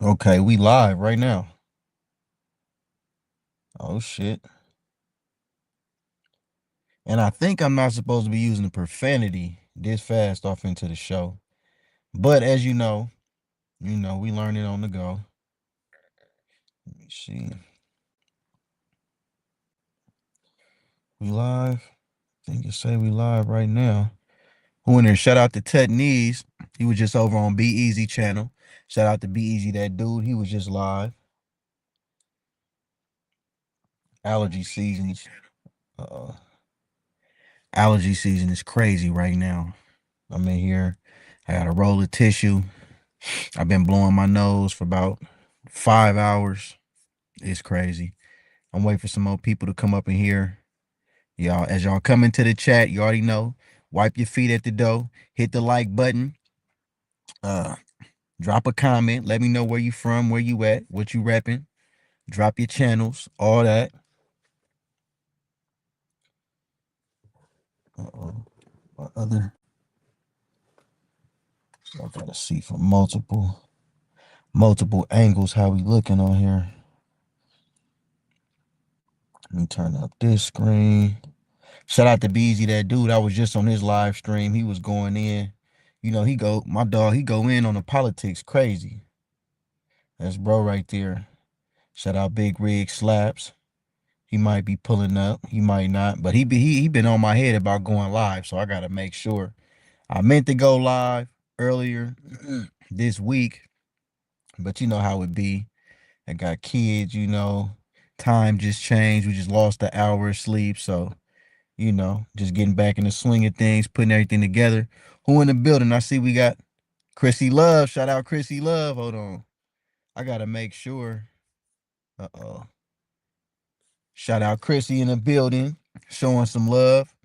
Okay, we live right now. Oh shit. And I think I'm not supposed to be using the profanity this fast off into the show. But as we learn it on the go. Let me see. We live. I think it say we live right now. Who in there? Shout out to Ted Knees. He was just over on Be Easy channel. Shout out to Be Easy, that dude. He was just live. Allergy season. Uh, allergy season is crazy right now. I'm in here. I got a roll of tissue. I've been blowing my nose for about 5 hours. It's crazy. I'm waiting for some more people to come up in here. Y'all, as y'all come into the chat, you already know. Wipe your feet at the door. Hit the like button. Uh, Drop a comment. Let me know where you from, where you at, what you repping. Drop your channels, all that. Uh-oh. What other? So I gotta see from multiple angles how we looking on here. Let me turn up this screen. Shout out to Beezy, that dude. I was just on his live stream. He was going in. My dog, he go in on the politics crazy. That's bro right there. Shout out Big Rig Slaps. He might be pulling up. He might not. But he been on my head about going live. So I gotta make sure. I meant to go live earlier this week, but you know how it be. I got kids, time just changed. We just lost an hour of sleep. So just getting back in the swing of things, putting everything together. Who in the building? I see we got Chrissy Love. Shout out Chrissy Love. Hold on. I gotta make sure. Uh-oh. Shout out Chrissy in the building, showing some love.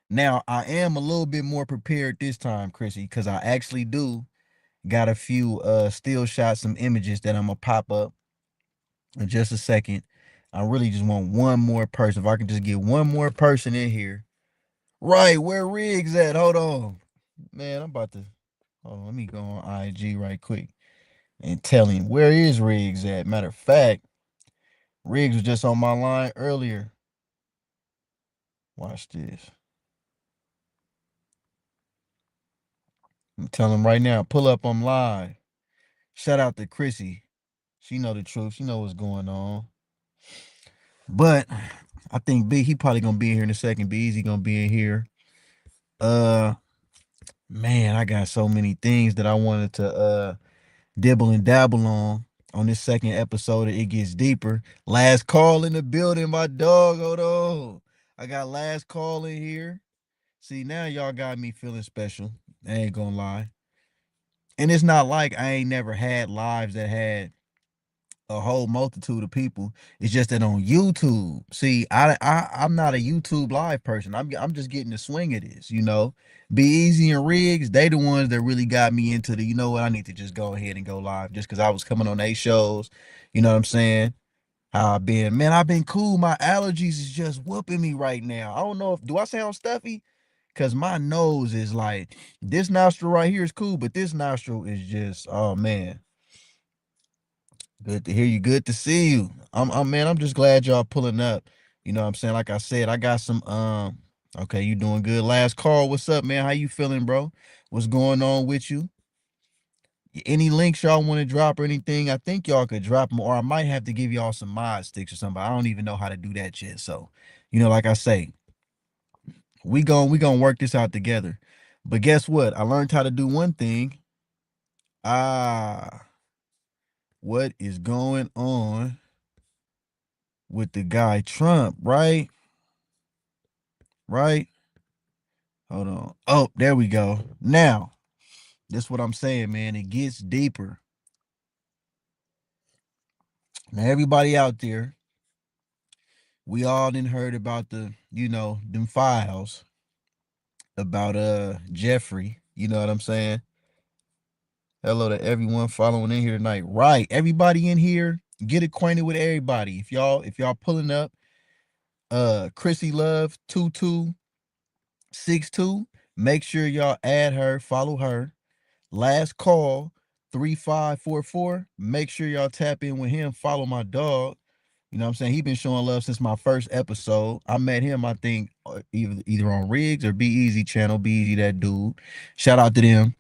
Now I am a little bit more prepared this time, Chrissy, because I actually do got a few still shots, some images that I'm gonna pop up in just a second. I really just want one more person. If I can just get one more person in here. Right, where Riggs at? Hold on. Man, I'm about to hold on. Let me go on IG right quick and tell him where is Riggs at. Matter of fact, Riggs was just on my line earlier. Watch this. I'm telling him right now, pull up on live. Shout out to Chrissy. She know the truth. She know what's going on. But I think B, he probably gonna be in here in a second. B Easy gonna be in here. Uh Man, I got so many things that I wanted to dibble and dabble on this second episode of It Gets Deeper. Last call in the building, my dog. Hold on. I got last call in here. See, now y'all got me feeling special. I ain't gonna lie. And it's not like I ain't never had lives that had a whole multitude of people. It's just that on YouTube, see, I'm not a YouTube live person. I'm just getting the swing of this. Be Easy and Riggs, they the ones that really got me into the, you know what, I need to just go ahead and go live just because I was coming on their shows. You know what I'm saying? How I've been, man, I've been cool. My allergies is just whooping me right now. I don't know if do I sound stuffy? Cause my nose is like this nostril right here is cool, but this nostril is just, oh man. Good to hear you. Good to see you. I'm just glad y'all pulling up. You know what I'm saying? Like I said, I got some okay, you doing good. Last call. What's up, man? How you feeling, bro? What's going on with you? Any links y'all want to drop or anything? I think y'all could drop them, or I might have to give y'all some mod sticks or something. I don't even know how to do that yet. So, like I say, we gonna work this out together. But guess what? I learned how to do one thing. Ah, what is going on with the guy Trump, right? Right? Hold on. Oh, there we go. Now, that's what I'm saying, man. It gets deeper. Now, everybody out there, we all done heard about them files about Jeffrey. You know what I'm saying? Hello to everyone following in here tonight. Right. Everybody in here, get acquainted with everybody. If y'all pulling up, Chrissy Love 2262, make sure y'all add her, follow her. Last call 3544. Make sure y'all tap in with him. Follow my dog. You know what I'm saying? He been showing love since my first episode. I met him, I think, either on Riggs or Be Easy channel. Be Easy, that dude. Shout out to them.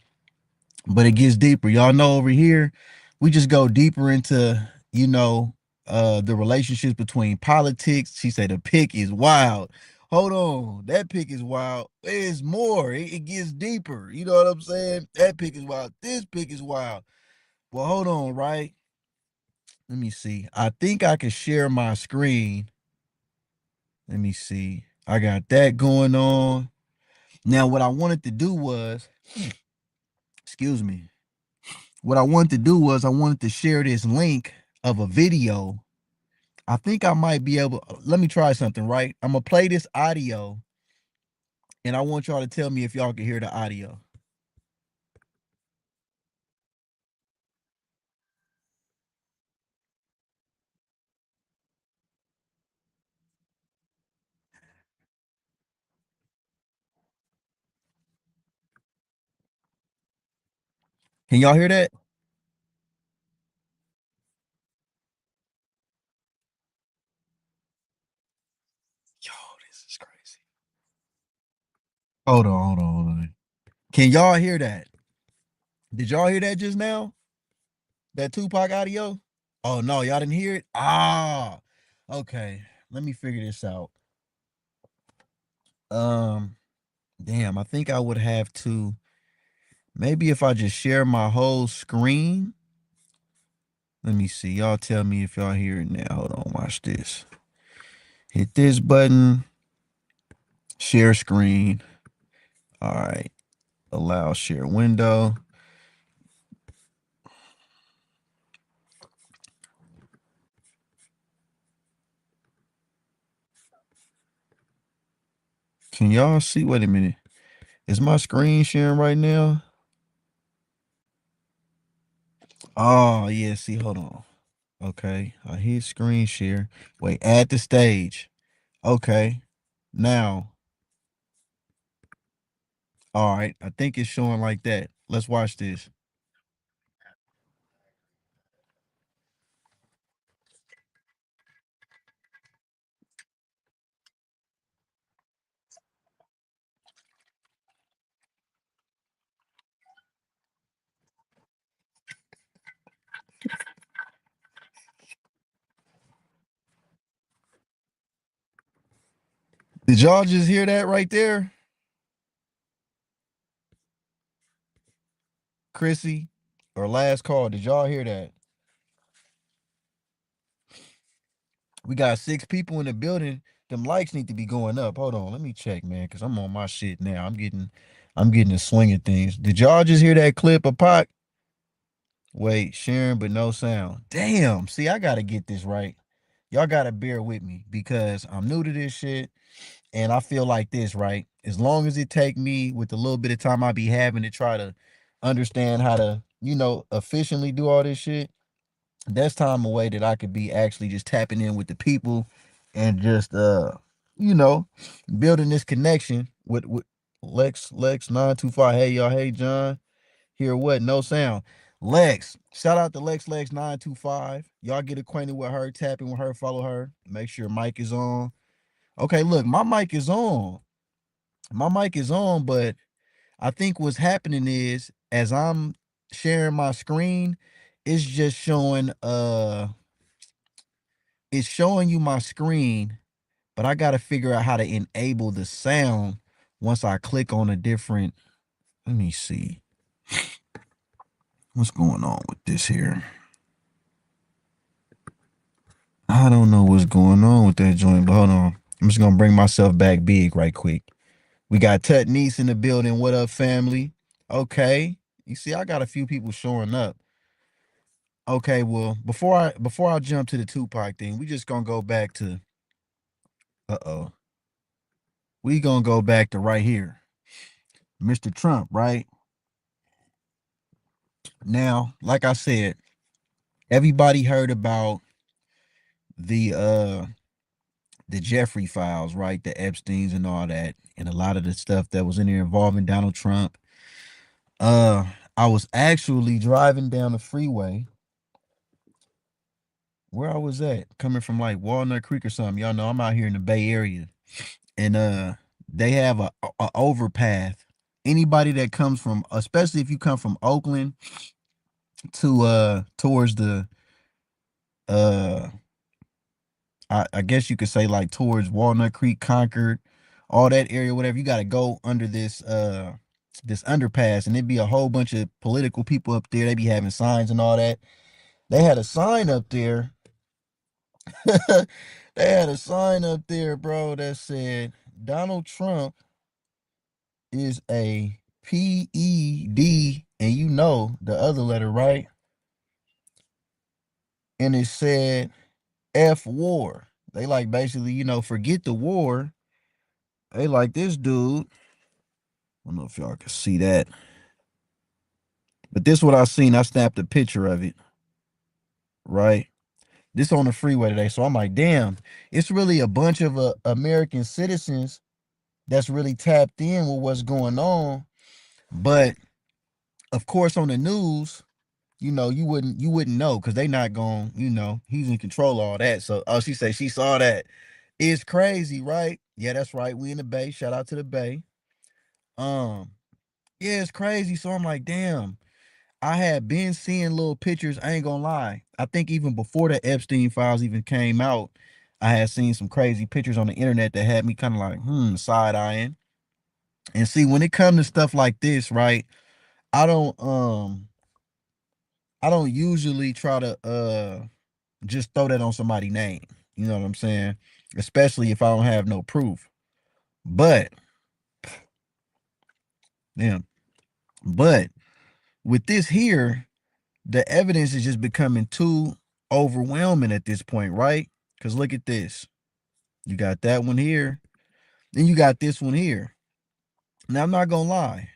But it gets deeper. Y'all know over here, we just go deeper into, the relationships between politics. She said the pick is wild. Hold on. That pick is wild. There's more. It gets deeper. You know what I'm saying? That pick is wild. This pick is wild. Well, hold on, right? Let me see. I think I can share my screen. Let me see. I got that going on. Now, what I wanted to do was, excuse me. What I wanted to do was I wanted to share this link of a video. I think I might be able, let me try something, right? I'm gonna play this audio and I want y'all to tell me if y'all can hear the audio. Can y'all hear that? Yo, this is crazy. Hold on. Can y'all hear that? Did y'all hear that just now? That Tupac audio? Oh no, y'all didn't hear it? Ah, okay. Let me figure this out. Um, damn, I think I would have to maybe if I just share my whole screen. Let me see. Y'all tell me if y'all hear it now. Hold on, watch this. Hit this button, share screen. All right, allow share window. Can y'all see? Wait a minute. Is my screen sharing right now? Oh, yeah. See, hold on. Okay, I hit screen share. Wait, add the stage. Okay, now, all right. I think it's showing like that. Let's watch this. Did y'all just hear that right there, Chrissy? Or last call? Did y'all hear that? We got 6 people in the building. Them likes need to be going up. Hold on, let me check, man, because I'm on my shit now. I'm getting the swing of things. Did y'all just hear that clip of Pac? Wait, sharing but no sound. Damn. See, I gotta get this right. Y'all gotta bear with me because I'm new to this shit, and I feel like this, right? As long as it take me with the little bit of time I be having to try to understand how to, efficiently do all this shit, that's time away that I could be actually just tapping in with the people and just you know, building this connection with Lex 925. Hey y'all, hey John. Hear what? No sound. Lex. Shout out to Lex 925. Y'all get acquainted with her, tapping with her, follow her. Make sure mic is on. Okay, look, my mic is on. My mic is on, but I think what's happening is as I'm sharing my screen, it's just showing it's showing you my screen, but I gotta figure out how to enable the sound once I click on a different. Let me see what's going on with this here. I don't know what's going on with that joint, but hold on. I'm just gonna bring myself back big right quick. We got Tut Niece in the building. What up, family? Okay. You see, I got a few people showing up. Okay, well, before I jump to the Tupac thing, we just gonna go back to uh-oh. We gonna go back to right here. Mr. Trump, right? Now, like I said, everybody heard about the uh the Jeffrey files, right? The Epstein's and all that, and a lot of the stuff that was in there involving Donald Trump. Uh I was actually driving down the freeway where I was at, coming from like Walnut Creek or something. Y'all know I'm out here in the Bay Area. And they have a overpath. Anybody that comes from, especially if you come from Oakland to towards the uh I guess you could say like towards Walnut Creek, Concord, all that area, whatever, you gotta go under this underpass, and it'd be a whole bunch of political people up there. They be having signs and all that. They had a sign up there. They had a sign up there, bro, that said Donald Trump is a PED, and you know the other letter, right? And it said F war. They like basically, forget the war. They like this dude. I don't know if y'all can see that, but this what I seen. I snapped a picture of it, right? This on the freeway today. So I'm like, damn, it's really a bunch of American citizens that's really tapped in with what's going on. But of course, on the news, you wouldn't know because they not going, he's in control of all that. So she said she saw that. It's crazy, right? Yeah, that's right. We in the Bay. Shout out to the Bay. Um, yeah, it's crazy. So I'm like, damn, I had been seeing little pictures. I ain't gonna lie. I think even before the Epstein files even came out, I had seen some crazy pictures on the internet that had me kind of like, side eyeing. And see, when it comes to stuff like this, right? I don't um I don't usually try to just throw that on somebody's name. You know what I'm saying? Especially if I don't have no proof. But yeah, but with this here, the evidence is just becoming too overwhelming at this point, right? Because look at this. You got that one here, then you got this one here. Now I'm not gonna lie.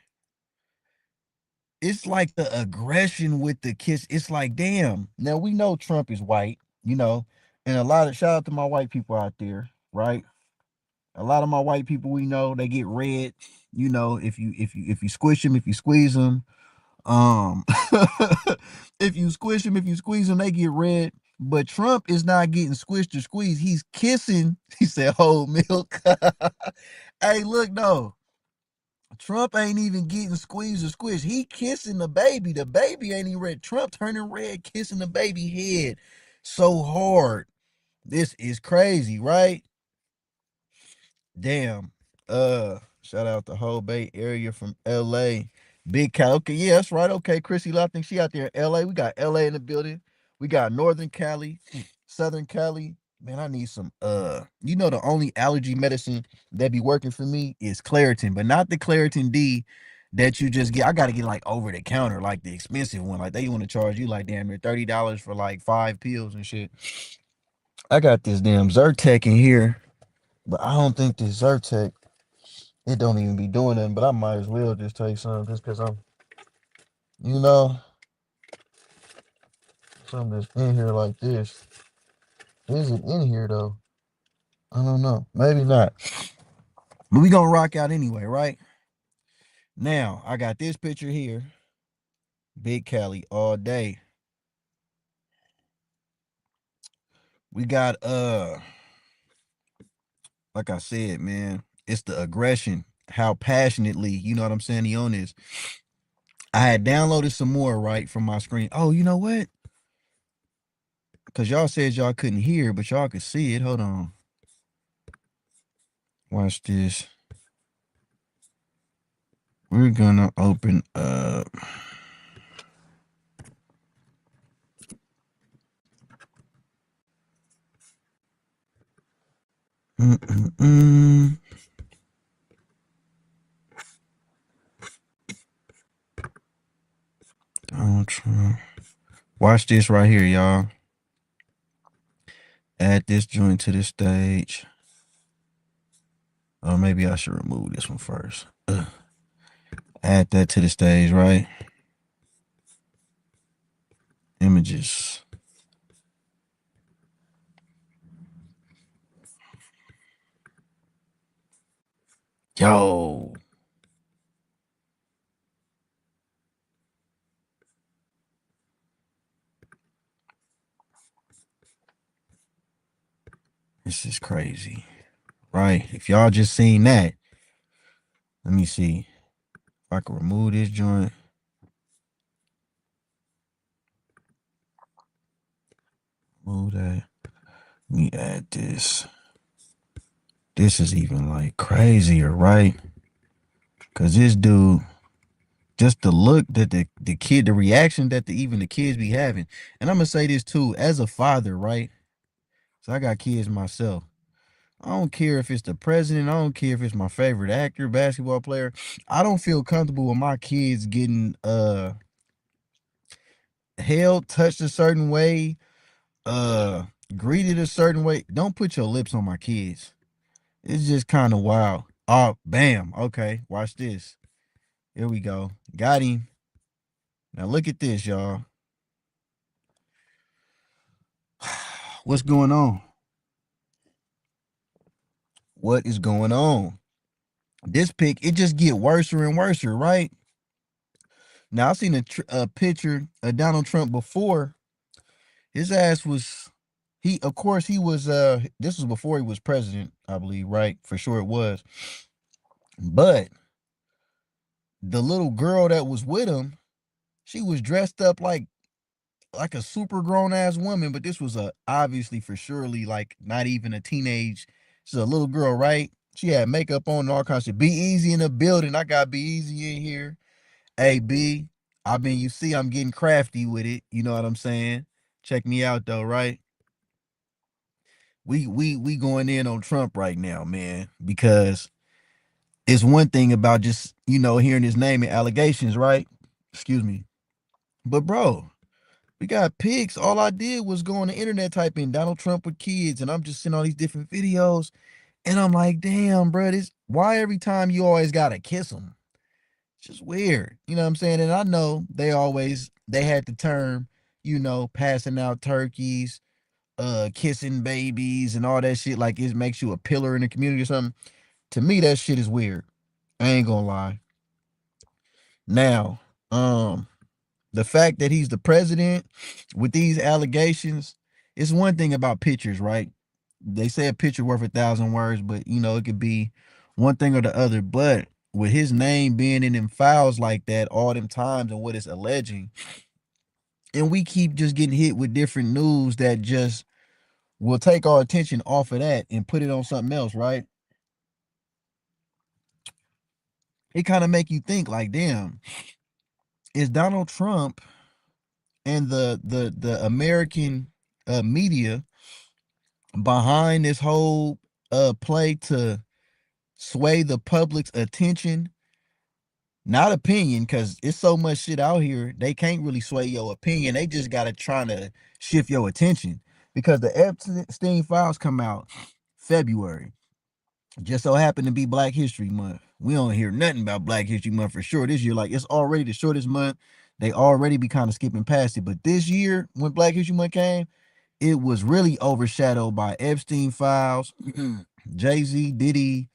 It's like the aggression with the kiss. It's like, damn. Now we know Trump is white, and a lot of shout out to my white people out there, right? A lot of my white people we know they get red. If you squish them, if you squeeze them, um, if you squish them, if you squeeze them, they get red. But Trump is not getting squished or squeezed. He's kissing. He said whole milk. Hey, look, no. Trump ain't even getting squeezed or squished. He kissing the baby. The baby ain't even red. Trump turning red, kissing the baby head so hard. This is crazy, right? Damn. Shout out the whole Bay Area from LA. Big Cal. Okay, yeah, that's right. Okay, Chrissy, I think she out there in LA. We got LA in the building. We got Northern Cali, Southern Cali. Man, I need some the only allergy medicine that be working for me is Claritin, but not the Claritin D that you just get. I gotta get like over the counter, like the expensive one. Like they want to charge you like damn near $30 for like 5 pills and shit. I got this damn Zyrtec in here, but I don't think this Zyrtec it don't even be doing nothing, but I might as well just take some just because you know, something that's in here like this. Is it in here though? I don't know. Maybe not. But we gonna rock out anyway, right? Now, I got this picture here. Big Cali all day. We got like I said, man, it's the aggression, how passionately, you know what I'm saying, he on this. I had downloaded some more, right, from my screen. Oh, you know what? Because y'all said y'all couldn't hear, but y'all could see it. Hold on. Watch this. We're gonna open up. Mm-mm-mm. Donald Trump. Watch this right here, y'all. Add this joint to the stage. Or maybe I should remove this one first. Add that to the stage, right? Images. Yo. This is crazy, right? If y'all just seen that, let me see if I can remove this joint. Remove that. Let me add this. This is even like crazier, right? Cause this dude, just the look that the kid, the reaction that even the kids be having. And I'm gonna say this too, as a father, right? So I got kids myself. I don't care if it's the president. I don't care if it's my favorite actor, basketball player. I don't feel comfortable with my kids getting held, touched a certain way, uh greeted a certain way. Don't put your lips on my kids. It's just kind of wild. Oh, bam. Okay, watch this. Here we go. Got him. Now look at this, y'all. What's going on? What is going on? This pic, it just get worse and worse, right? Now I seen a picture of Donald Trump before. His ass was he. Of course, he was. This was before he was president, I believe, right? For sure, it was. But the little girl that was with him, she was dressed up like a super grown ass woman. But this was a obviously for surely like not even a teenage. She's a little girl, right? She had makeup on and all kinds of shit. Be easy in the building. I got be easy in here. Hey B, I mean, you see, I'm getting crafty with it. You know what I'm saying? Check me out though, right? We going in on Trump right now, man, because it's one thing about just hearing his name and allegations, right? Excuse me, but bro, we got pics. All I did was go on the internet, type in Donald Trump with kids, and I'm just seeing all these different videos, and I'm like, damn, bro, this why every time you always gotta kiss them? It's just weird. You know what I'm saying? And I know they had the term, passing out turkeys, kissing babies and all that shit, like it makes you a pillar in the community or something. To me, that shit is weird. I ain't gonna lie. Now, the fact that he's the president with these allegations, it's one thing about pictures, right? They say a picture worth 1,000 words, but it could be one thing or the other. But with his name being in them files like that all them times and what it's alleging, and we keep just getting hit with different news that just will take our attention off of that and put it on something else, right? It kind of make you think like, damn, is Donald Trump and the American media behind this whole play to sway the public's attention, not opinion, because it's so much shit out here they can't really sway your opinion. They just gotta try to shift your attention because the Epstein files come out February. Just so happened to be Black History Month. We don't hear nothing about Black History Month for sure this year. Like it's already the shortest month. They already be kind of skipping past it. But this year, when Black History Month came, it was really overshadowed by Epstein files, Jay-Z, Diddy,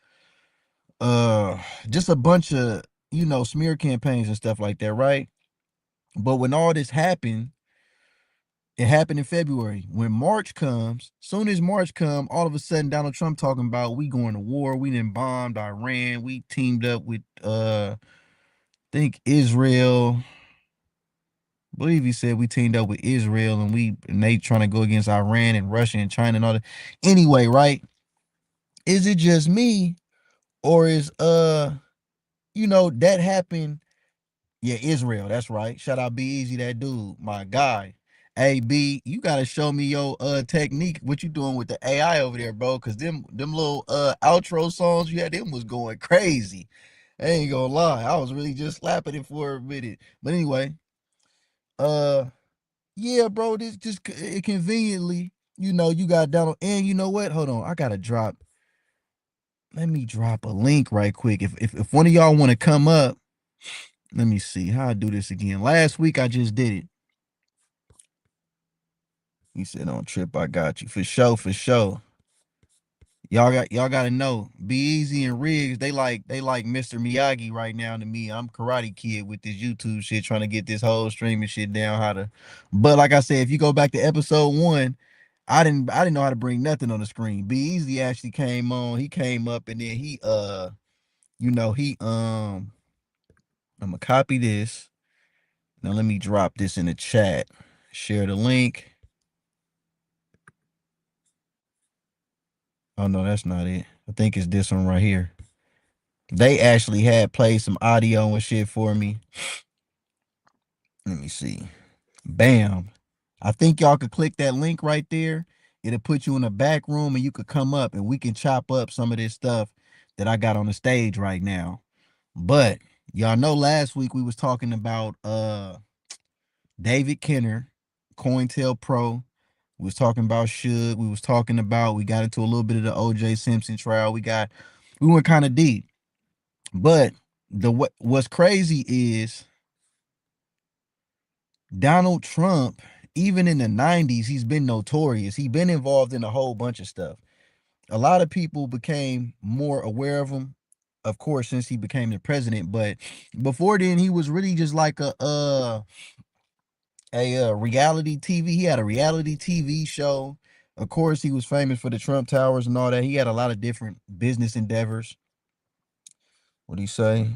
just a bunch of, smear campaigns and stuff like that, right? But when all this happened, it happened in February. When March comes, soon as March come, all of a sudden Donald Trump talking about we going to war, we done bombed Iran, we teamed up with think Israel. I believe he said we teamed up with Israel and they trying to go against Iran and Russia and China and all that. Anyway, right? Is it just me or is that happened. Yeah, Israel. That's right. Shout out Be Easy, that dude, my guy. Hey B, you gotta show me your technique. What you doing with the AI over there, bro? Cause them little outro songs you had, them was going crazy. I ain't gonna lie. I was really just slapping it for a minute. But anyway, uh yeah, bro, this just conveniently, you got Donald, and you know what? Hold on. I gotta drop. Let me drop a link right quick. If one of y'all want to come up, let me see how I do this again. Last week I just did it. He said on trip, I got you. For sure, for sure. Y'all gotta know. Be Easy and Riggs, they like Mr. Miyagi right now to me. I'm Karate Kid with this YouTube shit, trying to get this whole streaming shit down how to. But like I said, if you go back to episode 1, I didn't know how to bring nothing on the screen. Be Easy actually came on. He came up and then he I'm gonna copy this. Now let me drop this in the chat. Share the link. Oh no, that's not it. I think it's this one right here. They actually had played some audio and shit for me. Let me see. Bam. I think y'all could click that link right there. It'll put you in the back room and you could come up and we can chop up some of this stuff that I got on the stage right now. But y'all know last week we was talking about David Kenner, cointel Pro. We was talking about Suge. We got into a little bit of the OJ Simpson trial. We went kind of deep. But what's crazy is Donald Trump, even in the 90s, he's been notorious. He's been involved in a whole bunch of stuff. A lot of people became more aware of him, of course, since he became the president. But before then, he was really just like a reality TV. He had a reality TV show. Of course, he was famous for the Trump Towers and all that. He had a lot of different business endeavors. What do you say?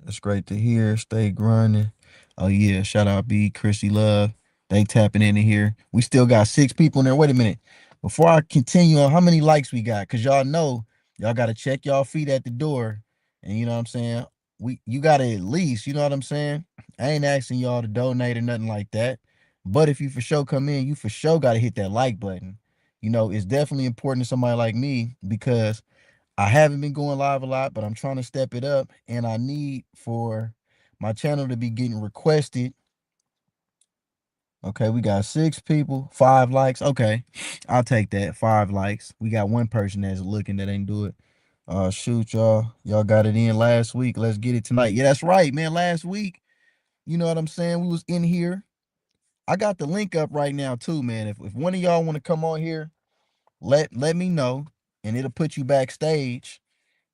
That's great to hear. Stay grinding. Oh yeah, shout out B, Chrissy Love. They tapping in here. We still got 6 people in there. Wait a minute. Before I continue on, how many likes we got? Cause y'all know y'all gotta check y'all feet at the door. And you know what I'm saying? You gotta at least, you know what I'm saying? I ain't asking y'all to donate or nothing like that. But if you for sure come in, you for sure gotta hit that like button. You know, it's definitely important to somebody like me because I haven't been going live a lot, but I'm trying to step it up, and I need for my channel to be getting requested. Okay, we got 6 people, 5 likes. Okay, I'll take that. 5 likes. We got one person that's looking that ain't do it. Shoot, y'all. Y'all got it in last week. Let's get it tonight. Yeah, that's right, man. Last week, you know what I'm saying? We was in here. I got the link up right now too, man. If one of y'all want to come on here, let me know, and it'll put you backstage,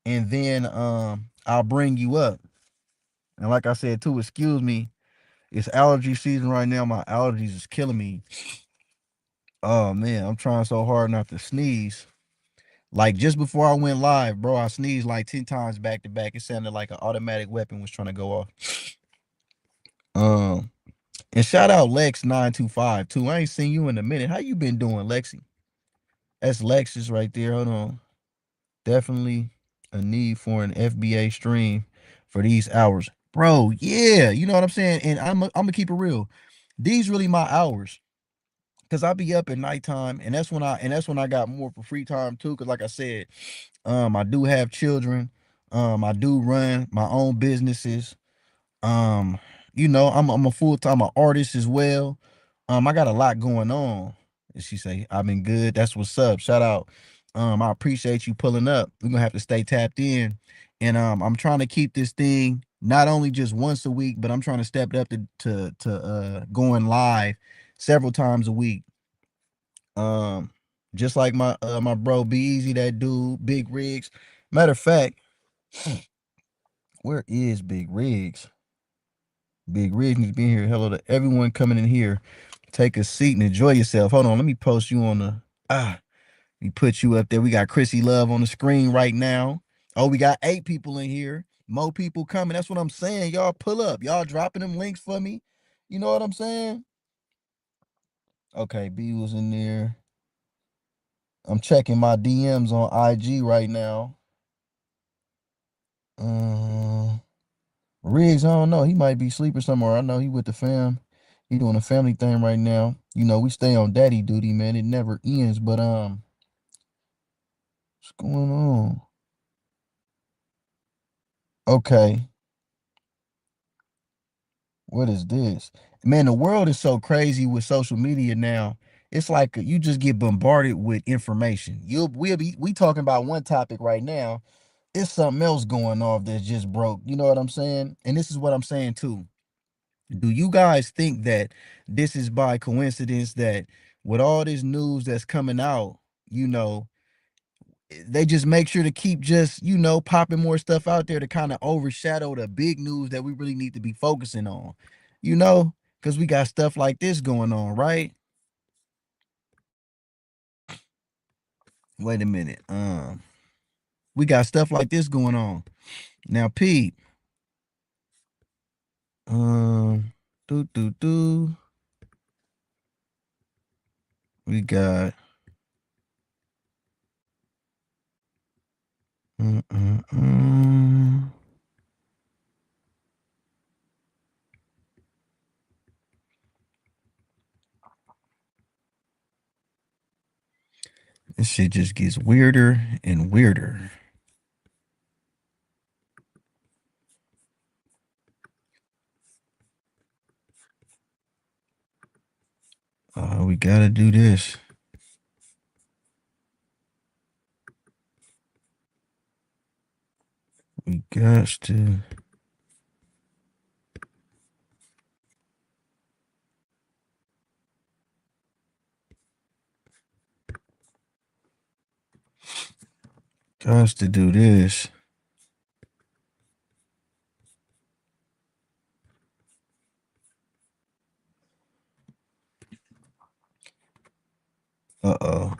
and then I'll bring you up. And like I said too, excuse me, it's allergy season right now. My allergies is killing me. Oh man, I'm trying so hard not to sneeze. Like just before I went live, bro, I sneezed like 10 times back to back. It sounded like an automatic weapon was trying to go off. Um, and shout out Lex925 too. I ain't seen you in a minute. How you been doing, Lexi? That's Lexus right there. Hold on. Definitely a need for an FBA stream for these hours. Bro, yeah, you know what I'm saying? And I'm gonna keep it real. These really my hours. Cause I be up at nighttime, and that's when I got more for free time too. Cause like I said, I do have children. I do run my own businesses. Um, I'm a full-time artist as well. I got a lot going on. And she say, I've been good. That's what's up. Shout out. I appreciate you pulling up. We're gonna have to stay tapped in. And I'm trying to keep this thing not only just once a week, but I'm trying to step it up to going live several times a week. Um, just like my bro Be Easy, that dude, Big Rigs. Matter of fact, where is Big Rigs? Big Rigs needs to be here. Hello to everyone coming in here. Take a seat and enjoy yourself. Hold on, let me post you on the we put you up there. We got Chrissy Love on the screen right now. Oh, we got 8 people in here. More people coming. That's what I'm saying. Y'all pull up. Y'all dropping them links for me. You know what I'm saying? Okay, B was in there. I'm checking my DMs on IG right now. Um, Riggs, I don't know. He might be sleeping somewhere. I know he with the fam. He doing a family thing right now. You know, we stay on daddy duty, man. It never ends. But what's going on? Okay, what is this? Man, the world is so crazy with social media now. It's like you just get bombarded with information. We talking about one topic right now. It's something else going off that's just broke. You know what I'm saying? And this is what I'm saying too. Do you guys think that this is by coincidence that with all this news that's coming out, you know, they just make sure to keep just, popping more stuff out there to kind of overshadow the big news that we really need to be focusing on, you know, because we got stuff like this going on, right? Wait a minute. We got stuff like this going on. Now, Pete. Um, do. We got. Mm, mm, mm. This shit just gets weirder and weirder. We gotta do this. We got to. Got to do this. Uh-oh.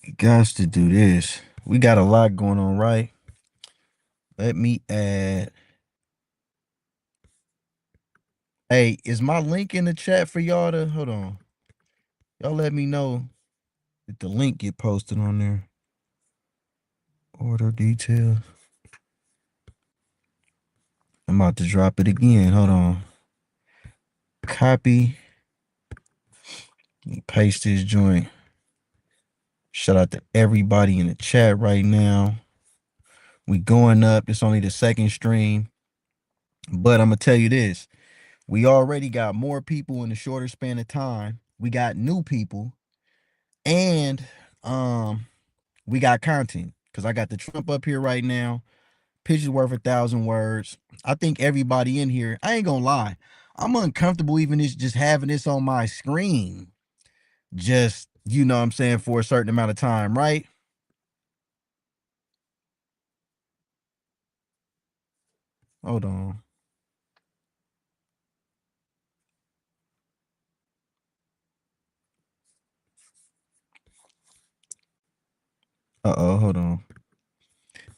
We got to do this. We got a lot going on, right? Let me add. Hey, is my link in the chat for y'all to hold on? Y'all let me know if the link get posted on there. Order details. I'm about to drop it again. Hold on. Copy. Paste this joint. Shout out to everybody in the chat right now. We going up. It's only the second stream. But I'm gonna tell you this. We already got more people in a shorter span of time. We got new people. And we got content. Cause I got the Trump up here right now. Pictures worth 1,000 words. I think everybody in here, I ain't gonna lie. I'm uncomfortable even just having this on my screen. Just, you know what I'm saying, for a certain amount of time, right? Hold on. Uh-oh, hold on.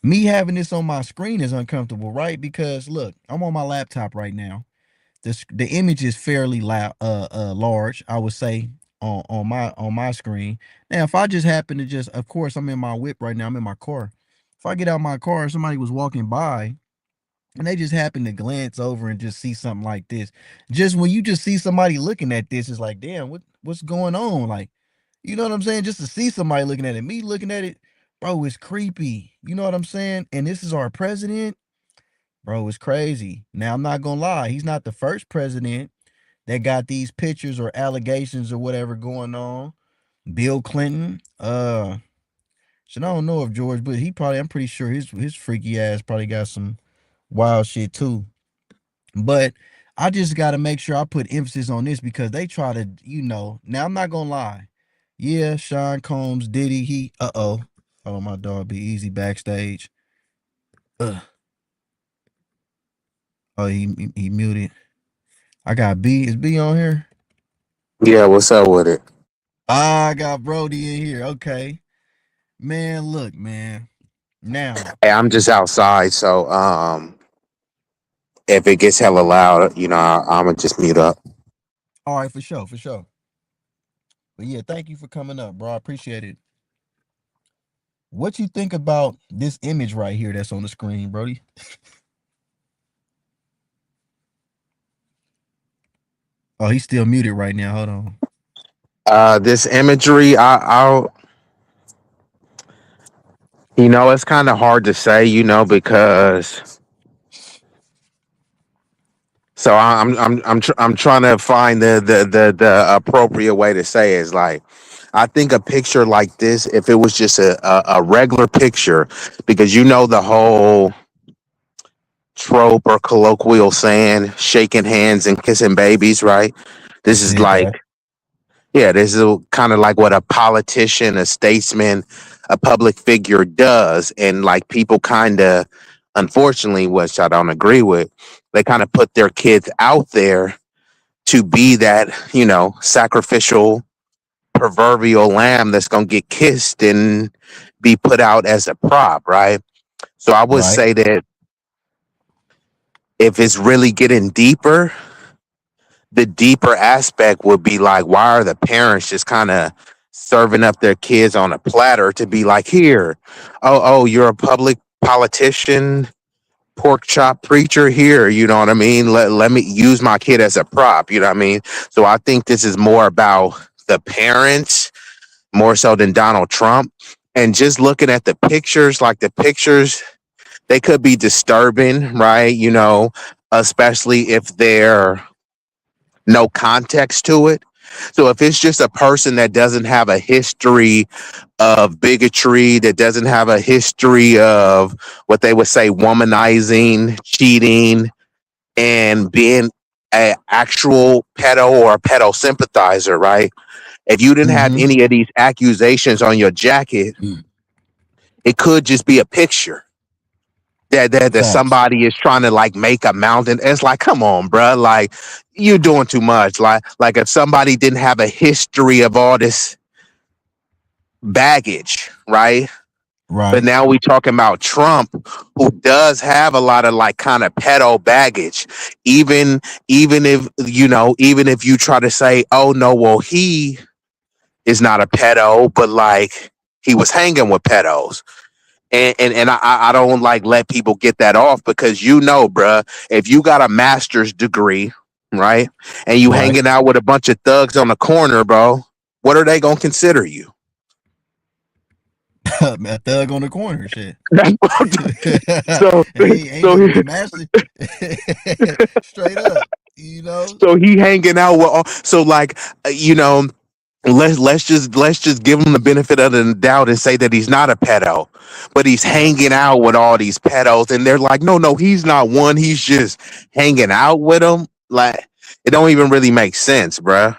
Me having this on my screen is uncomfortable, right? Because look, I'm on my laptop right now. The image is fairly loud, large, I would say, on my screen. Now, if I just happen to just, of course, I'm in my whip right now. I'm in my car. If I get out my car, somebody was walking by, and they just happen to glance over and just see something like this. Just when you just see somebody looking at this, it's like, damn, what's going on? Like, you know what I'm saying? Just to see somebody looking at it, me looking at it, bro, it's creepy. You know what I'm saying? And this is our president, bro. It's crazy. Now, I'm not gonna lie, he's not the first president that got these pictures or allegations or whatever going on. Bill Clinton, so I don't know if George, but he probably, I'm pretty sure his freaky ass probably got some wild shit too. But I just got to make sure I put emphasis on this because they try to, now I'm not going to lie. Yeah, Sean Combs, Diddy, oh, my dog, be easy backstage. Ugh. Oh, he muted. I got B. Is B on here? Yeah, what's up with it? I got Brody in here. Okay. Man, look, man. Now, Hey, I'm just outside, so if it gets hella loud, I'm gonna just mute up. all right, for sure, for sure. But yeah, thank you for coming up, bro. I appreciate it. What you think about this image right here that's on the screen, Brody? Oh, he's still muted right now. Hold on. This imagery, it's kind of hard to say, because so I'm trying to find the appropriate way to say it. Is like, I think a picture like this, if it was just a regular picture, because the whole trope or colloquial saying, shaking hands and kissing babies, right? I This is said like, that. yeah, this is kind of like what a politician, a statesman, a public figure does. And like people kind of, unfortunately, which I don't agree with, they kind of put their kids out there to be that, sacrificial proverbial lamb that's going to get kissed and be put out as a prop, right? So I would Right. say that if it's really getting deeper, the deeper aspect would be like, why are the parents just kind of serving up their kids on a platter to be like, here, oh, you're a public politician, pork chop preacher here, you know what I mean? Let me use my kid as a prop, you know what I mean? So I think this is more about the parents more so than Donald Trump. And just looking at the pictures, like the pictures, they could be disturbing, right? Especially if they're no context to it. So if it's just a person that doesn't have a history of bigotry, that doesn't have a history of what they would say womanizing, cheating, and being an actual pedo or a pedo sympathizer, right? If you didn't have Mm-hmm. any of these accusations on your jacket, it could just be a picture that Facts. somebody is trying to like make a mountain. It's like, come on, bro. Like you're doing too much. Like if somebody didn't have a history of all this baggage, right? But Right. now we talking about Trump, who does have a lot of like kind of pedo baggage. Even even if you try to say, oh no, well he is not a pedo, but like he was hanging with pedos. And I don't like let people get that off because bruh, if you got a master's degree, right, and you Right. hanging out with a bunch of thugs on the corner, bro, what are they gonna consider you? A thug on the corner, shit. so ain't so the master. Straight up, you know. so he hanging out with all, so like let's just give him the benefit of the doubt and say that he's not a pedo, but he's Right. hanging out with all these pedos, and they're like, no, he's not one. He's just hanging out with them. Like it don't even really make sense, bruh.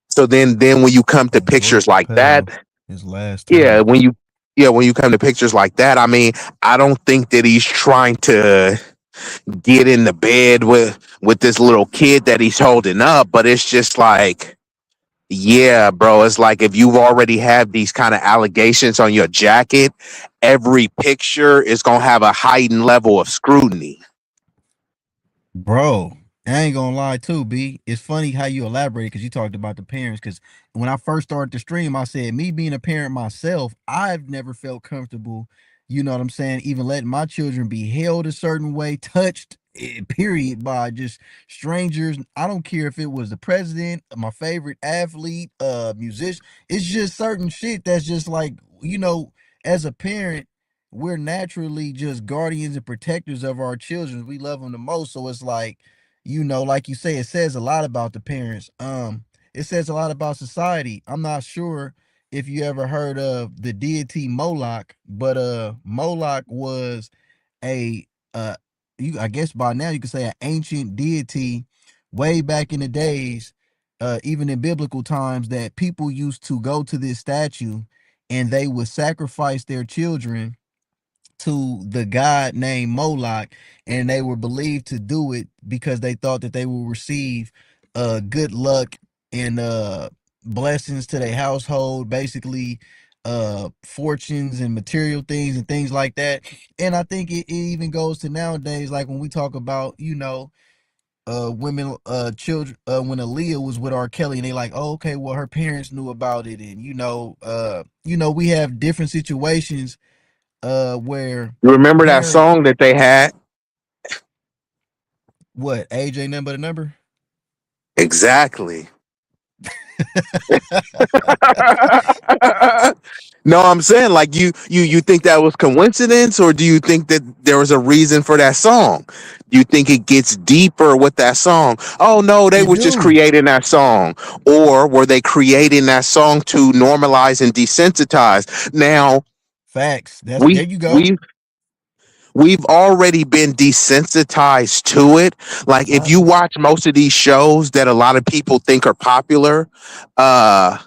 So then when you come to He was pictures a like that, pedo his last yeah, term. when you come to pictures like that, I mean, I don't think that he's trying to get in the bed with this little kid that he's holding up, but it's just like, yeah, bro. It's like if you've already had these kind of allegations on your jacket, every picture is gonna have a heightened level of scrutiny. Bro, I ain't gonna lie too, B. It's funny how you elaborate because you talked about the parents. Because when I first started the stream, I said me being a parent myself, I've never felt comfortable. You know what I'm saying? Even letting my children be held a certain way, touched, period, by just strangers. I don't care if it was the president, my favorite athlete, musician. It's just certain shit that's just like, as a parent, we're naturally just guardians and protectors of our children. We love them the most. So it's like, like you say, it says a lot about the parents. It says a lot about society. I'm not sure if you ever heard of the deity Moloch, but Moloch was a you I guess by now you could say an ancient deity way back in the days, even in biblical times, that people used to go to this statue and they would sacrifice their children to the god named Moloch, and they were believed to do it because they thought that they will receive good luck and blessings to their household, basically fortunes and material things and things like that. And I think it even goes to nowadays, like when we talk about, women, children, when Aaliyah was with R. Kelly, and they like, oh, okay, well, her parents knew about it, and we have different situations where You remember that parents, song that they had? what, age ain't nothing but a number. Exactly. No, I'm saying like you think that was coincidence, or do you think that there was a reason for that song? Do you think it gets deeper with that song? Oh no, they It was just do. creating that song, or were they creating that song to normalize and desensitize? Now Facts. That's, we there you go. we we've already been desensitized to it. Like if you Right. watch most of these shows that a lot of people think are popular, uh,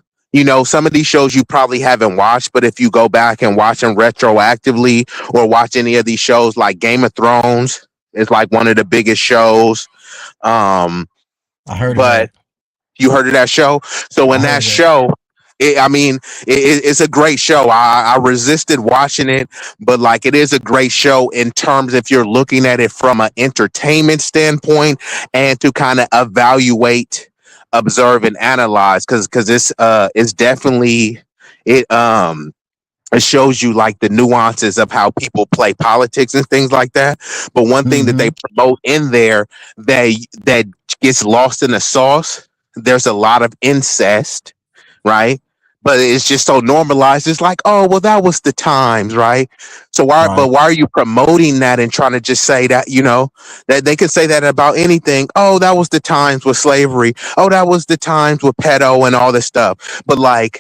some of these shows you probably haven't watched, but if you go back and watch them retroactively or watch any of these shows like Game of Thrones, it's like one of the biggest shows. Um, I heard of But that. you heard of that show? So I in heard that of that. show, I mean, it's a great show. I resisted watching it, but like it is a great show in terms if you're looking at it from an entertainment standpoint and to kind of evaluate, observe, and analyze. Because this is definitely it shows you like the nuances of how people play politics and things like that. But one thing that they Mm-hmm. promote in there that gets lost in the sauce, there's a lot of incest, right? But it's just so normalized. It's like, oh, well, that was the times, right? So Right. why are you promoting that and trying to just say that, that they can say that about anything? Oh, that was the times with slavery. Oh, that was the times with pedo and all this stuff. But like,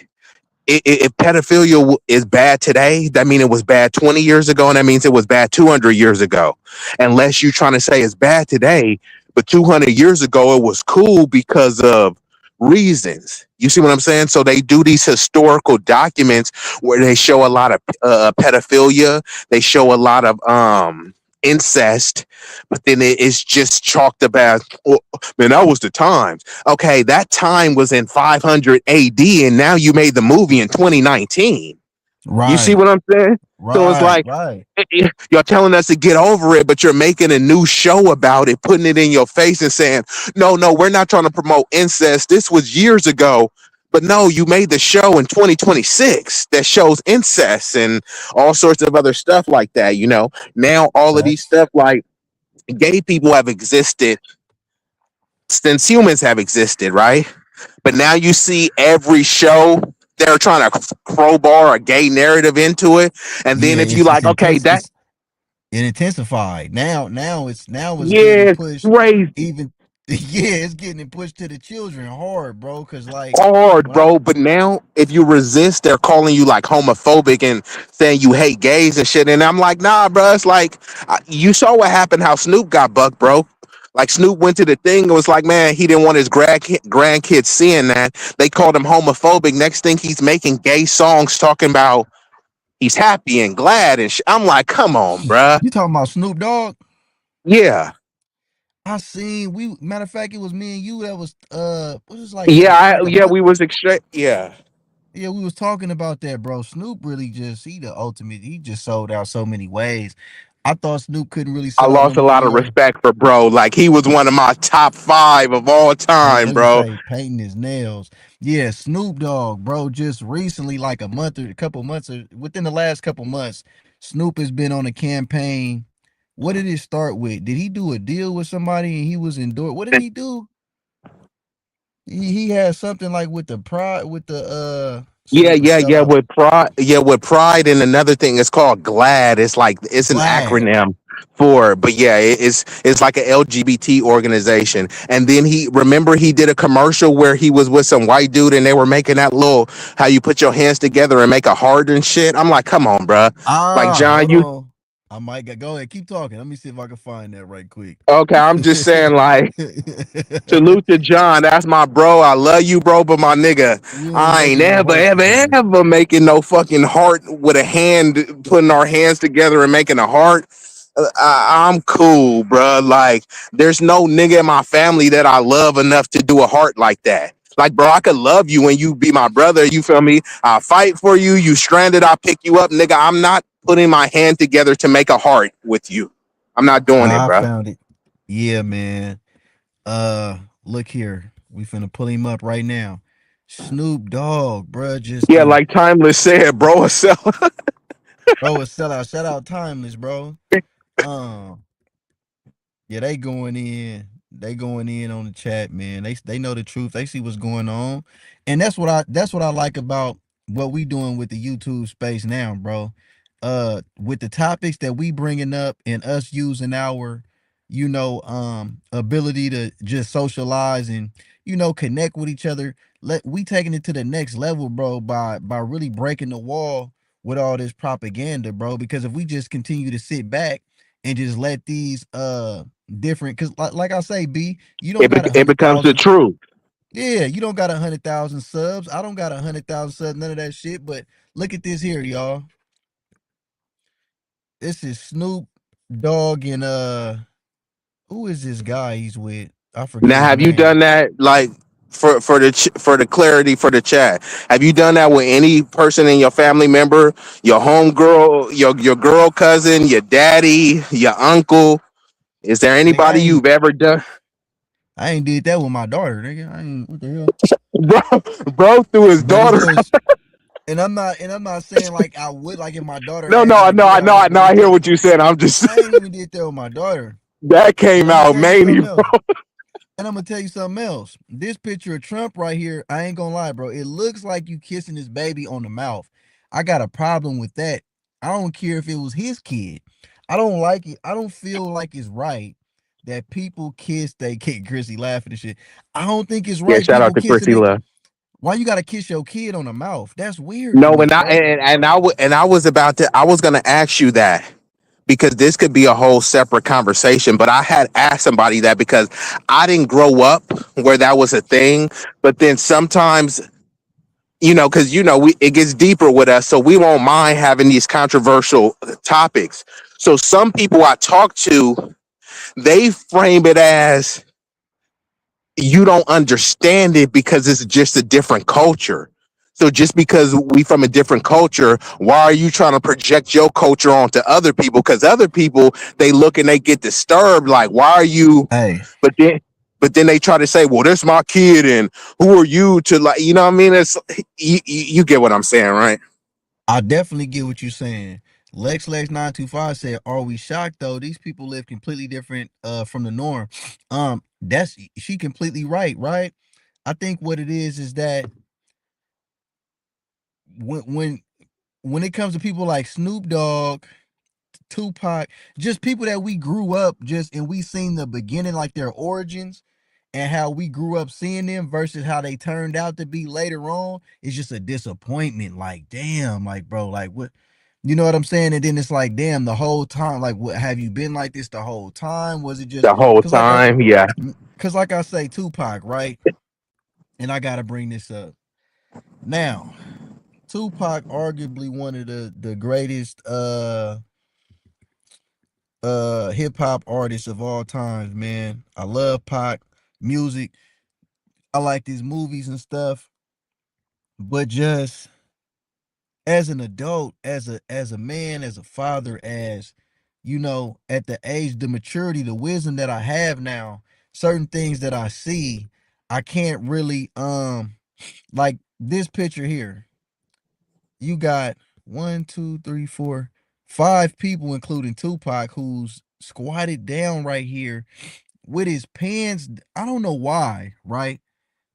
if pedophilia is bad today, that means it was bad 20 years ago, and that means it was bad 200 years ago. Unless you're trying to say it's bad today, but 200 years ago it was cool because of reasons. You see what I'm saying? So they do these historical documents where they show a lot of pedophilia, they show a lot of incest, but then it's just chalked about, oh, man, that was the times. Okay, that time was in 500 AD, and now you made the movie in 2019. You see Right. what I'm saying? So it's Right. like Right. you're telling us to get over it, but you're making a new show about it, putting it in your face and saying, no, no, we're not trying to promote incest. This was years ago. But no, you made the show in 2026 that shows incest and all sorts of other stuff like that. Now all of these Facts. stuff like gay people have existed since humans have existed, right? But now you see every show they're trying to crowbar a gay narrative into it, and then Yeah, if you it's like, okay, that it's it intensified. Now it's getting yeah, it's pushed crazy. even yeah, it's getting pushed to the children hard, bro. Cause like Hard, when I bro. But now, if you resist, they're calling you like homophobic and saying you hate gays and shit. And I'm like, nah, bro. It's like you saw what happened. How Snoop got bucked, bro. Like Snoop went to the thing and was like, man, he didn't want his grandkids seeing that. They called him homophobic. Next thing, he's making gay songs talking about he's happy and glad and I'm like, come on, bruh. you talking about Snoop Dogg? Yeah, I seen we matter of fact, it was me and you that was what was like yeah, like a yeah. month. We was extra. Yeah, Yeah, we was talking about that, bro. Snoop really just he the ultimate. He just sold out so many ways. I thought Snoop couldn't really I sell out no lost a more, lot of yo. respect for bro. Like he was one of my top 5 of all time, Let me bro. say, painting his nails. Yeah, Snoop Dogg, bro. Just recently, like a month or a couple months, or within the last couple months, Snoop has been on a campaign. What did it start with? Did he do a deal with somebody and he was endorsed? What did he do? He had something like with the pride, with the Yeah, some yeah, yeah. sellout With pride, yeah, with pride, and another thing, it's called GLAD. It's like it's an glad. acronym for, but yeah, it's like an LGBT organization. And then he did a commercial where he was with some white dude, and they were making that little how you put your hands together and make a heart and shit. I'm like, come on, bruh. Like Ah, John, hold you on. I might go ahead. Keep talking. Let me see if I can find that right quick. okay? I'm just saying, like. Salute to John. That's my bro. I love you, bro. But my nigga, We ain't I ain't making no ever, hearts ever, together. ever making no fucking heart with a hand, putting our hands together and making a heart. I'm cool, bro. Like, there's no nigga in my family that I love enough to do a heart like that. Like, bro, I could love you and you be my brother. You feel me? I fight for you. You stranded, I pick you up, nigga. I'm not putting my hand together to make a heart with you. I'm not doing it, I bro. found it. Yeah, man. Look here. We finna pull him up right now. Snoop Dogg, bruh, just Yeah, like Timeless said, bro. bro, a sellout. Shout out Timeless, bro. Um, Yeah, they going in. They going in on the chat, man. They know the truth. They see what's going on. And that's what I like about what we doing with the YouTube space now, bro. With the topics that we bringing up and us using our, ability to just socialize and, connect with each other. We taking it to the next level, bro, by really breaking the wall with all this propaganda, bro. Because if we just continue to sit back and just let these different because like I say, B, you don't got a It hundred becomes the thousand. truth. Yeah, you don't got 100,000 subs. I don't got 100,000 subs, none of that shit. But look at this here, y'all. This is Snoop Dogg and who is this guy he's with? I forget Now, his have you name. done that like for the clarity for the chat? Have you done that with any person in your family member, your homegirl, your girl cousin, your daddy, your uncle? Is there Nigga, anybody you've ever done? I ain't did that with my daughter, nigga. I ain't what the hell. Bro, bro threw his But it daughter. just and I'm not saying like I would like if my daughter No, asked no, me I to know, do I it, I know, would I have know. I did hear that. what you said. I'm just I ain't even did that with my daughter. that And came I'm gonna out tell you manly, something bro. else. And I'm gonna tell you something else. This picture of Trump right here, I ain't gonna lie, bro. It looks like you kissing his baby on the mouth. I got a problem with that. I don't care if it was his kid. I don't like it. I don't feel like it's right that people kiss they kid. Chrissy laughing and shit. I don't think it's Yeah, right. shout out People to kissing Chrissy it. Love. Why you gotta kiss your kid on the mouth? That's weird to No, me, bro. and I was gonna ask you that because this could be a whole separate conversation. But I had asked somebody that because I didn't grow up where that was a thing. But then sometimes, because it gets deeper with us, so we won't mind having these controversial topics. So some people I talk to, they frame it as you don't understand it because it's just a different culture. So just because we from a different culture, why are you trying to project your culture onto other people? Because other people they look and they get disturbed. Like, why are you? Hey, But then, but then they try to say, "Well, that's my kid," and who are you to like? You know what I mean? It's you get what I'm saying, right? I definitely get what you're saying. Lex925 said, "Are we shocked though? These people live completely different from the norm." That's she completely right, right? I think what it is that when when when it comes to people like Snoop Dogg, Tupac, just people that we grew up just and we seen the beginning, like their origins and how we grew up seeing them versus how they turned out to be later on, it's just a disappointment. Like, damn, like, bro, like what, you know what I'm saying? And then it's like, damn, the whole time, like, what have you been like this the whole time? Was it just The whole because time, yeah. like I say, Tupac, right? And I gotta bring this up. Now, Tupac arguably one of the greatest hip hop artists of all times, man. I love Pac music. I like his movies and stuff, but just as an adult, as a man, as a father, as at the age, the maturity, the wisdom that I have now, certain things that I see, I can't really like this picture here. You got one, two, three, four, five people, including Tupac, who's squatted down right here with his pants. I don't know why, right?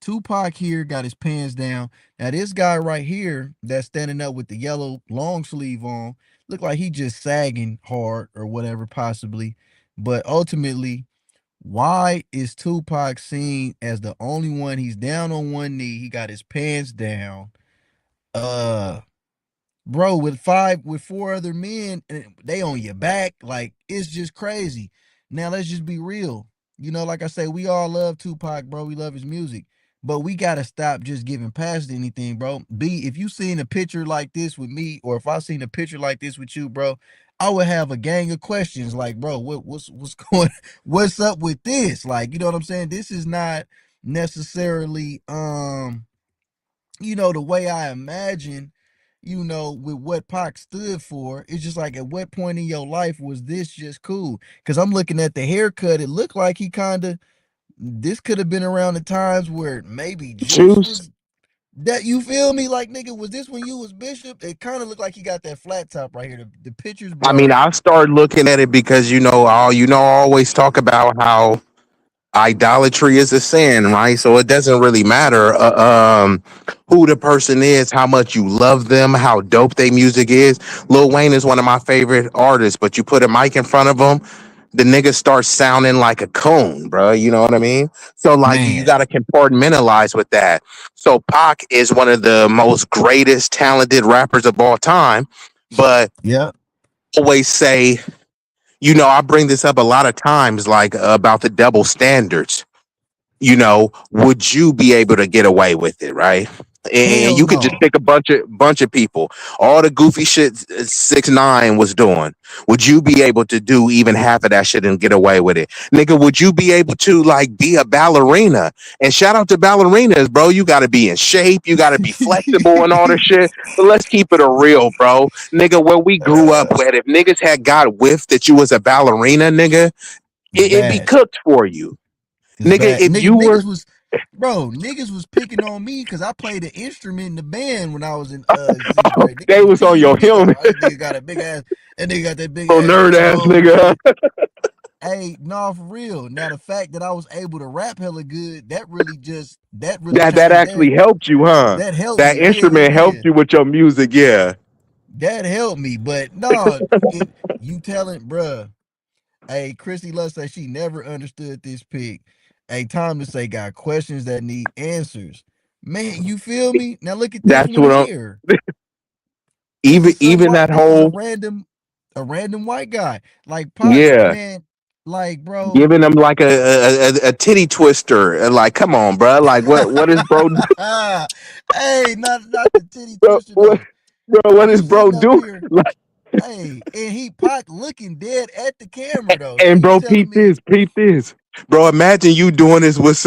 Tupac here got his pants down. Now this guy right here that's standing up with the yellow long sleeve on, look like he just sagging hard or whatever possibly. But ultimately, why is Tupac seen as the only one? He's down on one knee. He got his pants down. Uh bro, with four other men and they on your back, like it's just crazy. Now let's just be real. Like I say, we all love Tupac, bro. We love his music. But we gotta stop just giving past anything, bro. If you seen a picture like this with me, or if I seen a picture like this with you, bro, I would have a gang of questions like, bro, what's going what's up with this? Like, you know what I'm saying? This is not necessarily the way I imagine, with what Pac stood for. It's just like, at what point in your life was this just cool? Because I'm looking at the haircut. It looked like he kind of, this could have been around the times where maybe Juice Juice. was that, you feel me? Like, nigga, was this when you was Bishop? It kind of looked like he got that flat top right here. The picture's I mean, blurry. I started looking at it because I always talk about how idolatry is a sin, right? So it doesn't really matter who the person is, how much you love them, how dope their music is. Lil Wayne is one of my favorite artists, but you put a mic in front of him, the nigga starts sounding like a coon, bro. You know what I mean? So like you Man. got to compartmentalize with that. So Pac is one of the most greatest talented rappers of all time, but Yeah. always say, I bring this up a lot of times, like about the double standards. Would you be able to get away with it, right? and Hell you could just no. pick a bunch of people. All the goofy shit 6ix9ine was doing. Would you be able to do even half of that shit and get away with it, nigga? Would you be able to like be a ballerina? And shout out to ballerinas, bro. You got to be in shape. You got to be flexible and all this shit. But let's keep it a real, bro. Nigga, where we grew up Uh, at, if niggas had got whiff that you was a ballerina, nigga, it's it'd be bad. cooked for you, It's nigga. bad. If Nigga, you were, niggas was picking on me because I played an instrument in the band when I was in sixth grade. Niggas they was was on teasing your me like, helmet, oh, this nigga got a big ass, that nigga got that big little ass nerd ass trombone and nigga. shit. Hey, no, for real. Now the fact that I was able to rap hella good, that really That came actually helped you, huh? that helped That me. Hell instrument yeah. helped you with your music, yeah. That helped me. But no, if you telling, bruh, hey, Christy Love said she never understood this pick. Hey, time to say got questions that need answers. Man, you feel me? Now look at this That's one what I'm. here. This Even is some even white. that This is whole, a random white guy. Like Pac, yeah, man. Like, bro. giving them like a titty twister. And like, come on, bro. Like, what is bro? Hey, not the titty Bro, twister though. what You is bro sitting up do? here. Like, Hey, and he Pac looking dead at the camera though. So and you bro, telling me, peep this, bro. Imagine you doing this with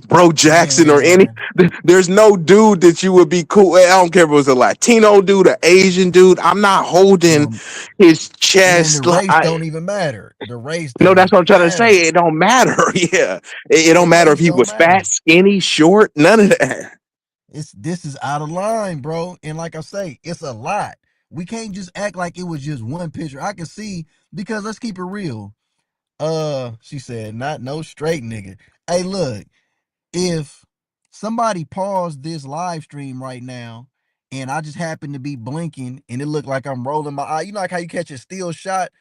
Bro Jackson or any. man, There's no dude that you would be cool. I don't care if it was a Latino dude, an Asian dude. I'm not holding no. his Man, the chest. race don't even matter. The race No, don't that's what I'm even trying to say. matter. It don't matter. Yeah, it The don't matter if race he don't was fat, matter. skinny, short. None of that. It's this is out of line, bro. And like I say, it's a lot. We can't just act like it was just one picture. I can see because let's keep it real. She said, not no straight nigga. Hey, look, if somebody paused this live stream right now and I just happen to be blinking and it looked like I'm rolling my eye, you know, like how you catch a still shot?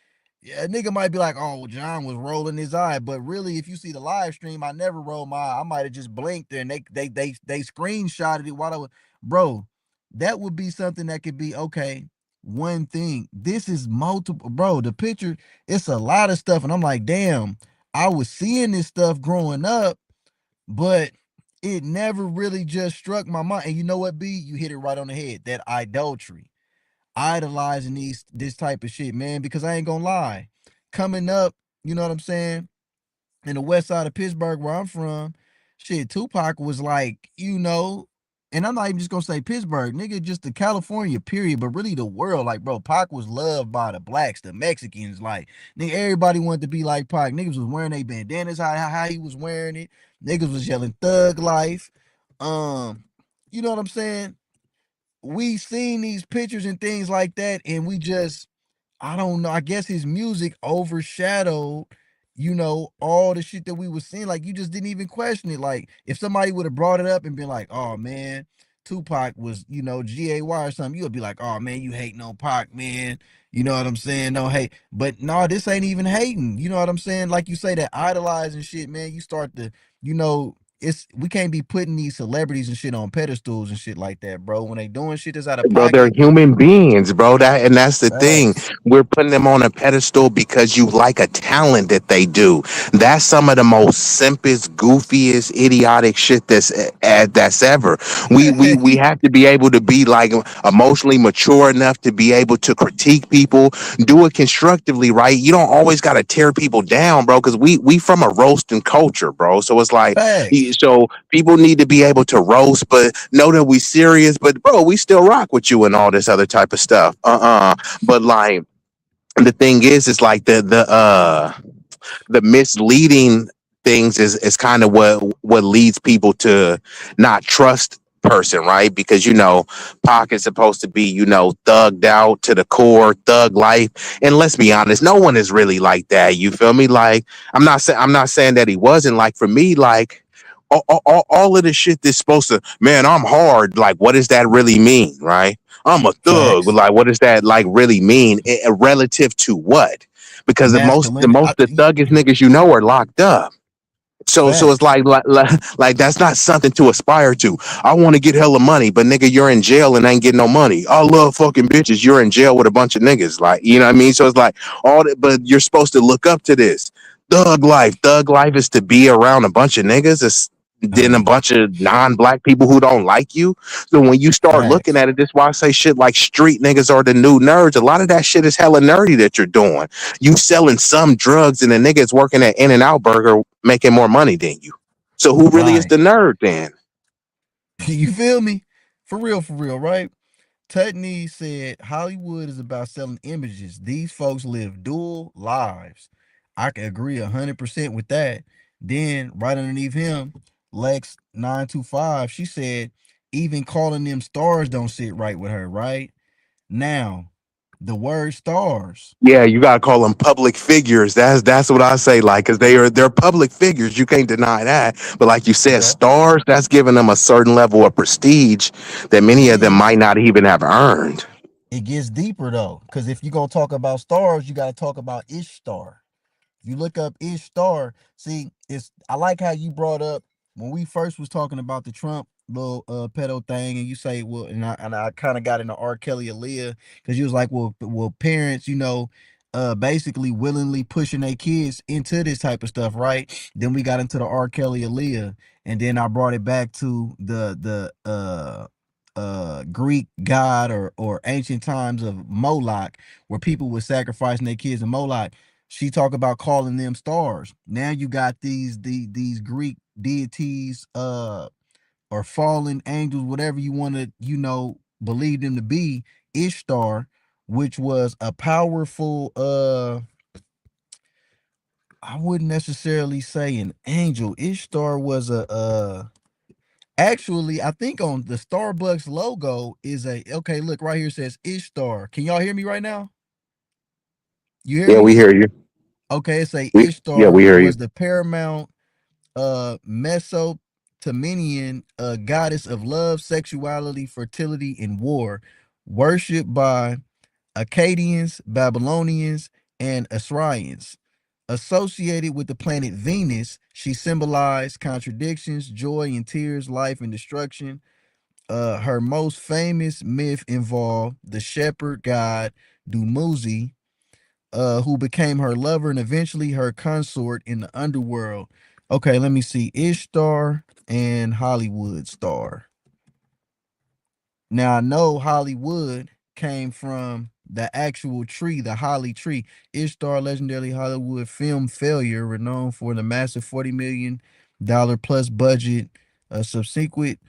Yeah, a nigga might be like, oh, well, John was rolling his eye. But really, if you see the live stream, I never rolled my eye. I might have just blinked there and they screenshotted it while I was, bro, that would be something that could be okay. One thing. This is multiple, bro. The picture, it's a lot of stuff. And I'm like, damn, I was seeing this stuff growing up but it never really just struck my mind. And you know what, B? You hit it right on the head. That idolatry, idolizing this type of shit, man. Because I ain't gonna lie, coming up, you know what I'm saying? In the west side of Pittsburgh, where I'm from, shit, Tupac was like, and I'm not even just gonna say Pittsburgh, nigga, just the California period, but really the world. Like, bro, Pac was loved by the blacks, the Mexicans. Like, nigga, everybody wanted to be like Pac. Niggas was wearing they bandanas, how he was wearing it. Niggas was yelling thug life. Um, you know what I'm saying? We seen these pictures and things like that, and we just I don't know. I guess his music overshadowed, all the shit that we were seeing. Like you just didn't even question it. Like if somebody would have brought it up and been like, "Oh man, Tupac was, GAY or something," you would be like, "Oh man, you hating on Pac, man." You know what I'm saying? No hate. But no, this ain't even hating. You know what I'm saying? Like you say that idolizing shit, man. You start to, it's we can't be putting these celebrities and shit on pedestals and shit like that, bro. When they doing shit that's out of Bro, they're pocket, human beings, bro. That's the thing. facts. We're putting them on a pedestal because you like a talent that they do. That's some of the most simplest, goofiest, idiotic shit that's ever. We have to be able to be like emotionally mature enough to be able to critique people, do it constructively, right? You don't always got to tear people down, bro, because we from a roasting culture, bro. So it's like, Facts. so people need to be able to roast, but know that we serious. But bro, we still rock with you and all this other type of stuff. But like the thing is like the misleading things is kind of what leads people to not trust person, right? Because Pac is supposed to be thugged out to the core, thug life, and let's be honest, no one is really like that. You feel me? Like I'm not saying that he wasn't. Like for me, like all of the shit that's supposed to, man, I'm hard. Like, what does that really mean, right? I'm a thug. Facts. Like, what does that like really mean? Relative to what? Because the Masculinity. most the thuggest niggas are locked up. So it's Facts. like that's not something to aspire to. I want to get hella money, but nigga, you're in jail and ain't getting no money. I love fucking bitches. You're in jail with a bunch of niggas, like you know what I mean. So it's like all that, but you're supposed to look up to this thug life. Thug life is to be around a bunch of niggas. than a bunch of non-black people who don't like you. So when you start looking Facts. at it, this is why I say shit like street niggas are the new nerds. A lot of that shit is hella nerdy that you're doing. You selling some drugs and the niggas working at In and Out Burger making more money than you. So who really is Right. the nerd then? You feel me? For real, right? Tutney said Hollywood is about selling images. These folks live dual lives. I can agree 100% with that. Then right underneath him, Lex 925, she said, even calling them stars don't sit right with her, right? Now, the word stars. Yeah, you gotta call them public figures. That's what I say. Like, cause they're public figures. You can't deny that. But like you said, Yeah. stars. That's giving them a certain level of prestige that It many of them is. might not even have earned. It gets deeper though. Because if you're gonna talk about stars, you gotta talk about Ishtar. You look up Ishtar. See, it's I like how you brought up when we first was talking about the Trump little pedo thing, and you say, well, and I kind of got into R. Kelly Aaliyah because you was like, well, parents, basically willingly pushing their kids into this type of stuff, right? Then we got into the R. Kelly Aaliyah, and then I brought it back to the Greek god or ancient times of Moloch, where people were sacrificing their kids in Moloch. She talk about calling them stars. Now you got these Greek deities, or fallen angels, whatever you want to, believe them to be. Ishtar, which was a powerful, I wouldn't necessarily say an angel. Ishtar was actually, I think on the Starbucks logo is okay, look right here, it says Ishtar. Can y'all hear me right now? You hear Yeah, we me? hear you. Okay, it's a Yeah, Ishtar we hear you. was the paramount Mesopotamian goddess of love, sexuality, fertility, and war, worshipped by Akkadians, Babylonians, and Assyrians. Associated with the planet Venus, she symbolized contradictions, joy and tears, life and destruction. Her most famous myth involved the shepherd god Dumuzi, who became her lover and eventually her consort in the underworld. Okay, let me see. Ishtar and Hollywood star. Now I know Hollywood came from the actual tree, the holly tree. Ishtar, legendary Hollywood film failure, renowned for the massive $40 million plus budget, subsequent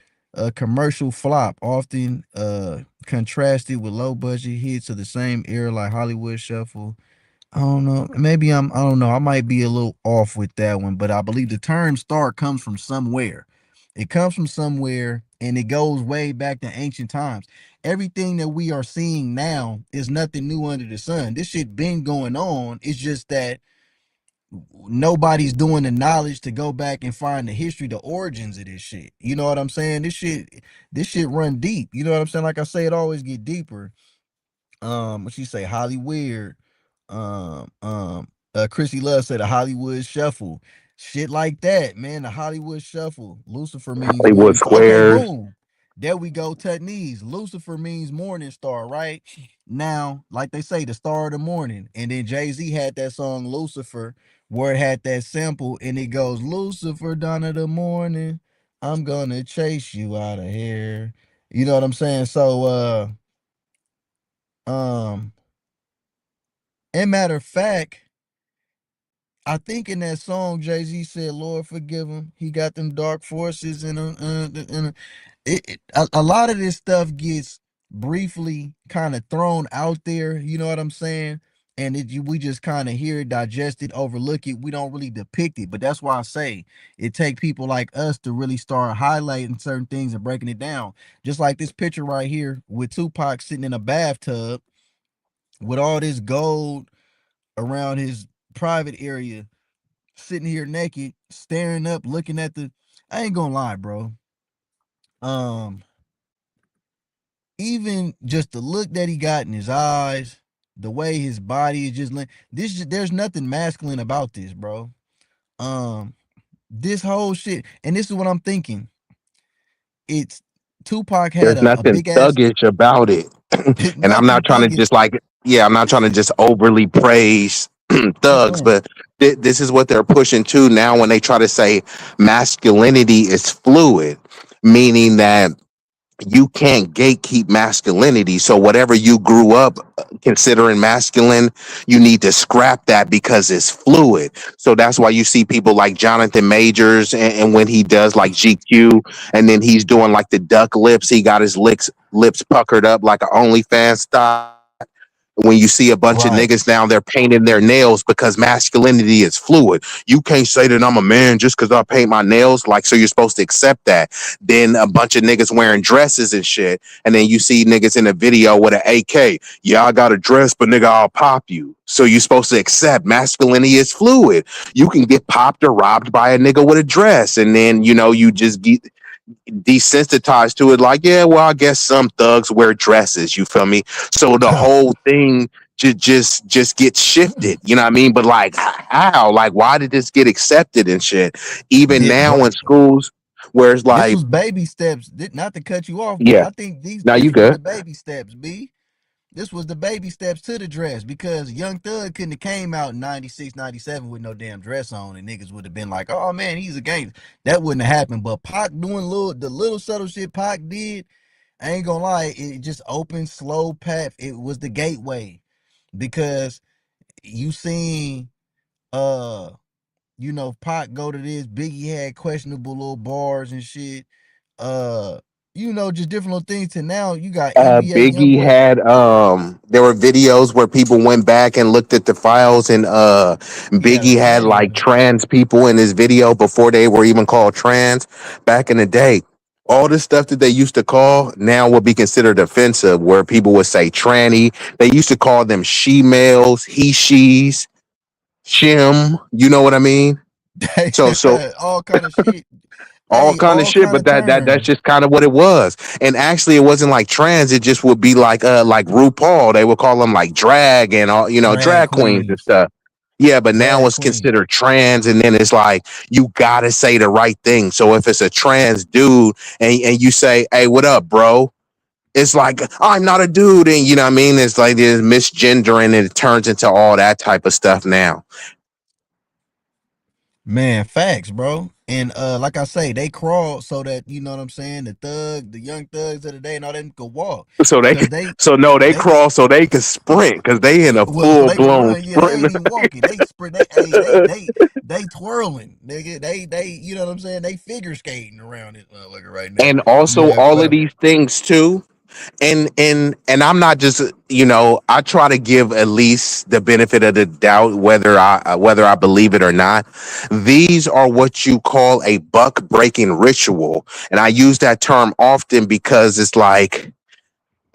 commercial flop, often contrasted with low budget hits of the same era like Hollywood Shuffle. I don't know. Maybe I don't know. I might be a little off with that one, but I believe the term star comes from somewhere. It comes from somewhere and it goes way back to ancient times. Everything that we are seeing now is nothing new under the sun. This shit been going on. It's just that nobody's doing the knowledge to go back and find the history, the origins of this shit. You know what I'm saying? This shit run deep. You know what I'm saying? Like I say, it always get deeper. What she say, Hollywood. Chrissy Love said a Hollywood shuffle. Shit like that, man. The Hollywood shuffle. Lucifer means Hollywood morning star. Okay, squares. boom. There we go. Tutney's. Lucifer means morning star, right? Now, like they say, the star of the morning. And then Jay-Z had that song Lucifer, where it had that sample, and it goes, Lucifer, dawn of the morning. I'm gonna chase you out of here. You know what I'm saying? So um, and matter of fact, I think in that song Jay Z said, "Lord forgive him. He got them dark forces in him." A lot of this stuff gets briefly kind of thrown out there. You know what I'm saying? And we just kind of hear it, digest it, overlook it. We don't really depict it. But that's why I say it take people like us to really start highlighting certain things and breaking it down. Just like this picture right here with Tupac sitting in a bathtub with all this gold around his private area, sitting here naked, staring up, looking at the. I ain't gonna lie, bro. Um, Even just the look that he got in his eyes, the way his body is just this. There's nothing masculine about this, bro. Um, this whole shit, and this is what I'm thinking. It's Tupac had There's a nothing big ass, thuggish about it. And I'm nothing not trying to thuggish. just like, yeah, I'm not trying to just overly praise thugs, Uh-uh. but This is what they're pushing to now when they try to say masculinity is fluid, meaning that you can't gatekeep masculinity. So whatever you grew up considering masculine, you need to scrap that because it's fluid. So that's why you see people like Jonathan Majors, and when he does like GQ, and then he's doing like the duck lips, he got his lips puckered up like an OnlyFans thigh. When you see a bunch of Right. niggas now, they're painting their nails because masculinity is fluid. You can't say that I'm a man just because I paint my nails. Like, so you're supposed to accept that. Then a bunch of niggas wearing dresses and shit. And then you see niggas in a video with an AK. Yeah, I got a dress, but nigga, I'll pop you. So you're supposed to accept masculinity is fluid. You can get popped or robbed by a nigga with a dress. And then, you know, you just get desensitized to it, like, yeah, well, I guess some thugs wear dresses, you feel me? So the whole thing just gets shifted, you know what I mean? But like, how, like, why did this get accepted and shit? Even Did now in right. schools where it's This like, was baby steps. Not to cut you off, but yeah, I think these now you this was good. the baby steps, B. This was the baby steps to the dress because Young Thug couldn't have came out in 96, 97 with no damn dress on and niggas would have been like, oh man, he's a gangster. That wouldn't have happened. But Pac doing the little subtle shit Pac did, I ain't gonna lie, it just opened slow path. It was the gateway because you seen uh Pac go to this, Biggie had questionable little bars and shit. Uh, just different little things to now you got NBA young Biggie boy. had there were videos where people went back and looked at the files, and Yeah, Biggie had like trans. trans people in his video before they were even called trans back in the day. All the stuff that they used to call now would be considered offensive, where people would say tranny. They used to call them she males, he she's, shim, you know what I mean? So All kind of shit. all Hey, kind of all shit, kind but of that's terms. just kind of what it was. And actually it wasn't like trans, it just would be like RuPaul. They would call them like drag and all, you know, Drag drag queens and queens. stuff. Yeah, but now Drag it's queen. considered trans, and then it's like you gotta say the right thing. So if it's a trans dude and you say, hey, what up, bro? It's like I'm not a dude, and you know what I mean? It's like there's misgendering, and it turns into all that type of stuff now. Man, facts, bro. And like I say, they crawl so that you know what I'm saying, the young thugs of the day and all them could walk. So they Cause they so no, they they crawl so they can sprint because they in a well, so full they can blown run. Yeah, they sprint. ain't even walking. They sprint. They hey, they twirling, nigga. They you know what I'm saying? They figure skating around this motherfucker right now. And also Man, all of fuck. these things too. And I'm not just, you know, I try to give at least the benefit of the doubt whether I believe it or not. These are what you call a buck breaking ritual, and I use that term often because it's like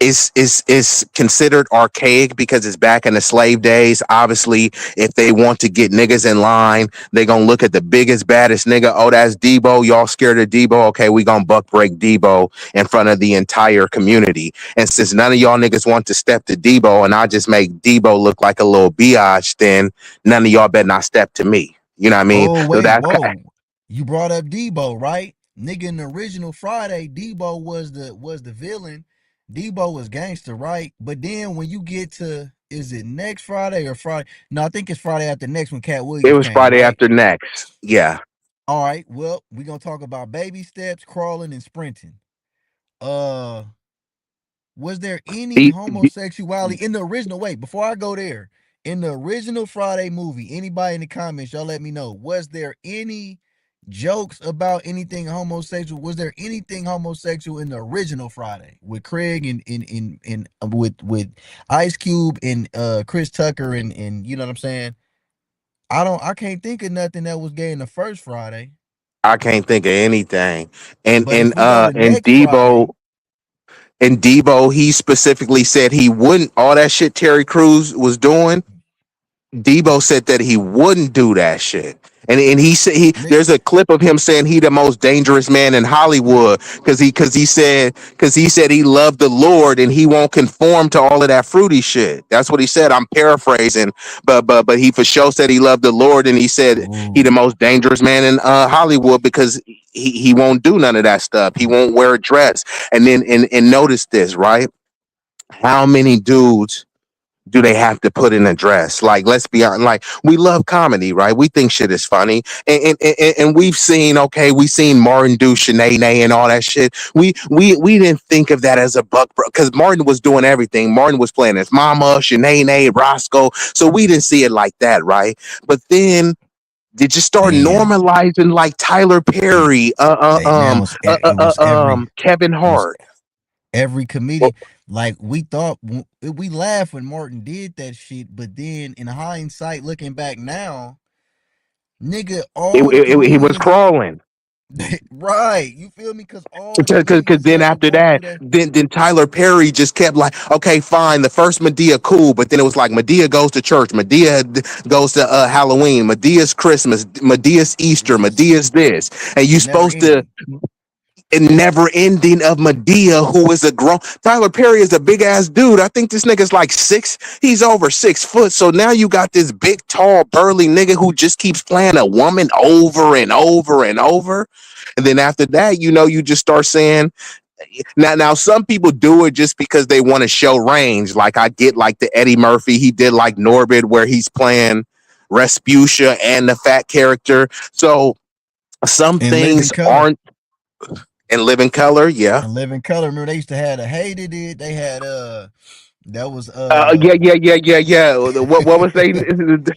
it's considered archaic because it's back in the slave days. Obviously, if they want to get niggas in line, they gonna look at the biggest, baddest nigga. Oh, that's Debo. Y'all scared of Debo? Okay, we gonna buck break Debo in front of the entire community. And since none of y'all niggas want to step to Debo, and I just make Debo look like a little biatch, then none of y'all better not step to me. You know what I mean? Oh So wait, that's whoa. You brought up Debo, right? Nigga, in the original Friday, Debo was the villain. Debo was gangster, right? But then when you get to is it next Friday or Friday? No, I think it's Friday after next when Cat it Williams was came, Friday right? after next. Yeah. All right. Well, we're gonna talk about baby steps, crawling, and sprinting. Uh was there any He, homosexuality in the original? Wait, before I go there, in the original Friday movie, anybody in the comments, y'all let me know. Was there any jokes about anything homosexual? Was there anything homosexual in the original Friday with Craig and with Ice Cube and Chris Tucker and you know what I'm saying? I can't think of nothing that was gay in the first Friday. I can't think of anything. And But if and we go uh to and next Friday, Debo, he specifically said he wouldn't, all that shit Terry Crews was doing. Debo said that he wouldn't do that shit. And he said there's a clip of him saying he the most dangerous man in Hollywood because he said he loved the Lord and he won't conform to all of that fruity shit. That's what he said. I'm paraphrasing, but he for sure said he loved the Lord, and he said he the ooh, most dangerous man in Hollywood because he won't do none of that stuff. He won't wear a dress. And then and notice this, right? How many dudes do they have to put in a dress? Like, let's be honest. Like, we love comedy, right? We think shit is funny, and we've seen, okay, we seen Martin do Shanae and all that shit. We didn't think of that as a buck, because Martin was doing everything. Martin was playing his mama, Shanae, Roscoe, so we didn't see it like that, right? But then did you start Damn. normalizing like Tyler They Perry, now it was Kevin it was Hart? every comedian. Like we thought, we laughed when Martin did that shit, but then in hindsight, looking back now, nigga, all the He was comedians, crawling. right? You feel me? Because all the Because comedians then had to after go through that, that. then Tyler Perry just kept like, okay, fine. The first Medea, cool, but then it was like Medea goes to church, Medea goes to Halloween, Medea's Christmas, Medea's It's Easter, just Medea's this, and you never supposed to ending. and never ending of Medea, who is a grown Tyler Perry is a big ass dude. I think this nigga's like he's over 6 foot. So now you got this big, tall, burly nigga who just keeps playing a woman over and over and over. And then after that, you just start saying, now some people do it just because they want to show range. Like I get like the Eddie Murphy, he did like Norbit where he's playing Respucia and the fat character. So some In Living things Color. aren't in living color, yeah. In Living Color, remember they used to have a hated it. They had that was Yeah. What was they?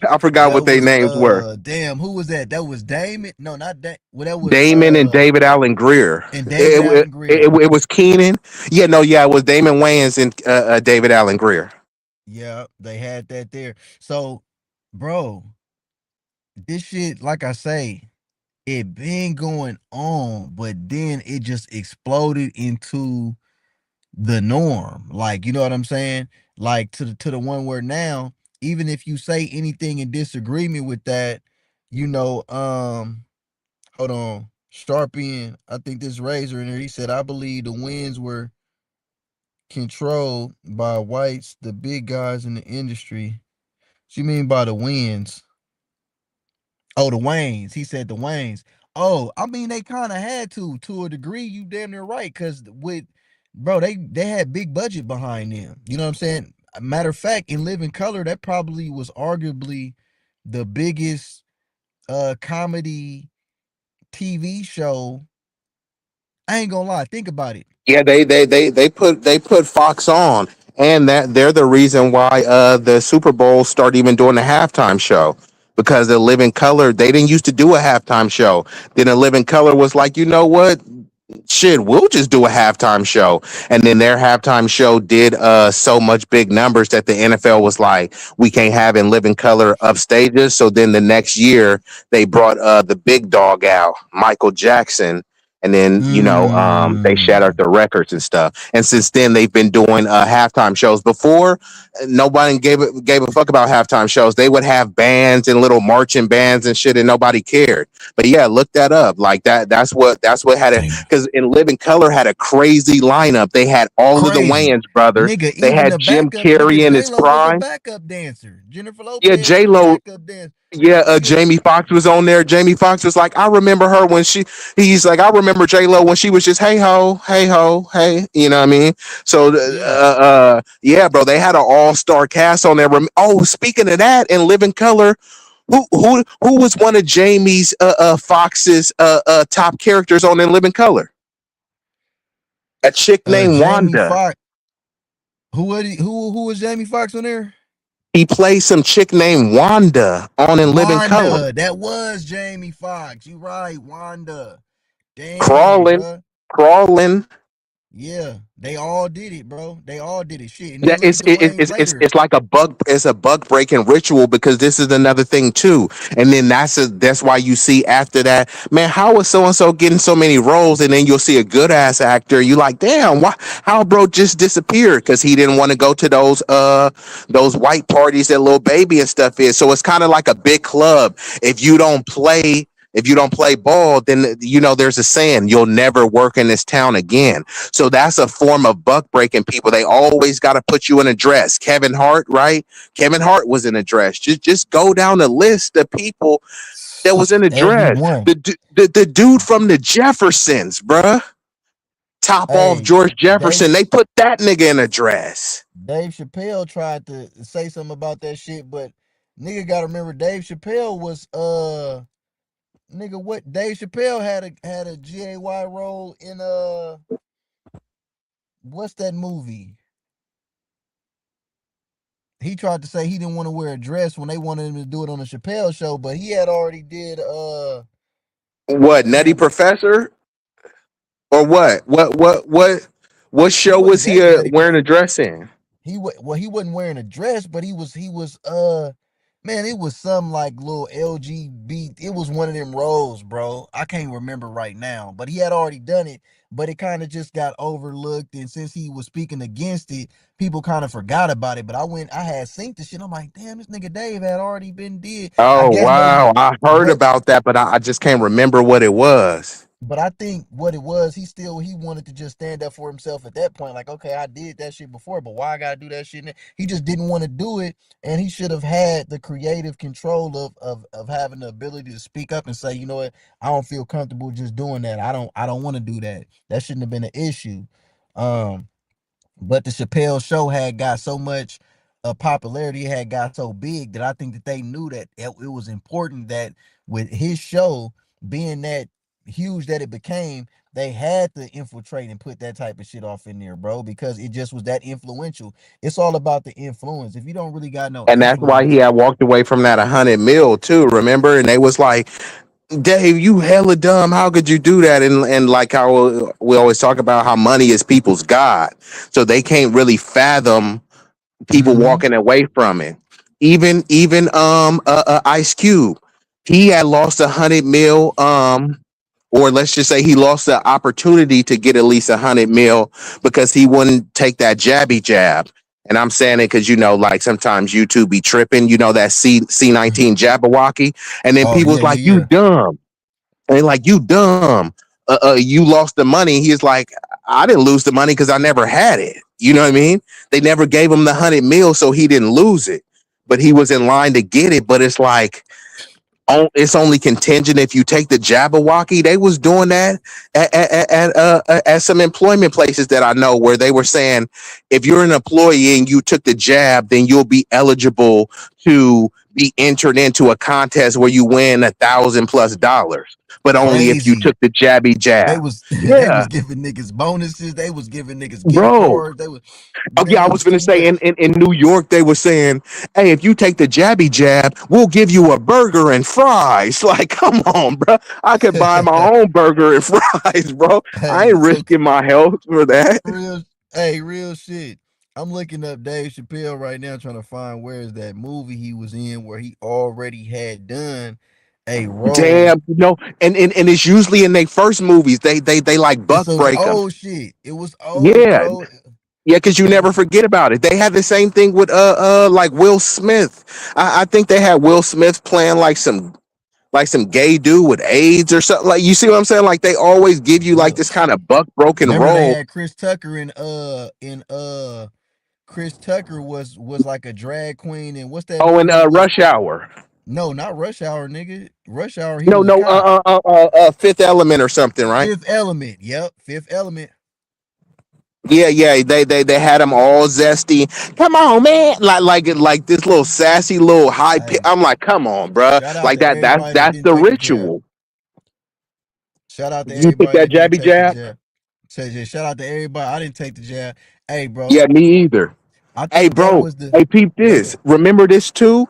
I forgot that what their was names were. damn, who was that? That was Damon. No, not that. Well, that was Damon and David Allen Greer. and David Allen Greer. It was Keenan. Yeah, no, yeah, it was Damon Wayans and David Allen Greer. Yeah, they had that there. So, bro, this shit, like I say, it been going on, but then it just exploded into the norm. Like, you know what I'm saying? Like to the one where now, even if you say anything in disagreement with that, you know, hold on. Sharpian, I think this razor in there, he said, I believe the wins were controlled by whites, the big guys in the industry. What you mean by the wins? Oh, the Waynes. He said the Waynes. Oh, I mean they kind of had to a degree. You damn near right, cause with bro, they had big budget behind them. You know what I'm saying? Matter of fact, in Living Color, that probably was arguably the biggest comedy TV show. I ain't gonna lie. Think about it. Yeah, they put Fox on, and that they're the reason why the Super Bowl start even doing the halftime show, because the Living Color, they didn't used to do a halftime show. Then the Living Color was like, you know what? Shit, we'll just do a halftime show. And then their halftime show did so much big numbers that the NFL was like, we can't have in living color up stages. So then the next year they brought the big dog out, Michael Jackson. And then, they shattered Mm, the records and stuff. And since then, they've been doing halftime shows. Before, nobody gave a fuck about halftime shows. They would have bands and little marching bands and shit, and nobody cared. But yeah, look that up. Like that. That's what had it. damn. Because in Living Color had a crazy lineup. They had all of the Crazy. Wayans brothers. Nigga, They even had the Jim backup nigga, Carrey in his J Lo was a prime. backup dancer. Jennifer Yeah, Lopez J was a Lo. backup dancer. Yeah, Nigga, Jamie Foxx was on there. Jamie Foxx was like, I remember her when he's like, I remember J Lo when she was just, hey ho, hey ho, hey, you know what I mean? So, yeah. yeah, bro, they had an all star cast on there. Oh, speaking of that, in Living Color, who was one of Jamie's Fox's top characters on In Living Color? A chick named Jamie Wanda. Foxx. Who was Jamie Foxx on there? He played some chick named Wanda on In Living Color. Wanda. That was Jamie Foxx. You right, Wanda. Damn, Crawling, bruh. crawling. Yeah, they all did it, bro. They all did it. Shit. And Yeah, then look at the Waynes later. it's like a bug. It's a bug breaking ritual, because this is another thing too. And then that's why you see after that, man, how is so and so getting so many roles? And then you'll see a good ass actor. You like, damn, why? How bro just disappeared because he didn't want to go to those white parties that little baby and stuff is. So it's kind of like a big club. If you don't play. If you don't play ball, then there's a saying, you'll never work in this town again. So that's a form of buck breaking people. They always got to put you in a dress. Kevin Hart, right? Kevin Hart was in a dress. Just go down the list of people that was in a dress. Everyone. The dude from the Jeffersons, bruh. Top off Hey, George Dave Jefferson. They put that nigga in a dress. Dave Chappelle tried to say something about that shit, but nigga gotta remember Dave Chappelle was nigga what Dave Chappelle had a GAY role in what's that movie? He tried to say he didn't want to wear a dress when they wanted him to do it on the Chappelle show, but he had already did What, Nutty damn Professor? Or what? What he show wasn't was he that nutty. wearing a dress in? Well, he wasn't wearing a dress, but he was man, it was some like little LGBT. It was one of them roles, bro. I can't remember right now, but he had already done it, but it kind of just got overlooked. And since he was speaking against it, people kind of forgot about it. But I had synced the shit. I'm like, damn, this nigga Dave had already been did. I Oh guess maybe wow, I heard what about that, but I just can't remember what it was. but I think what it was, he wanted to just stand up for himself at that point. Like, okay, I did that shit before, but why I gotta do that shit now? He just didn't want to do it, and he should have had the creative control of having the ability to speak up and say, you know what, I don't feel comfortable just doing that. I don't want to do that. That shouldn't have been an issue. Um, but the Chappelle show had got so much popularity, it had got so big that I think that they knew that it was important that with his show being that huge that it became, they had to infiltrate and put that type of shit off in there, bro, because it just was that influential. It's all about the influence. If you don't really got no And that's why he influence, had walked away from that 100 mil too. Remember? And they was like, Dave, you hella dumb. How could you do that? And like how we always talk about how money is people's god, so they can't really fathom people mm-hmm, walking away from it. Even Ice Cube, he had lost 100 mil. Or let's just say he lost the opportunity to get at least 100 mil because he wouldn't take that jabby jab. And I'm saying it because like sometimes YouTube be tripping. That mm-hmm. C19 Jabberwocky, and then Oh yeah, people's yeah, like, "You yeah. dumb," and they like, "You dumb." You lost the money. He's like, "I didn't lose the money because I never had it." You know what I mean? They never gave him the 100 mil, so he didn't lose it, but he was in line to get it. But it's like, it's only contingent if you take the Jabberwocky. They was doing that at some employment places that I know, where they were saying if you're an employee and you took the jab, then you'll be eligible to be entered into a contest where you win $1,000+ but only if you Crazy. took the jabby They jab. was they Yeah, was giving niggas bonuses. They was giving niggas gift bro. cards. They was Oh man, yeah, I it was was gonna too say much. in New York they were saying, "Hey, if you take the jabby jab, we'll give you a burger and fries." Like, come on, bro. I could buy my own burger and fries, bro. I Hey, ain't so risking my health for that. real, hey, real shit. I'm looking up Dave Chappelle right now, trying to find where is that movie he was in where he already had done a role. Damn, and it's usually in their first movies. They like It's buck some break them. old shit. It was old, Yeah, bro. yeah, because you It never was forget about it. They had the same thing with like Will Smith. I think they had Will Smith playing like some gay dude with AIDS or something. Like, you see what I'm saying? Like, they always give you like yep. this kind of buck broken Remember they role. had Chris Tucker in Chris Tucker was like a drag queen, and what's that Oh, and movie? Rush Hour. No, not Rush Hour, nigga. Rush Hour, he No, was a no, cop. Fifth Element or something, right? Fifth Element. Yep, Fifth Element. Yeah, yeah. They had them all zesty. Come on, man! Like this little sassy little high pitch. Hey, I'm like, come on, bruh. shout out Like to that. That's everybody that that's didn't the take the jab. ritual. Shout out to You took everybody that that didn't jabby take the jab? jab. Shout out to everybody. I didn't take the jab. Hey, bro, Yeah, me either. I Hey, think that bro. was the Hey, peep go this. ahead. Remember this too,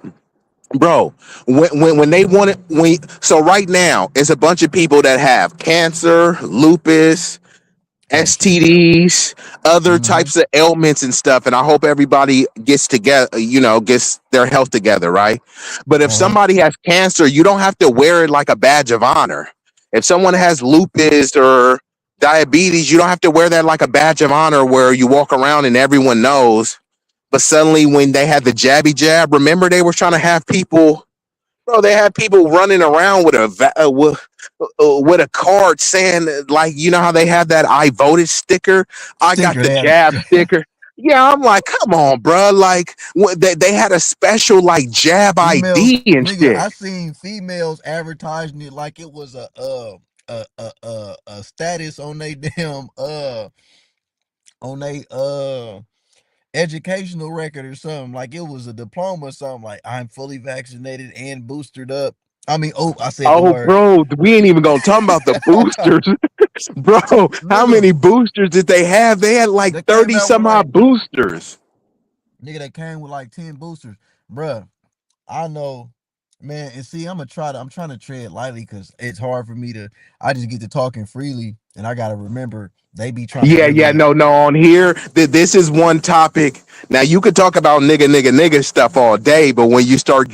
bro. When they wanted so right now it's a bunch of people that have cancer, lupus, Type shit. STDs, other Mm-hmm. types of ailments and stuff. And I hope everybody gets together, gets their health together, right? But if Uh-huh. somebody has cancer, you don't have to wear it like a badge of honor. If someone has lupus or diabetes, you don't have to wear that like a badge of honor where you walk around and everyone knows. But suddenly, when they had the jabby jab, remember they were trying to have people. Bro, they had people running around with with a card saying, like, you know how they have that "I voted" sticker. I got Sticker, the they had jab sticker. Yeah, I'm like, come on, bro. Like, they had a special like jab females, ID and nigga. shit. I seen females advertising it like it was a a status on they damn on they educational record or something. Like it was a diploma or something. Like I'm fully vaccinated and boosted up. I mean, oh, I said the Oh, word. bro, we ain't even gonna talk about the boosters, bro. How Nigga, many boosters did they have? They had like they came 30 out with some like odd boosters. nigga, they came with like 10 boosters. Bruh, I know, man, and see, I'm trying to tread lightly because it's hard for me to I just get to talking freely and I gotta remember they be trying to Yeah, yeah, really. no, no. On here, this is one topic. Now you could talk about nigga stuff all day, but when you start,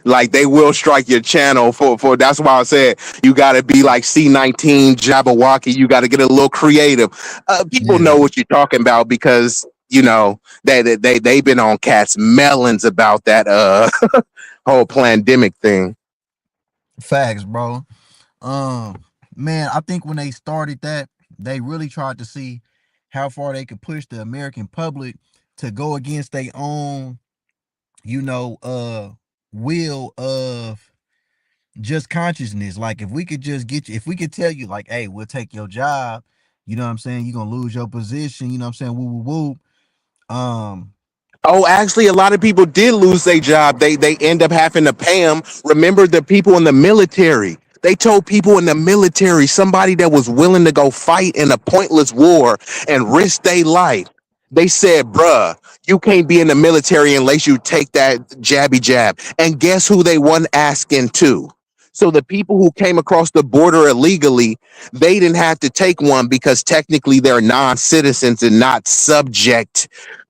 like, they will strike your channel for. That's why I said you got to be like C19 Jabberwocky. You got to get a little creative. People Yeah, know what you're talking about because they've been on cats melons about that whole pandemic thing. facts, bro. Um, man, I think when they started that, they really tried to see how far they could push the American public to go against their own, you know, will of just consciousness. Like if we could just get you, if we could tell you, like, hey, we'll take your job, you know what I'm saying? You're gonna lose your position, you know what I'm saying? Woo woo woo. Oh, actually, a lot of people did lose their job. They end up having to pay them. Remember the people in the military? They told people in the military, somebody that was willing to go fight in a pointless war and risk their life. They said, "Bruh, you can't be in the military unless you take that jabby jab." And guess who they wasn't asking to? So the people who came across the border illegally, they didn't have to take one because technically they're non-citizens and not subject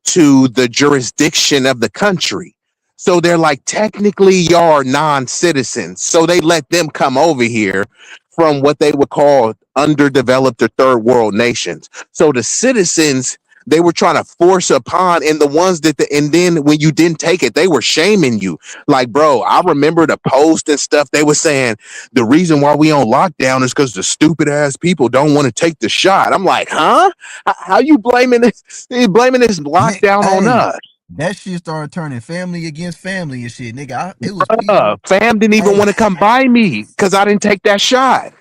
to the jurisdiction of the country. So they're like, technically, y'all are non citizens. So they let them come over here from what they would call underdeveloped or third world nations. So the citizens, they were trying to force upon, and the ones and then when you didn't take it, they were shaming you. Like, bro, I remember the post and stuff. They were saying the reason why we on lockdown is because the stupid ass people don't want to take the shot. I'm like, huh? How you blaming this? You blaming this Man, lockdown on hey, us? that shit started turning family against family and shit, nigga. It was people. Fam didn't even Hey, want to come by me because I didn't take that shot.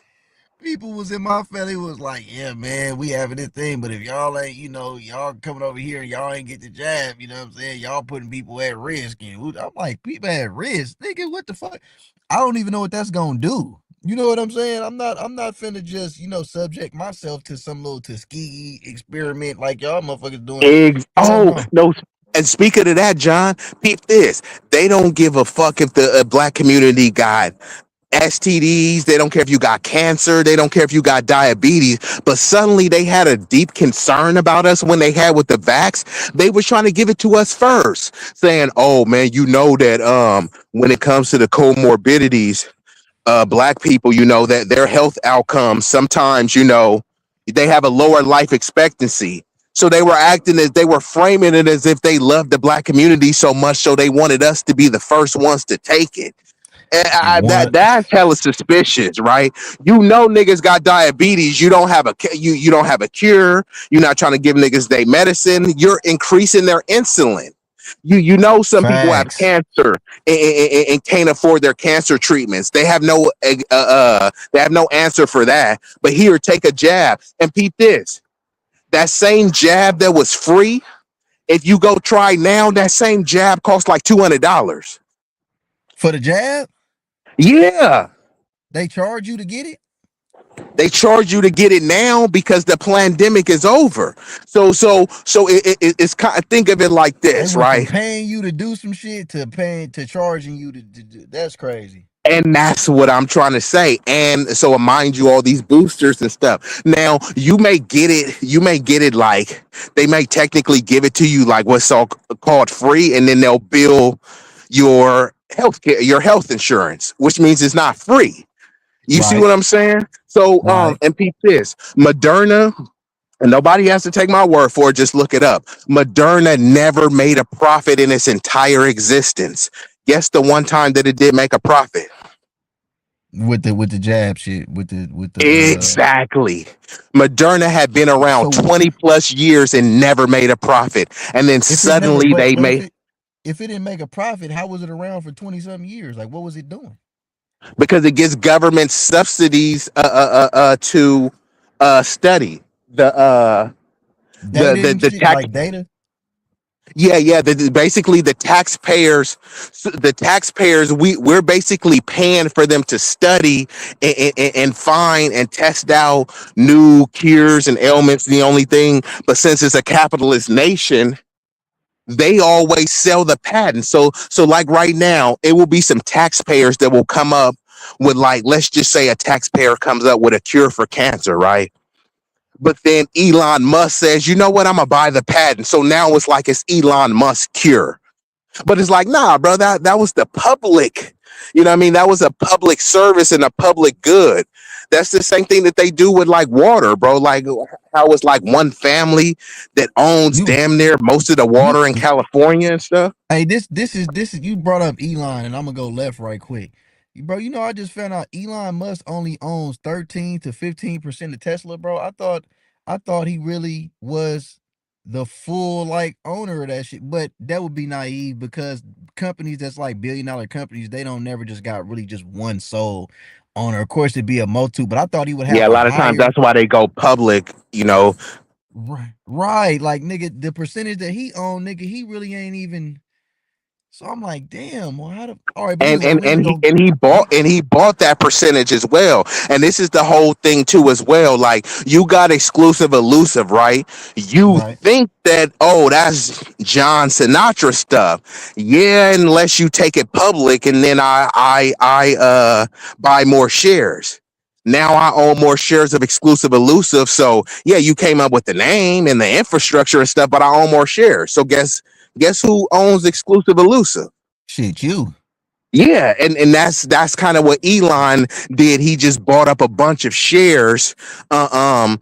people was in my family was like, yeah, man, we having this thing, but if y'all ain't, y'all coming over here and y'all ain't get the jab, you know what I'm saying? Y'all putting people at risk. And I'm like, people at risk, nigga. What the fuck? I don't even know what that's gonna do. You know what I'm saying? I'm not finna just, subject myself to some little Tuskegee experiment like y'all motherfuckers doing. Hell Oh no. no! And speaking of that, John, peep this. They don't give a fuck if the black community got STDs. They don't care if you got cancer. They don't care if you got diabetes. But suddenly they had a deep concern about us when they had with the vax. They was trying to give it to us first, saying, "Oh man, you know that when it comes to the comorbidities, black people, you know that their health outcomes sometimes, they have a lower life expectancy." So they were acting as they were framing it as if they loved the black community so much, so they wanted us to be the first ones to take it. And One that's hella suspicious, right? You know, niggas got diabetes. You don't have you don't have a cure. You're not trying to give niggas their medicine. You're increasing their insulin. You know, some people have facts. cancer and can't afford their cancer treatments. They have no answer for that. But here, take a jab and peep this. That same jab that was free, if you go try now, that same jab costs like $200. For the jab, Yeah. they charge you to get it. They charge you to get it now because the pandemic is over. So it's kind of, think of it like They this, went from right? paying you to do some shit to paying to charging you to that's crazy. And that's what I'm trying to say. And so, mind you, all these boosters and stuff. Now, you may get it like they may technically give it to you like what's called free, and then they'll bill your your health insurance, which means it's not free. You see Right, what I'm saying? So, right. and peep this, Moderna. And nobody has to take my word for it. Just look it up. Moderna never made a profit in its entire existence. Guess the one time that it did make a profit? With the jab shit, with the Exactly. Moderna had been around so 20 plus years and never made a profit. And then if it never suddenly they but made if it didn't make a profit, how was it around for 20 something years? Like what was it doing? because it gives government subsidies to study Data the and the shit, tax. like data. Yeah. Basically, the taxpayers, we're basically paying for them to study and find and test out new cures and ailments. The only thing, but since it's a capitalist nation, they always sell the patent. So like right now, it will be some taxpayers that will come up with, like, let's just say a taxpayer comes up with a cure for cancer, right? But then Elon Musk says, you know what, I'm gonna buy the patent. So now it's like it's Elon Musk cure. But it's like, nah, bro, that was the public. You know what I mean? That was a public service and a public good. That's the same thing that they do with like water, bro. Like how it's like one family that owns You damn near most of the you water in California and stuff. Hey, this is you brought up Elon, and I'm gonna go left right quick. Bro, you know I just found out Elon Musk only owns 13 to 15% of Tesla, bro. I thought he really was the full like owner of that shit, but that would be naive because companies that's like billion-dollar companies, they don't never just got really just one sole owner. Of course, it'd be a multi, but I thought he would Yeah, have a a lot of times higher. that's why they go public, you know. Right, like nigga, the percentage that he owned, nigga, he really ain't even. So I'm like, damn, well, how the all right, but and anyway, and we ain't and he gonna and he bought we and he bought that percentage as well. And this is the whole thing too as well. Like you got exclusive elusive, right? You right. think that, oh, that's John Sinatra stuff. Yeah, unless you take it public and then I buy more shares. Now I own more shares of exclusive elusive. So yeah, you came up with the name and the infrastructure and stuff, but I own more shares. So guess who owns exclusive elusive? Shit, you. Yeah, and that's kind of what Elon did. He just bought up a bunch of shares. Uh, um.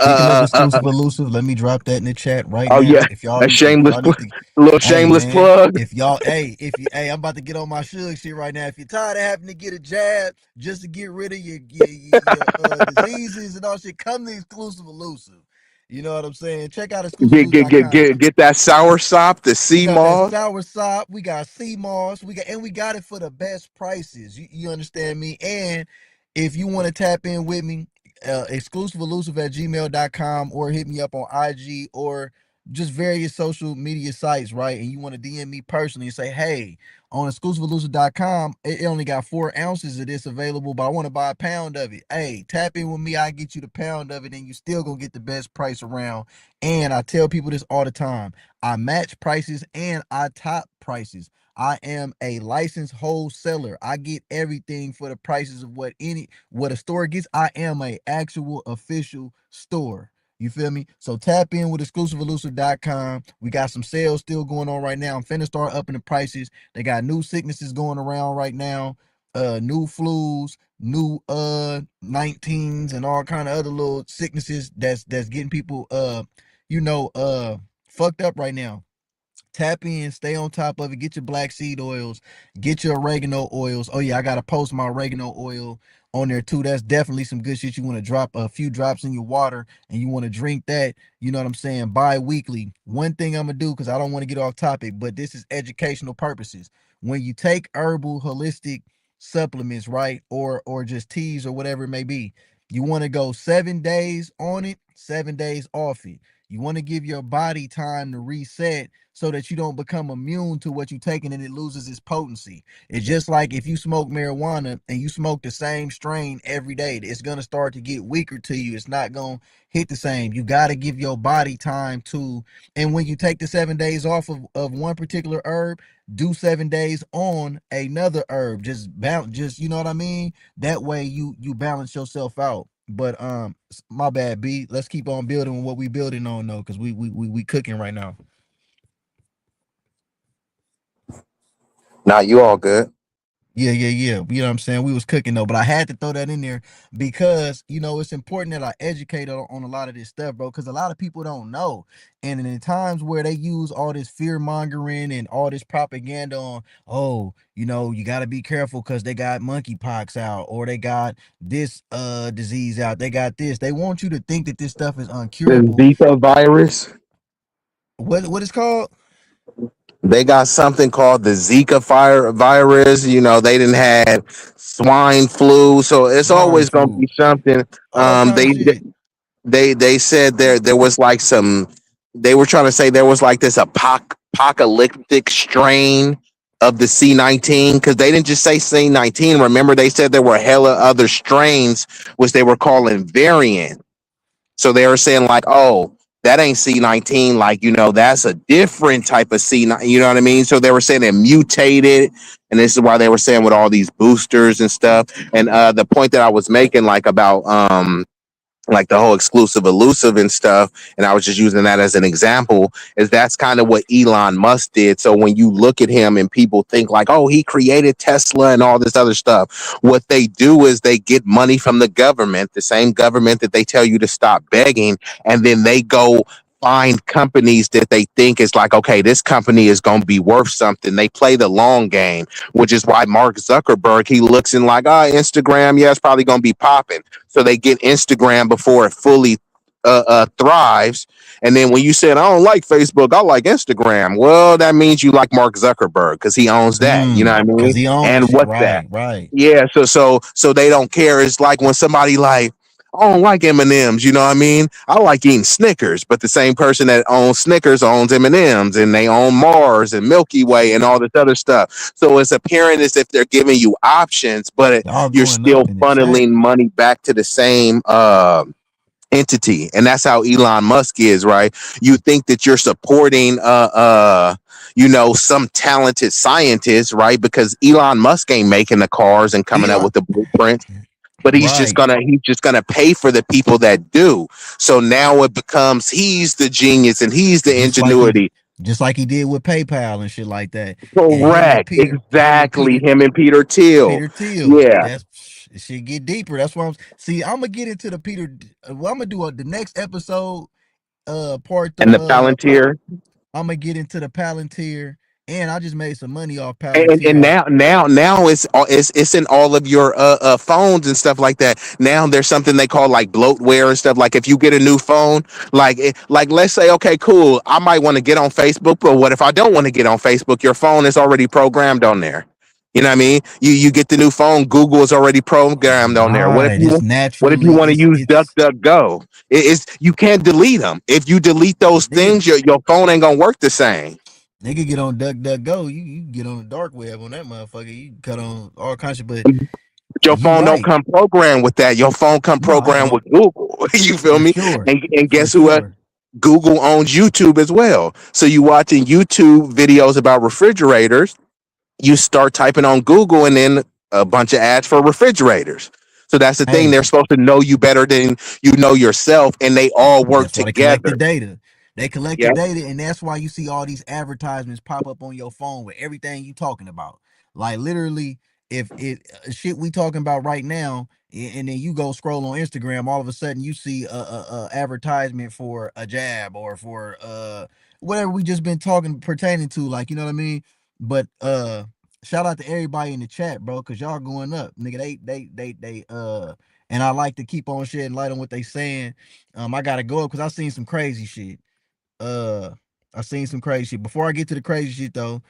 Speaking of Uh. exclusive elusive, let me drop that in the chat right Oh yeah, now. If y'all a if shameless, y'all need to, little hey shameless man, plug. if y'all I'm about to get on my sugar shit right now. If you're tired of having to get a jab just to get rid of your diseases and all shit, come to exclusive elusive. You know what I'm saying? Check out exclusiveelusive.com. Get that sour sop, the We sea got that moss. sour sop. We got sea moss. We got it for the best prices. You understand me? And if you want to tap in with me, exclusiveelusive@gmail.com or hit me up on IG or just various social media sites, right? And you want to DM me personally and say, hey, on exclusiveelusive.com, it only got 4 ounces of this available, but I want to buy a pound of it. Hey, tap in with me. I get you the pound of it, and you still gonna get the best price around. And I tell people this all the time. I match prices and I top prices. I am a licensed wholesaler. I get everything for the prices of what a store gets. I am a actual official store. You feel me? So tap in with exclusiveelusive.com. We got some sales still going on right now. I'm finna start upping the prices. They got new sicknesses going around right now. New flus, new 19s and all kind of other little sicknesses that's getting people you know fucked up right now. Tap in, stay on top of it. Get your black seed oils, get your oregano oils. Oh yeah, I gotta post my oregano oil on there too. That's definitely some good shit. You want to drop a few drops in your water and you want to drink that. You know what I'm saying? Bi-weekly. One thing I'm gonna do because I don't want to get off topic, but this is educational purposes. When you take herbal holistic supplements, right, or just teas or whatever it may be, you want to go 7 days on it, 7 days off it. You want to give your body time to reset so that you don't become immune to what you're taking and it loses its potency. It's just like if you smoke marijuana and you smoke the same strain every day, it's going to start to get weaker to you. It's not going to hit the same. You got to give your body time to, and when you take the 7 days off of one particular herb, do 7 days on another herb. Just balance, just, you know what I mean? That way you balance yourself out. But my bad, B. Let's keep on building what we building on though, because we cooking right now. Nah, you all good. Yeah. You know what I'm saying? We was cooking though, but I had to throw that in there because it's important that I educate on a lot of this stuff, bro. Because a lot of people don't know, and in the times where they use all this fear mongering and all this propaganda on, oh, you got to be careful because they got monkeypox out or they got this disease out, they got this. They want you to think that this stuff is The uncurable. Zika virus. What is called? They got something called the Zika virus. You know, they didn't have swine flu, so it's Swine always gonna flu, be something. all kind of They shit. they said there was like some. They were trying to say there was like this apocalyptic strain of the C19 because they didn't just say C19. Remember, they said there were hella other strains which they were calling variants. So they were saying like, oh, that ain't C19. Like, you know, that's a different type of C9. You know what I mean? So they were saying it mutated. And this is why they were saying with all these boosters and stuff. And the point that I was making, like the whole exclusive elusive and stuff, and I was just using that as an example, is that's kind of what Elon Musk did. So when you look at him and people think like, oh, he created Tesla and all this other stuff, what they do is they get money from the government, the same government that they tell you to stop begging, and then they go find companies that they think is like, okay, this company is going to be worth something. They play the long game, which is why Mark Zuckerberg, he looks in like, Instagram, yeah, it's probably going to be popping. So they get Instagram before it fully thrives. And then when you said, I don't like Facebook, I like Instagram. Well, that means you like Mark Zuckerberg because he owns that. You know what I Cause mean? he owned the And shit. what's that? Right, right. Yeah, so they don't care. It's like when somebody like, I don't like M&Ms, you know what I mean? I like eating Snickers, but the same person that owns Snickers owns M&Ms, and they own Mars and Milky Way and all this other stuff. So it's apparent as if they're giving you options, but Y'all you're going still up in the chat. funneling money back to the same entity. And that's how Elon Musk is, right? You think that you're supporting you know, some talented scientist, right? Because Elon Musk ain't making the cars and coming up Elon, with the blueprints, but right. he's just gonna pay for the people that do. So now it becomes he's the genius and he's the Just like he, ingenuity. just like he did with PayPal and shit like that. And Correct. Exactly. Him and Peter Thiel. Peter Thiel. Yeah. That's shit get deeper. That's why I'm see. I'm gonna get into the Peter. Well, I'm gonna do the next episode. Part And the the Palantir. I'm gonna get into the Palantir, and I just made some money off And Palantir. now it's in all of your phones and stuff like that. Now there's something they call like bloatware and stuff. Like if you get a new phone, like let's say, okay, cool, I might want to get on Facebook, but what if I don't want to get on Facebook? Your phone is already programmed on there. You know what I mean? You get the new phone, Google is already programmed on there. Right. It's What if you naturally. want to use It's DuckDuckGo? It's you can't delete them. If you delete those nigga. things, your phone ain't gonna work the same. Nigga get on DuckDuckGo. You get on the dark web on that motherfucker. You cut on all kinds of. But Your you phone don't right. come programmed with that. Your phone come No, it programmed don't. with Google. You feel For me? sure. And For guess who else? sure. Google owns YouTube as well. So you watching YouTube videos about refrigerators, you start typing on Google and then a bunch of ads for refrigerators. So that's the thing. Hey, They're supposed to know you better than you know yourself, and they all work that's why they collect the together. data. They collect the Yeah. data, and that's why you see all these advertisements pop up on your phone with everything you talking about. Like literally, if it shit we talking about right now, and then you go scroll on Instagram, all of a sudden you see a advertisement for a jab or for whatever we just been talking pertaining to, like you know what I mean. But shout out to everybody in the chat, bro, cause y'all going up, nigga. They and I like to keep on shedding light on what they saying. I gotta go up because I seen some crazy shit. Uh, I seen some crazy shit. Before I get to the crazy shit though,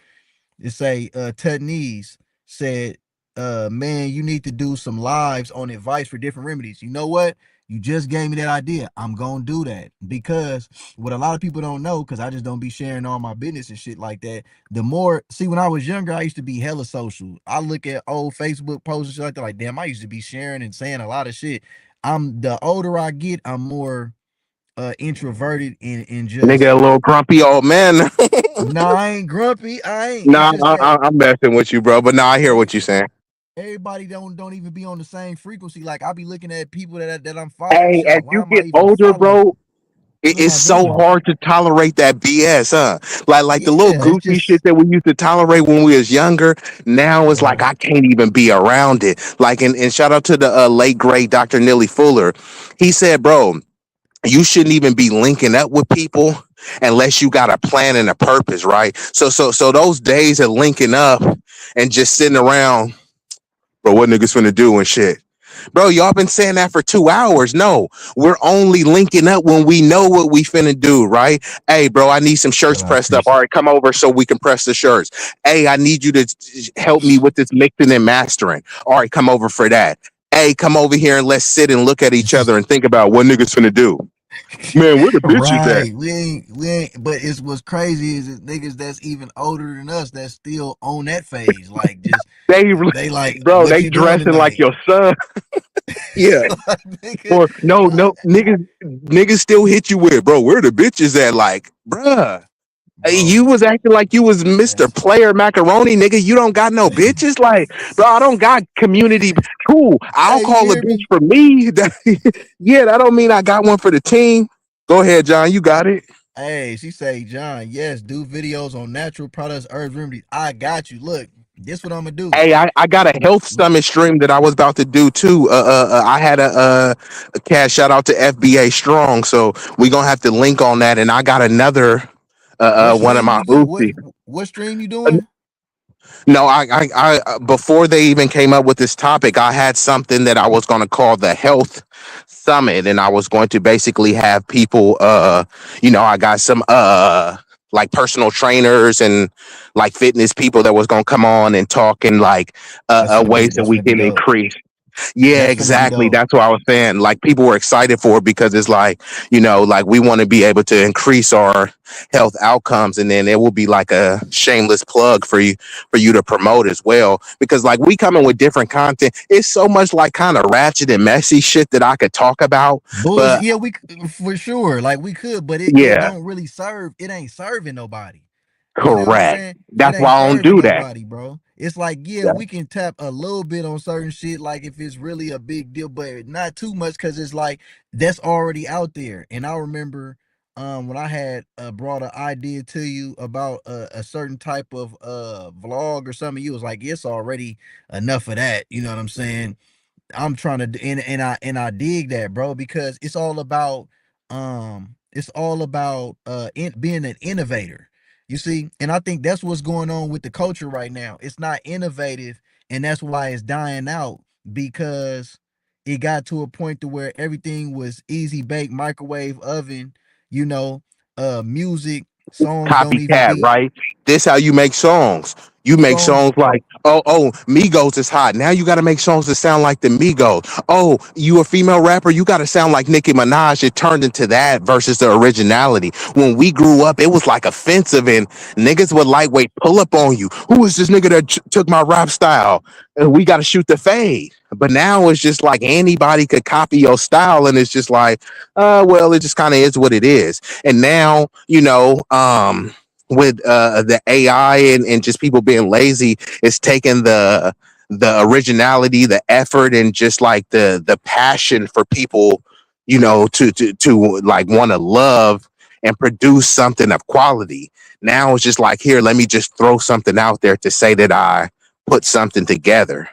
it say Tutnese said, man, you need to do some lives on advice for different remedies. You know what? You just gave me that idea. I'm gonna do that because what a lot of people don't know, because I just don't be sharing all my business and shit like that. The more see, when I was younger, I used to be hella social. I look at old Facebook posts and shit like that, like damn, I used to be sharing and saying a lot of shit. I'm the older I get, I'm more introverted and Nigga, just a little grumpy old man. no, I ain't grumpy. I ain't. It's Nah, just that I'm messing with you, bro. But nah, I hear what you're everybody saying. everybody don't even be on the same frequency. Like I be looking at people that I'm following and Hey, shit. as Like, why you am I get even older, following? bro, What am it's I so doing? hard to tolerate that BS, huh? Like the little Yeah, it's goofy shit just that we used to tolerate when we was younger. Now it's like uh I can't even be around it. Like and shout out to the late great Dr. Nilly Fuller. He said, bro, you shouldn't even be linking up with people unless you got a plan and a purpose, right? So those days of linking up and just sitting around, bro, what niggas finna do and shit. Bro, y'all been saying that for 2 hours. No, we're only linking up when we know what we finna do, right? Hey, bro, I need some Shout shirts out pressed up. Chrissy. All right, come over so we can press the shirts. Hey, I need you to help me with this mixing and mastering. All right, come over for that. Hey, come over here and let's sit and look at each other and think about what niggas finna do. Man, where the bitches at? Right. We ain't, but it's what's crazy is it niggas that's even older than us that's still on that phase. Like just They, they like, bro, what they you doing dressing like tonight? your son. Yeah. Like, nigga, Or no, like, no, niggas still hit you with, bro. Where the bitches at? Like, bruh. Hey, you bro, was acting like you was Mr. that's Player Macaroni, nigga. You don't got no bitches. Like, bro, I don't got community. Cool. I'll hey, you call a hear bitch me? for me. Yeah, that don't mean I got one for the team. Go ahead, John. You got it. Hey, she say, John, yes, do videos on natural products, herbs, remedies. I got you. Look, this what I'm gonna do. Hey, I got a health summit stream that I was about to do too. I had a cash shout out to FBA Strong, so we gonna have to link on that. And I got another What one of stream my you do? oopsies. What stream you doing? No, before they even came up with this topic, I had something that I was going to call the health summit, and I was going to basically have people, I got some, like personal trainers and like fitness people that was going to come on and talk and like, ways that That's we finna be can dope. increase. Yeah, That's finna be exactly. dope. That's what I was saying. Like people were excited for it because it's like, like we want to be able to increase our health outcomes, and then it will be like a shameless plug for you to promote as well. Because like we coming with different content. It's so much like kind of ratchet and messy shit that I could talk about. Bullshit. But Yeah, for sure. Like we could, but it yeah, don't really serve. It ain't serving nobody. You know what I'm correct. saying? It That's why ain't I don't serving do that. nobody, bro. It's like, yeah, Yeah. we can tap a little bit on certain shit, like if it's really a big deal, but not too much because it's like that's already out there. And I remember when I had brought an idea to you about a certain type of vlog or something, you was like, it's already enough of that. You know what I'm saying? I'm trying to and I dig that, bro, because it's all about being an innovator. You see, and I think that's what's going on with the culture right now. It's not innovative, and that's why it's dying out because it got to a point to where everything was easy bake, microwave oven, you know, music, songs don't even Copycat, be right? This how you make songs. You make songs. songs like, Migos is hot. Now you got to make songs that sound like the Migos. Oh, you a female rapper, you got to sound like Nicki Minaj. It turned into that versus the originality. When we grew up, it was like offensive and niggas would lightweight pull up on you. Who is this nigga that took my rap style? And we got to shoot the fade. But now it's just like anybody could copy your style, and it's just like, well, it just kind of is what it is. And now, with the AI and just people being lazy, it's taken the originality, the effort, and just like the passion for people, to like want to love and produce something of quality. Now it's just like, here, let me just throw something out there to say that I put something together.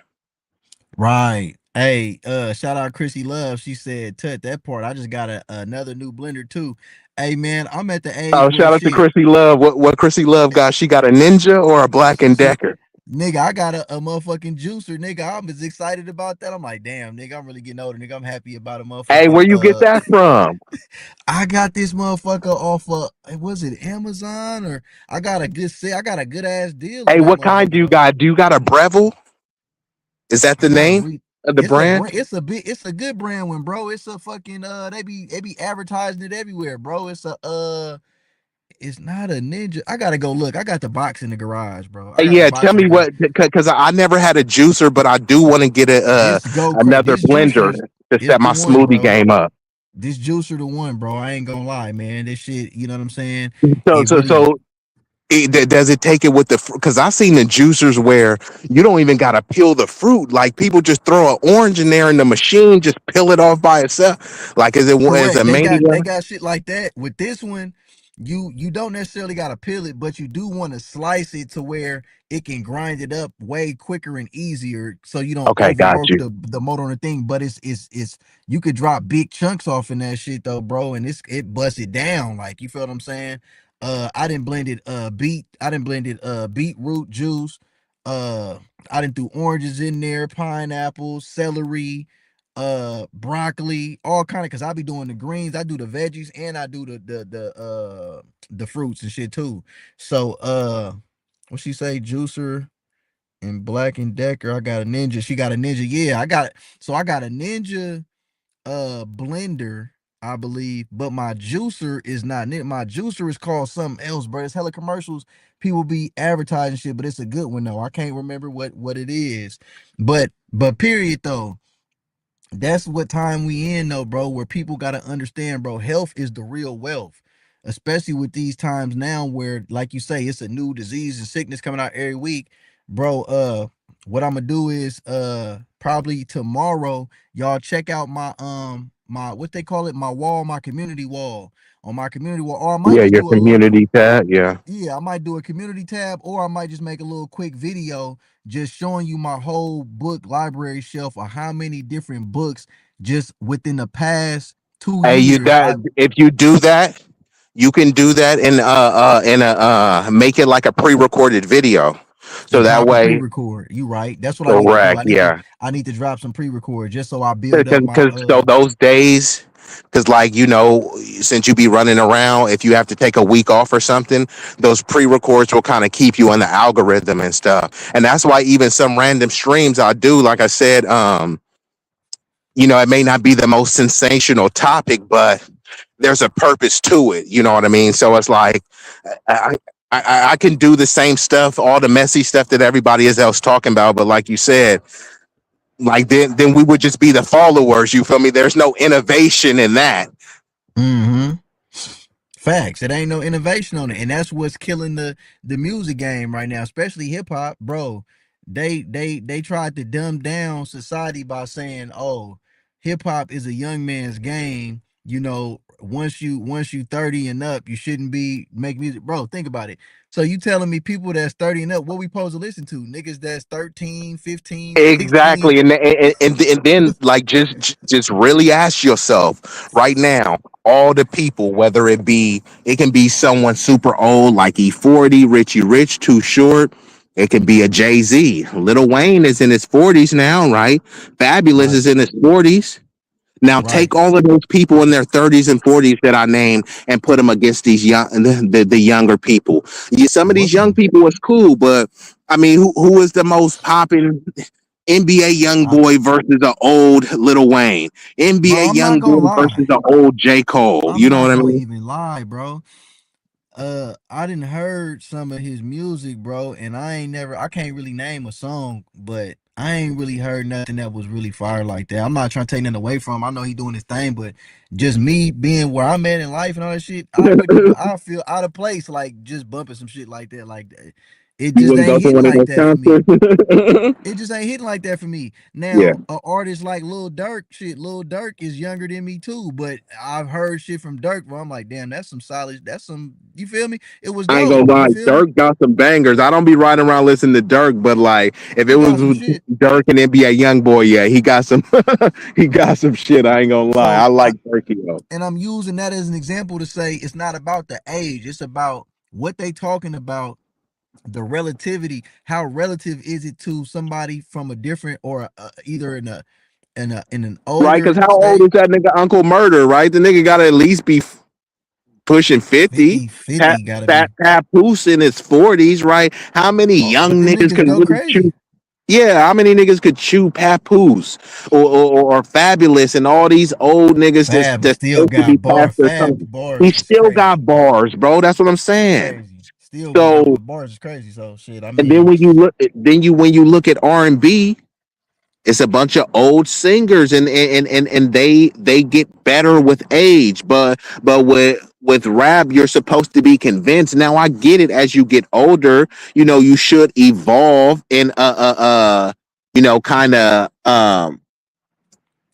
Right. Hey, shout out Chrissy Love. She said, "Tut that part. I just got another new blender too." Hey man, I'm at the age Oh, where shout out to shit. Chrissy Love. What Chrissy Love got? She got a Ninja or a Black and She, Decker? nigga, I got a motherfucking juicer, nigga. I'm as excited about that. I'm like, damn, nigga, I'm really getting older, nigga. I'm happy about a Hey, motherfucking where you get that from? I got this motherfucker off of was it Amazon or I got a good ass deal Hey, on that what kind do motherfucker you though. got? Do you got a Breville? Is that I the gotta name read. of the brand? It's a good brand one, bro. It's a fucking they be advertising it everywhere, bro. It's not a ninja. I gotta go look. I got the box in the garage, bro. I Hey, got the yeah, box tell in the me garage. what, because I never had a juicer, but I do want to get another This blender juicer to is set the my one, smoothie bro. game up. This juicer the one, bro. I ain't gonna lie, man. This shit, you know what I'm saying? So, It so, really so does it take it with the? Because I seen the juicers where you don't even gotta peel the fruit. Like people just throw an orange in there in the machine, just peel it off by itself. Like is a correct. mania? They got shit like that. With this one, you don't necessarily gotta peel it, but you do want to slice it to where it can grind it up way quicker and easier, so you don't Okay, got overwork you. the motor on the thing. But it's you could drop big chunks off in that shit though, bro, and it busts it down. Like you feel what I'm saying? I didn't blended beetroot juice. Uh, I didn't do oranges in there, pineapples, celery. broccoli, all kind of, cause I be doing the greens, I do the veggies, and I do the fruits and shit too. So what she say, juicer and Black and Decker. I got a Ninja. She got a Ninja. Yeah, I got a Ninja blender, I believe, but my juicer is not my juicer is called something else, bro. It's hella commercials. People be advertising shit, but it's a good one though. I can't remember what it is. But period though, that's what time we in though, bro, where people got to understand, bro, health is the real wealth, especially with these times now where, like you say, it's a new disease and sickness coming out every week, bro. What I'm gonna do is probably tomorrow, y'all check out my what they call it, my wall, my community wall. On my community wall, or I might Yeah, just your do a little community tab. Yeah. yeah, I might do a community tab, or I might just make a little quick video just showing you my whole book library shelf of how many different books just within the past two Hey, you years that I if you do that, you can do that in a make it like a pre-recorded video. So that drop a way, pre-record. You right. That's what I need to do. correct. Yeah. I need to drop some pre-record just so I build up my Because so those days, because like since you be running around, if you have to take a week off or something, those pre-records will kind of keep you in the algorithm and stuff. And that's why even some random streams I do, like I said, it may not be the most sensational topic, but there's a purpose to it. You know what I mean? So it's like I, I can do the same stuff, all the messy stuff that everybody else talking about, but like you said, like then we would just be the followers. You feel me? There's no innovation in that. mm-hmm. Facts. It ain't no innovation on it, and that's what's killing the music game right now, especially hip hop, bro. They tried to dumb down society by saying, "Oh, hip hop is a young man's game." Once you 30 and up, you shouldn't be make music, bro. Think about it. So you telling me people that's 30 and up, what we supposed to listen to? Niggas that's 13, 15, 16. Exactly, and then like just really ask yourself right now, all the people, whether it can be someone super old like E40, Richie Rich, Too Short. It could be a Jay-Z. Little Wayne is in his 40s now, right? Fabulous Right, is in his 40s. Now right, take all of those people in their 30s and 40s that I named and put them against these the younger people. Yeah, some of these whoop young 'em. people is cool, but I mean, who is the most popping NBA young I, boy versus an old Little Wayne? NBA bro, I'm not young gonna boy versus lie. an old J. Cole. I'm You know not what I gonna mean? even lie, bro. I didn't heard some of his music, bro, and I can't really name a song, but I ain't really heard nothing that was really fire like that. I'm not trying to take nothing away from him. I know he doing his thing, but just me being where I'm at in life and all that shit, I feel out of place like just bumping some shit like that. Like it You just wouldn't go ain't to hitting one of like those that for me. concerts? It just ain't hitting like that for me. Yeah. Now, a artist like Lil Durk, shit, Lil Durk is younger than me too, but I've heard shit from Durk where I'm like, damn, that's some solid, that's some, you feel me? It was I ain't gonna gold, lie, you feel me? Dirk got some bangers. I don't be riding around listening to Dirk, but like if it He was got some shit. Dirk and NBA young boy, yeah, he got some he got some shit. I ain't gonna lie. I So like Dirk, yo. and I'm using that as an example to say it's not about the age, it's about what they talking about, the relativity. How relative is it to somebody from a different or either in an Right? Because older how old state, is that nigga Uncle Murder? Right? The nigga got to at least be pushing 50. 50, Pat 50 gotta Pat be. Papoose in his 40s, right? How many But young the niggas niggas could go really chew? crazy. Yeah, how many niggas could chew Papoose or Fabulous and all these old niggas Fab that's still supposed to be got past their Fab time? bars He is still crazy. got bars, bro. That's what I'm It's saying. crazy. Still got So, bars is crazy. So shit. I and then mean, when you look at R&B, it's a bunch of old singers and they get better with age, but with rap you're supposed to be convinced. Now I get it, as you get older, you should evolve and kind of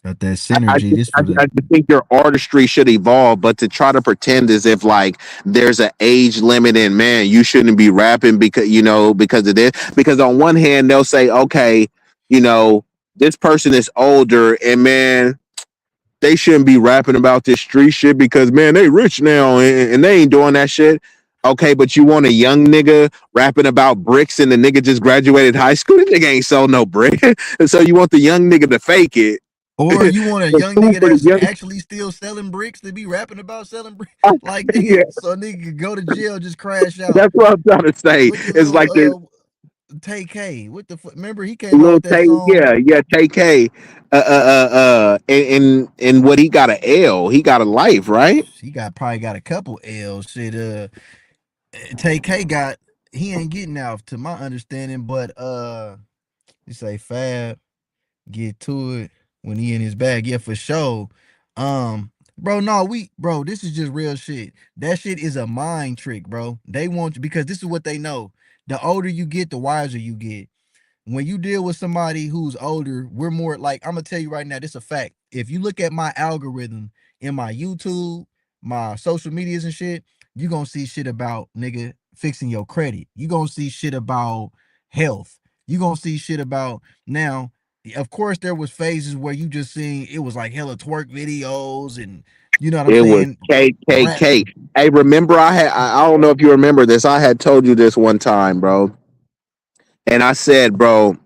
got that I synergy. just, This was a I just think your artistry should evolve, but to try to pretend as if like there's an age limit and man, you shouldn't be rapping because of this. Because on one hand, they'll say, okay, you know, this person is older and man, they shouldn't be rapping about this street shit because man, they rich now and they ain't doing that shit. Okay, but you want a young nigga rapping about bricks and the nigga just graduated high school? The nigga ain't sold no brick. And so you want the young nigga to fake it Or you want a The young two nigga for the that's young. actually still selling bricks to be rapping about selling bricks? Like Yeah, nigga, so nigga could go to jail, just crash out. that's what I'm trying to say. Look at It's like this little Tay K. What the fuck? Remember he came out little with that Tay, song. yeah, yeah, Tay K, and what he got a L, he got a life, right? He probably got a couple L's. Shit, Tay K got he ain't getting out to my understanding, but you say Fab get to it when he in his bag. Yeah, for sure. Bro, no, bro, this is just real shit. That shit is a mind trick, bro. They want you because this is what they know. The older you get, the wiser you get. When you deal with somebody who's older, we're more like, I'm gonna tell you right now, this is a fact. If you look at my algorithm in my YouTube, my social medias and shit, you gonna see shit about nigga fixing your credit. You gonna see shit about health. You gonna see shit about now. Of course, there was phases where you just seen it was like hella twerk videos and you know what I'm It was saying, rap. KKK. Hey, remember I don't know if you remember this. I had told you this one time, bro. And I said, bro,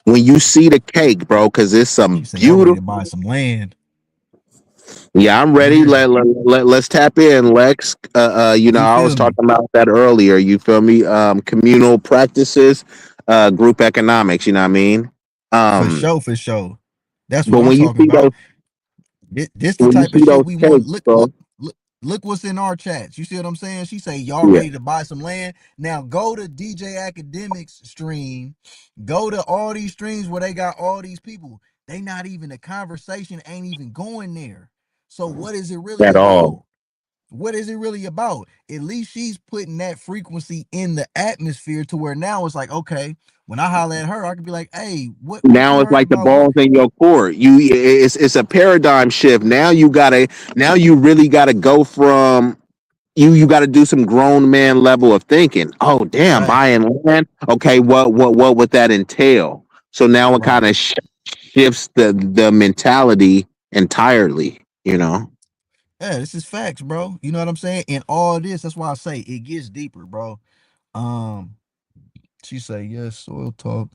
when you see the cake, bro, because it's She some say I'm ready to buy beautiful. some land. Yeah, I'm You ready. hear me? Let's tap in, Lex. You I was feel me? talking about that earlier. You feel me? Communal practices, group economics. You know what I mean? For Um, sure, for sure. That's what but I'm talking about. This the when you type of see shit those we want. cakes, Look, bro, look what's in our chats. You see what I'm saying? She say y'all yeah, ready to buy some land. Now go to DJ Academics stream. Go to all these streams where they got all these people. They not even the conversation ain't even going there. So what is it really at all. about? What is it really about? At least she's putting that frequency in the atmosphere to where now it's like, okay, when I holler at her, I could be like, hey, what you Now it's heard like the about what ball's in your court. It's a paradigm shift. Now you really gotta go from you got to do some grown man level of thinking. Oh damn, facts. buying land. Okay, what would that entail? So now it kind Right. of shifts the mentality entirely. You know, Yeah, this is facts, bro. You know what I'm saying? And all this, that's why I say it gets deeper, bro. Um, she say yes, soil talk.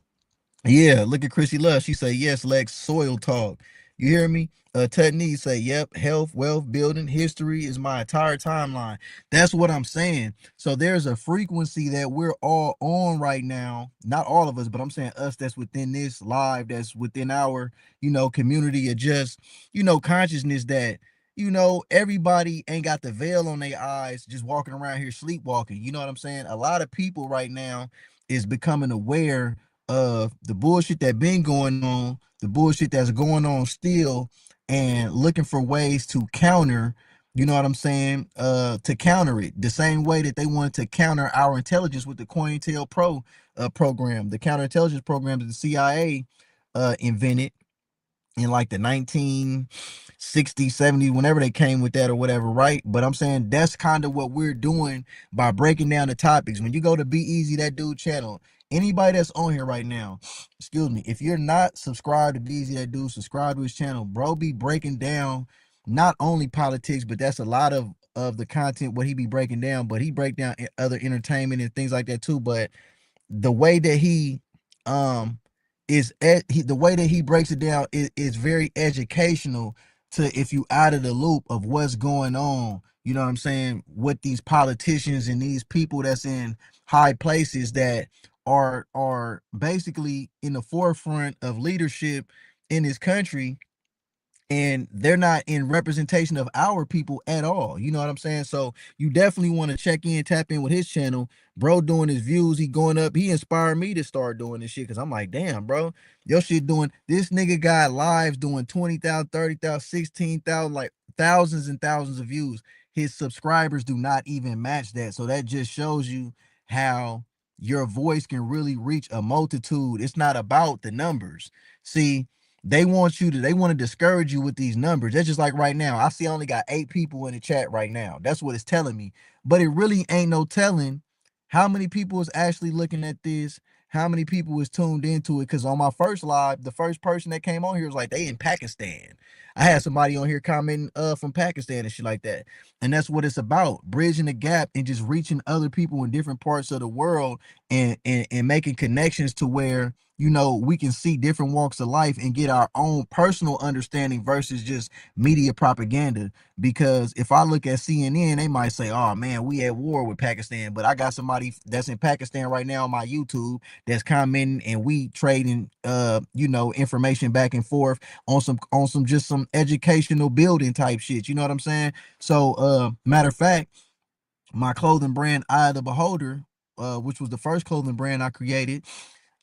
Yeah, look at Chrissy Love. She say yes, Lex, soil talk. You hear me? Tutney say, yep, health, wealth, building, history is my entire timeline. That's what I'm saying. So there's a frequency that we're all on right now. Not all of us, but I'm saying us that's within this live, that's within our, community of just, consciousness that, everybody ain't got the veil on their eyes, just walking around here sleepwalking. You know what I'm saying? A lot of people right now is becoming aware of the bullshit that been going on, the bullshit that's going on still, and looking for ways to counter, you know what I'm saying, to counter it. The same way that they wanted to counter our intelligence with the cointel program, the counterintelligence program that the CIA invented in like the 1960s, 70s, whenever they came with that or whatever, right? But I'm saying that's kind of what we're doing by breaking down the topics. When you go to Be Easy, that dude channel, anybody that's on here right now, excuse me, if you're not subscribed to Be Easy, that dude, subscribe to his channel. Bro be breaking down not only politics, but that's a lot of the content what he be breaking down, but he break down other entertainment and things like that too. But the way that he um the way that he breaks it down is very educational to if you out of the loop of what's going on, you know what I'm saying, with these politicians and these people that's in high places that are basically in the forefront of leadership in this country, and they're not in representation of our people at all. You know what I'm saying? So you definitely want to check in, tap in with his channel. Bro doing his views, he going up. He inspired me to start doing this shit because I'm like, damn, bro, your shit doing this nigga got lives doing 20,000, 30,000, 16,000, like thousands and thousands of views. His subscribers do not even match that. So that just shows you how your voice can really reach a multitude. It's not about the numbers. See, they want to discourage you with these numbers. That's just like right now. I see I only got 8 people in the chat right now. That's what it's telling me. But it really ain't no telling how many people is actually looking at this, how many people is tuned into it. Cause on my first live, the first person that came on here was like, they in Pakistan. I had somebody on here commenting from Pakistan and shit like that. And that's what it's about. Bridging the gap and just reaching other people in different parts of the world and making connections to where we can see different walks of life and get our own personal understanding versus just media propaganda. Because if I look at CNN, they might say, oh man, we at war with Pakistan. But I got somebody that's in Pakistan right now on my YouTube that's commenting, and we trading information back and forth on some just some educational building type shit. You know what I'm saying? So matter of fact, my clothing brand Eye of the Beholder, which was the first clothing brand I created,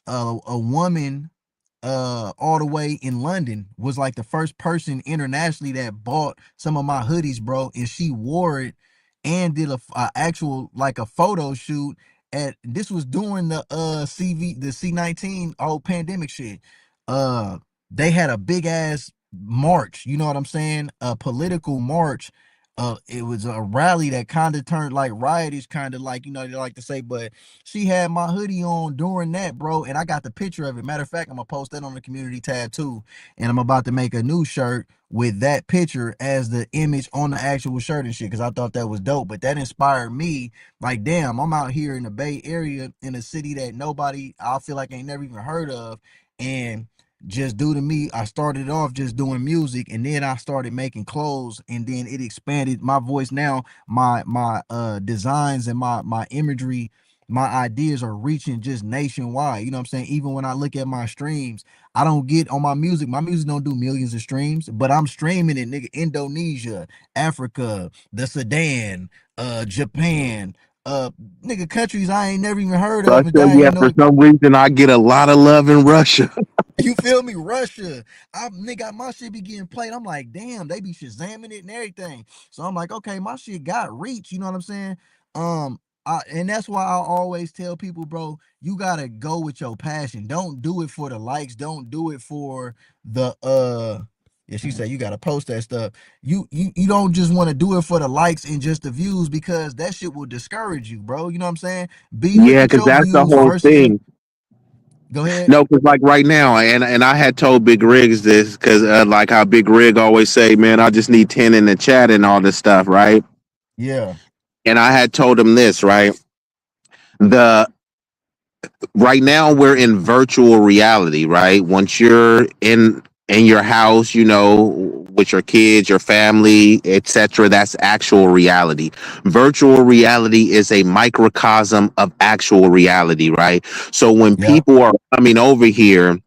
a woman all the way in London was like the first person internationally that bought some of my hoodies, bro, and she wore it and did a actual like a photo shoot at this was during the the C-19 whole pandemic shit. Uh they had a big ass march, you know what I'm saying? A political march. It was a rally that kind of turned like riotous, kind of like, they like to say, but she had my hoodie on during that, bro, and I got the picture of it. Matter of fact, I'm gonna post that on the community tab too, and I'm about to make a new shirt with that picture as the image on the actual shirt and shit, because I thought that was dope. But that inspired me, like, damn, I'm out here in the Bay Area in a city that nobody, I feel like, ain't never even heard of, and just due to me, I started off just doing music, and then I started making clothes, and then it expanded my voice. Now my designs and my imagery, my ideas are reaching just nationwide. You know what I'm saying? Even when I look at my streams, I don't get on my music don't do millions of streams, but I'm streaming it, nigga, Indonesia, Africa, the Sudan, Japan, uh nigga, countries I ain't never even heard of, and Russia, I yeah, ain't for know. some reason I get a lot of love in Russia. You feel me? Russia. Nigga, my shit be getting played. I'm like, damn, they be shazamming it and everything. So I'm like, okay, my shit got reach. You know what I'm saying? And that's why I always tell people, bro, you gotta go with your passion. Don't do it for the likes. Don't do it for the yeah, she said you gotta post that stuff. You don't just want to do it for the likes and just the views, because that shit will discourage you, bro. You know what I'm saying? Look Yeah, at because your that's the views whole versus your. thing. Go ahead. No, because like right now, and I had told Big Rigs this because like how Big Rig always say, man, I just need 10 in the chat and all this stuff, right? Yeah. And I had told him this, right? The right now we're in virtual reality, right? Once you're in your house, with your kids, your family, etc., that's actual reality. Virtual reality is a microcosm of actual reality, right? So when Yep. people are coming over here,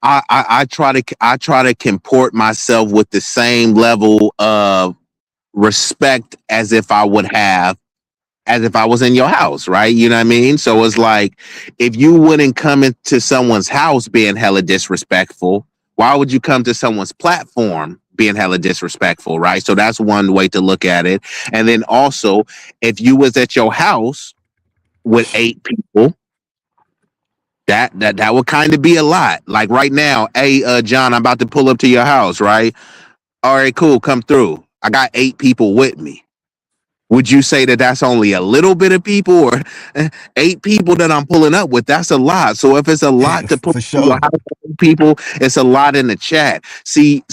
I try to comport myself with the same level of respect as if I was in your house, right? You know what I mean? So it's like, if you wouldn't come into someone's house being hella disrespectful, why would you come to someone's platform being hella disrespectful, right? So that's one way to look at it. And then also, if you was at your house with 8 people, that would kind of be a lot. Like right now, hey, John, I'm about to pull up to your house, right? All right, cool, come through. I got 8 people with me. Would you say that that's only a little bit of people, or 8 people that I'm pulling up with? That's a lot. So if it's a lot to put For in your sure. house, people, it's a lot in the chat. See,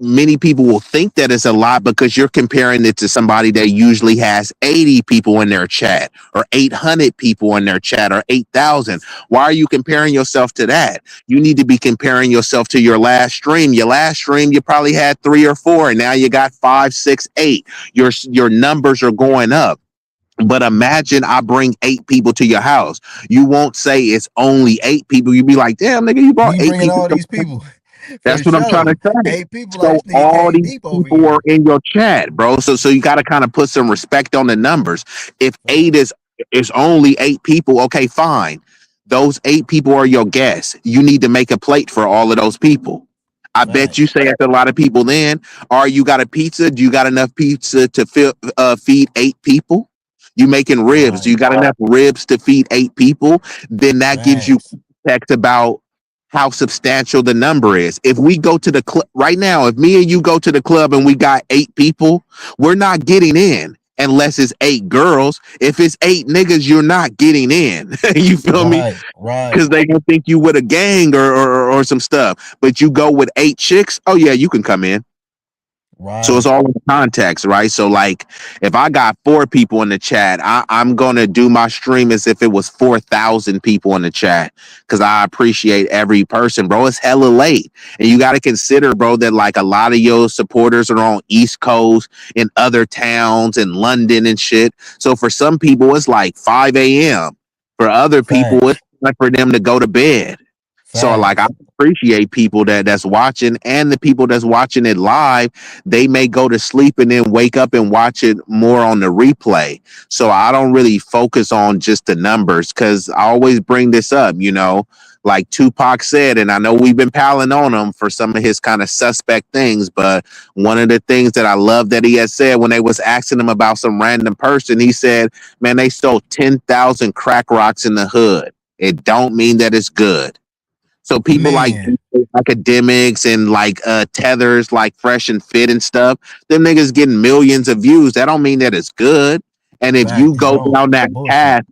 many people will think that it's a lot because you're comparing it to somebody that usually has 80 people in their chat, or 800 people in their chat, or 8,000. Why are you comparing yourself to that? You need to be comparing yourself to your last stream. Your last stream, you probably had 3 or 4, and now you got 5, 6, 8. Your numbers are going up. But imagine I bring 8 people to your house. You won't say it's only 8 people. You be like, damn, nigga, you brought We eight bringing people all to these people. For That's what I'm trying to sure. say. 8 people, like So this nigga all came these deep over people are here. in your chat, bro. So you got to kind of put some respect on the numbers. If eight Facts. is only 8 people, okay, fine. Those 8 people are your guests. You need to make a plate for all of those people. I bet you Facts. say that's a lot of people. Then, or you got a pizza? Do you got enough pizza to feed 8 people? You making ribs? Do Right. you got enough ribs to feed 8 people? Then that gives you Facts. context about how substantial the number is. If we go to the club right now, if me and you go to the club and we got 8 people, we're not getting in unless it's 8 girls. If it's 8 niggas, you're not getting in. You feel me? Right. Because Right. they gonna think you with a gang or some stuff. But you go with 8 chicks, oh yeah, you can come in. So it's Right. all in context, right? So like if I got 4 people in the chat, I'm gonna do my stream as if it was 4,000 people in the chat. Cause I appreciate every person, bro. It's hella late. And you gotta consider, bro, that like a lot of your supporters are on East Coast in other towns in London and shit. So for some people it's like 5 a.m. For other people, it's Facts. time for them to go to bed. So like I Facts. appreciate people that's watching and the people that's watching it live, they may go to sleep and then wake up and watch it more on the replay. So I don't really focus on just the numbers because I always bring this up, like Tupac said, and I know we've been palling on him for some of his kind of suspect things, but one of the things that I love that he had said when they was asking him about some random person, he said, man, they sold 10,000 crack rocks in the hood. It don't mean that it's good. So people like Man. academics and like tethers like fresh and fit and stuff, them niggas getting millions of views. That don't mean that it's good. And if you Facts, go bro. down that Bullshit. path,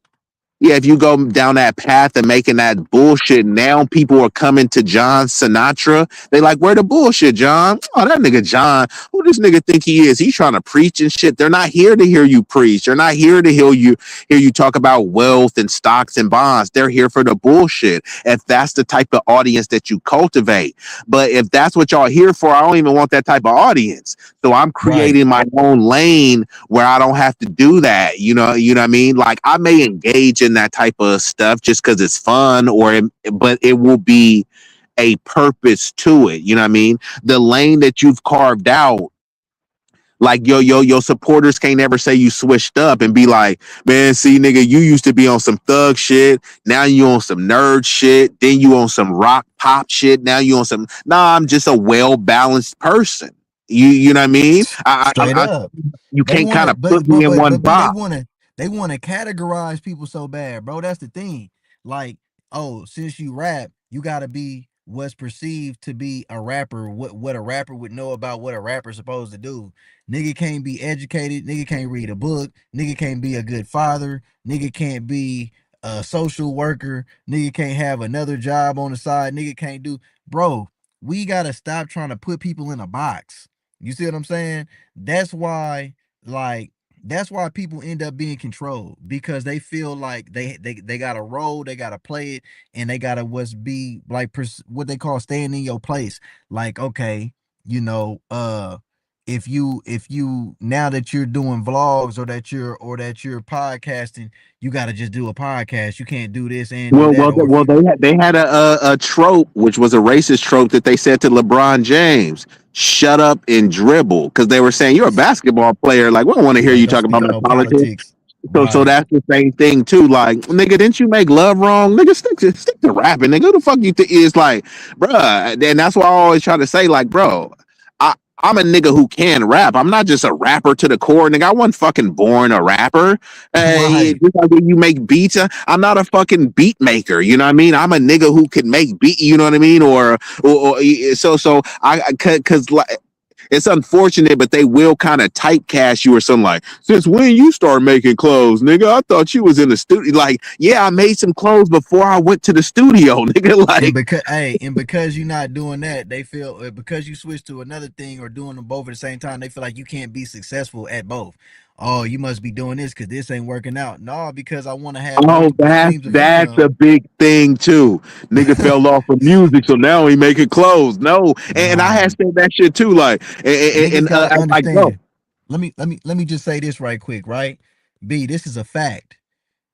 yeah, if you go down that path and making that bullshit, now people are coming to John Sinatra. They like, where the bullshit, John? Oh, that nigga John. Who this nigga think he is? He's trying to preach and shit. They're not here to hear you preach. They're not here to hear you talk about wealth and stocks and bonds. They're here for the bullshit. If that's the type of audience that you cultivate. But if that's what y'all here for, I don't even want that type of audience. So I'm Right. creating my own lane where I don't have to do that. You know what I mean? Like I may engage in that type of stuff just because it's fun, but it will be a purpose to it. You know what I mean? The lane that you've carved out, like your supporters can't ever say you switched up and be like, man, see, nigga, you used to be on some thug shit. Now you on some nerd shit. Then you on some rock pop shit. Now you on some. Nah, I'm just a well balanced person. You know what I mean? Straight up. You They can't want kind to, of put me in one B, box. they want to categorize people so bad, bro. That's the thing. Like, oh, since you rap, you got to be what's perceived to be a rapper. What a rapper would know about what a rapper's supposed to do. Nigga can't be educated. Nigga can't read a book. Nigga can't be a good father. Nigga can't be a social worker. Nigga can't have another job on the side. Nigga can't do, bro. We gotta stop trying to put people in a box. You see what I'm saying? That's why, like, that's why people end up being controlled because they feel like they got a role, they gotta play it, and they gotta what's be like what they call staying in your place. Like, okay, you know, if you now that you're doing vlogs or that you're podcasting, you gotta just do a podcast. You can't do this and do Well, that. well, Or if well, you they had a trope, which was a racist trope that they said to LeBron James, "Shut up and dribble," because they were saying you're a basketball player. Like we don't want to hear like you don't talk speak about on my no politics. politics. So Right. that's the same thing too. Like, nigga, didn't you make love wrong? Nigga, stick to rapping. Nigga, who the fuck you think is like, bruh? And that's why I always try to say, like, bro, I. I'm a nigga who can rap. I'm not just a rapper to the core, nigga. I wasn't fucking born a rapper. Right. Just like when you make beats, I'm not a fucking beat maker. You know what I mean? I'm a nigga who can make beat. You know what I mean? So because like it's unfortunate, but they will kind of typecast you or something like, since when you start making clothes, nigga? I thought you was in the studio. Like, yeah, I made some clothes before I went to the studio, nigga. And Like, because you're not doing that, they feel because you switch to another thing or doing them both at the same time, they feel like you can't be successful at both. Oh, you must be doing this because this ain't working out. No, because I want to have oh, multiple that's streams of that's income. a big thing too. Nigga fell off of music, so now he making clothes. No, and I had Nah, said that shit too. Like, niggas gotta I'm like, bro, understand. Let me just say this right quick, right? B, this is a fact.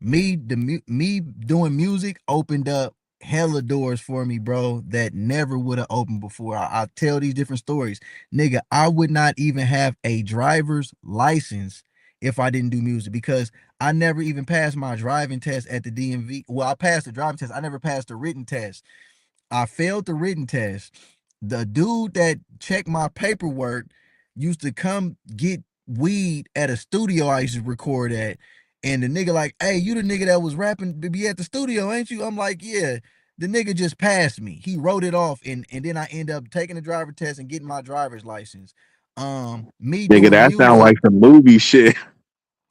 Me doing music opened up hella doors for me, bro, that never would have opened before. I tell these different stories. Nigga, I would not even have a driver's license if I didn't do music because I never even passed my driving test at the DMV. Well, I passed the driving test. I never passed the written test. I failed the written test. The dude that checked my paperwork used to come get weed at a studio I used to record at. And the nigga like, hey, you the nigga that was rapping to be at the studio, ain't you? I'm like, yeah. The nigga just passed me. He wrote it off, and then I end up taking the driver test and getting my driver's license. Me nigga, doing that sounds music, like some movie shit.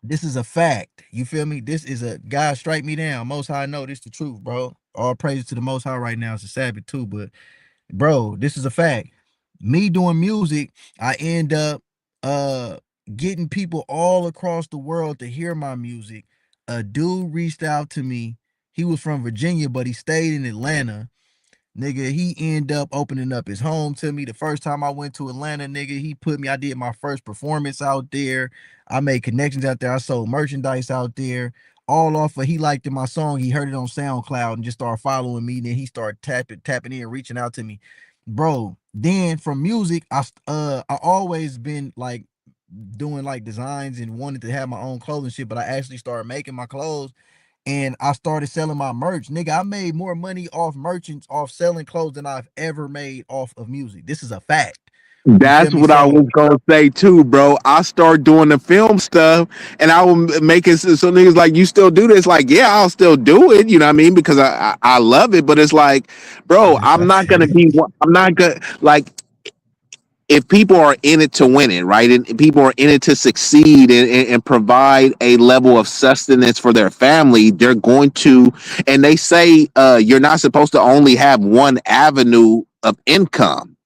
this is a fact. You feel me? This is a God strike me down. Most High know this the truth, bro. All praise to the Most High right now. It's a Sabbath too, but bro, this is a fact. Me doing music, I end up uh getting people all across the world to hear my music. A dude reached out to me. He was from Virginia, but he stayed in Atlanta. Nigga, he ended up opening up his home to me. The first time I went to Atlanta, nigga, he put me, I did my first performance out there. I made connections out there. I sold merchandise out there. All off of he liked my song. He heard it on SoundCloud and just started following me. Then he started tapping in, reaching out to me. Bro, then from music, I always been like doing like designs and wanted to have my own clothing shit, but I actually started making my clothes and I started selling my merch. Nigga, I made more money off merchants, off selling clothes than I've ever made off of music. This is a fact. You feel That's me? what I So was gonna say too, bro. I started doing the film stuff, and I was making so niggas like, you still do this? Like, yeah, I'll still do it. You know what I mean? Because I love it. But it's like, bro, yes, I I'm not feel gonna you. be. I'm not gonna like if people are in it to win it, right? And people are in it to succeed and provide a level of sustenance for their family, they're going to, and they say you're not supposed to only have one avenue of income.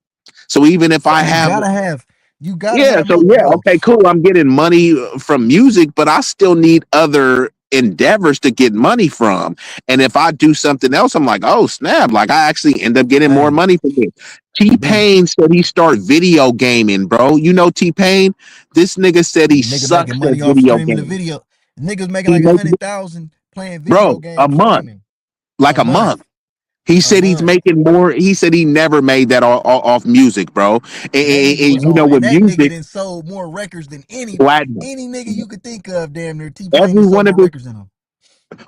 So even if I Right, have, you gotta yeah, have so multiple, yeah, bro. okay, cool. I'm getting money from music, but I still need other endeavors to get money from. And if I do something else, I'm like, oh snap! Like I actually end up getting more Hey, money from it. T B, Pain said he start video gaming, bro. You know T Pain. This nigga said he nigga making sucks at money off video streaming the games. video. Niggas making He like a make, hundred thousand playing video bro, a games month, streaming like a a month. month. He A said he's month. making more. He said he never made that off music, bro. That nigga was You know, on, with and that nigga music, then sold more records than platinum. any nigga you could think of. Damn near T Pain Every and sold one of more his records than him.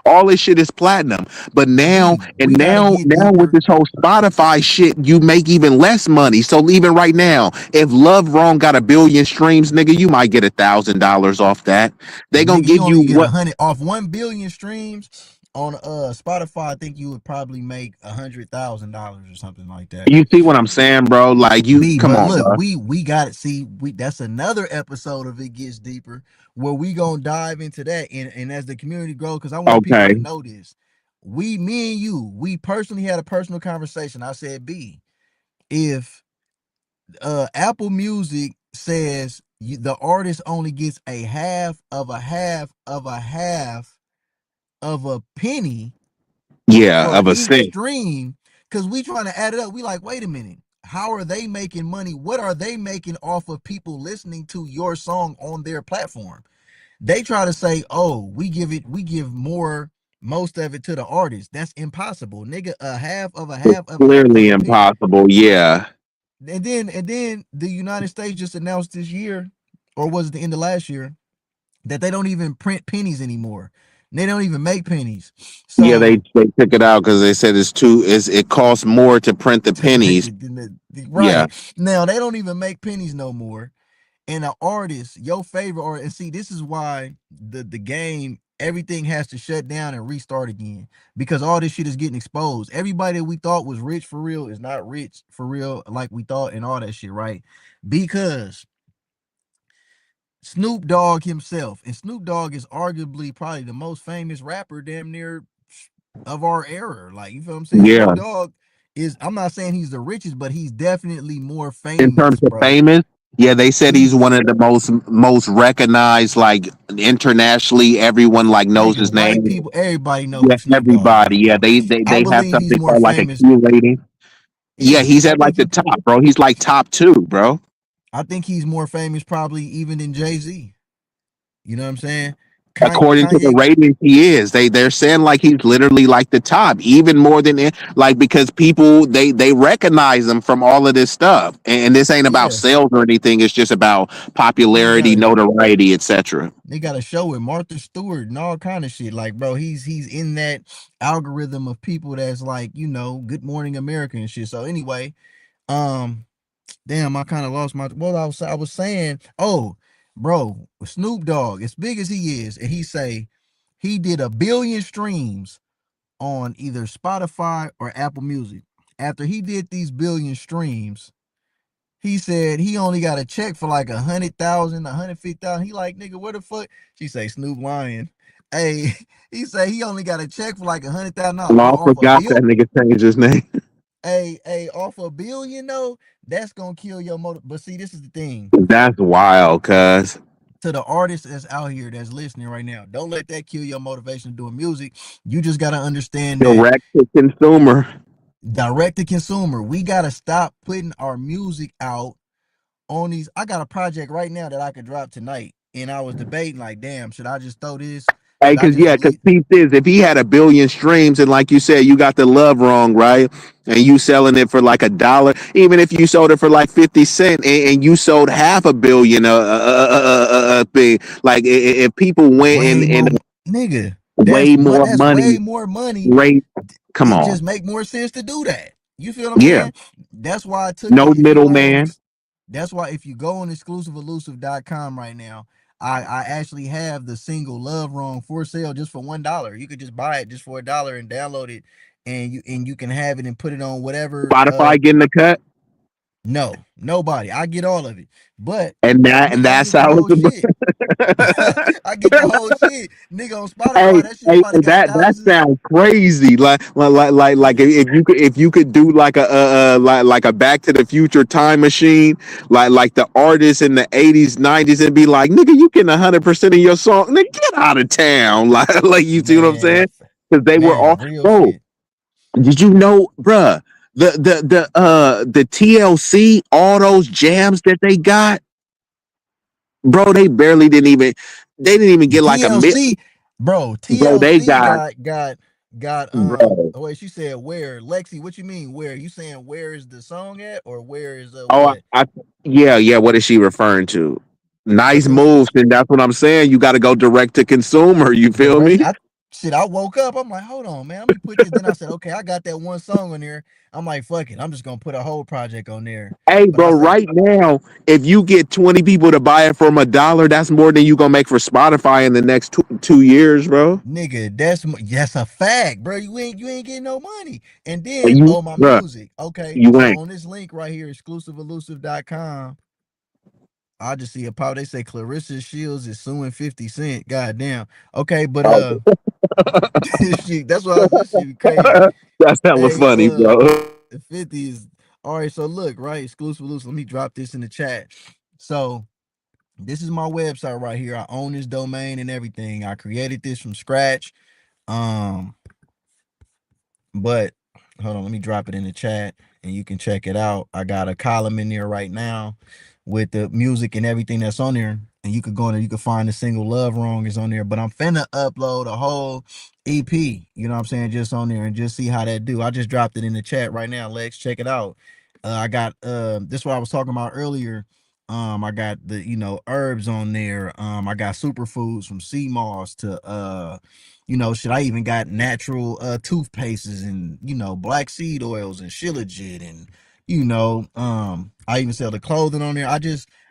all this shit is platinum. But now B, and we gotta get now with deeper. this whole Spotify shit, you make even less money. So even right now, if Love Wrong got 1 billion streams, nigga, you might get $1,000 off that. They gonna Nigga, you give you only get a what? hundred off 1 billion streams on Spotify. I think you would probably make $100,000 or something like that. You see what I'm saying, bro? Like you, B, come but on, look, bro. we got it. See, we that's another episode of It Gets Deeper where we gonna dive into that and as the community grows, because I want people to Okay, know this. Me and you, we personally had a personal conversation. I said, B, if Apple Music says the artist only gets a half of a half of a half of a penny yeah, for of a each cent. stream, because we trying to add it up. We like, wait a minute, how are they making money? What are they making off of people listening to your song on their platform? They try to say, oh, we give more, most of it to the artist. That's impossible, nigga. A half of a It's half of clearly a penny. impossible. Yeah, And then the United States just announced this year, or was it the end of last year, that they don't even print pennies anymore. They don't even make pennies. yeah. So They took it out because they said it's too. Is it costs more to print the to make pennies? the Yeah, right now they don't even make pennies no more. And an artist, your favorite artist, and see, this is why the game, everything has to shut down and restart again, because all this shit is getting exposed. Everybody that we thought was rich for real is not rich for real like we thought, and all that shit, right? Because Snoop Dogg himself, and Snoop Dogg is arguably probably the most famous rapper damn near of our era. Like, you feel what I'm saying? yeah. Snoop Dogg is, I'm not saying he's the richest, but he's definitely more In terms famous, of bro. famous, yeah, they said he's He's one of the most recognized, like internationally. Everyone like knows nigga, his white name. people, everybody know Yeah, who Snoop Dogg everybody. is, Yeah, bro. I they have believe he's something more called like a famous. Q rating. Yeah, Yeah, he's at like the top, bro. He's like top two, bro. I think he's more famous probably even than Jay-Z. You know what I'm saying? According to the Kanye, ratings, he is. They're saying like he's literally like the top, even more than like because people they recognize him from all of this stuff, and this ain't about yeah. sales or anything. It's just about Nigga got popularity, a notoriety, etc. they got a show with Martha Stewart and all kind of shit. Like, bro, he's in that algorithm of people that's like, Good Morning America and shit. So anyway, um, damn, I kind of lost my well, I was saying, oh, bro, Snoop Dogg, as big as he is, and he say he did 1 billion streams on either Spotify or Apple Music. After he did these billion streams, he said he only got a check for like 100,000, 150,000. He like, nigga, where the fuck? She say Snoop lying. Hey, he say he only got a check for like 100,000 Well, I off a forgot that bill. nigga changed his name. Hey, off a billion though, that's gonna kill your motive. But see, this is the thing. That's wild, cuz. To the artists that's out here that's listening right now, don't let that kill your motivation of doing music. You just gotta understand that Direct to consumer. direct to consumer, we gotta stop putting our music out on these. I got a project right now that I could drop tonight, and I was debating like, damn, should I just throw this? Hey, Should I cause just yeah, cause release? peep this. If he had a billion streams and like you said, you got the love wrong, right? And you selling it for like $1, even if you sold it for like 50 cent, and you sold half a billion, thing. Like if people went Way more, and nigga. way more That's money, way more money. rate. Come It on, just make more sense to do that. You feel what I'm yeah, saying? That's why I took no it. If you go on middleman. this, that's why if you go on exclusiveelusive.com right now, I actually have the single Love Wrong for sale just for $1. You could just buy it just for $1 and download it, and you can have it and put it on whatever. Spotify getting the cut, No, nobody. I get all of it. But and nigga, I that's get the how whole it's. shit. I get the whole shit. Nigga on Spotify, Hey, that shit hey, probably got that thousands. sounds crazy. Like if you could do like a like a Back to the Future time machine, like the artists in the 80s, 90s, and be like, nigga, you getting 100% of your song, nigga, get out of town. Like you see what I'm Man, saying? Because they were all, real bro. shit. Did you know, bruh? The TLC, all those jams that they got, bro. They didn't even get like a mid, TLC, bro. bro. They TLC got, got bro. oh wait, she said where? Lexi, what you mean where? You saying where is the song at or where is Oh, what? yeah, yeah. What is she referring to? Nice Cuz moves, and that's what I'm saying. You got to go direct to consumer. You feel direct me? I woke up, I'm like, hold on, man, let me put this. Then I said, okay, I got that one song on there. I'm like, fuck it, I'm just gonna put a whole project on there. Hey, But I bro. say, Right now, if you get 20 people to buy it from $1, that's more than you gonna make for Spotify in the next 2 years, bro. nigga, that's a fact, bro. You ain't getting no money. And then You, oh my bro, music. Okay, you so ain't. on this link right here, exclusiveelusive.com, I just see a pop. They say Clarissa Shields is suing 50 Cent. God damn. Okay, but Oh, shit, that's why this shit be crazy. that's hella Hey, funny, bro. 50 is all right. So look, right, exclusive loose. Let me drop this in the chat. So this is my website right here. I own this domain and everything. I created this from scratch. Um, but hold on, let me drop it in the chat and you can check it out. I got a column in there right now with the music and everything that's on there. And you could go in there, you could find the single Love Wrong is on there. But I'm finna upload a whole EP, you know what I'm saying, just on there and just see how that do. I just dropped it in the chat right now, Lex. Check it out. I got this is what I was talking about earlier. I got the herbs on there. I got superfoods from sea moss to shit, I even got natural toothpastes and black seed oils and shilajit and I even sell the clothing on there.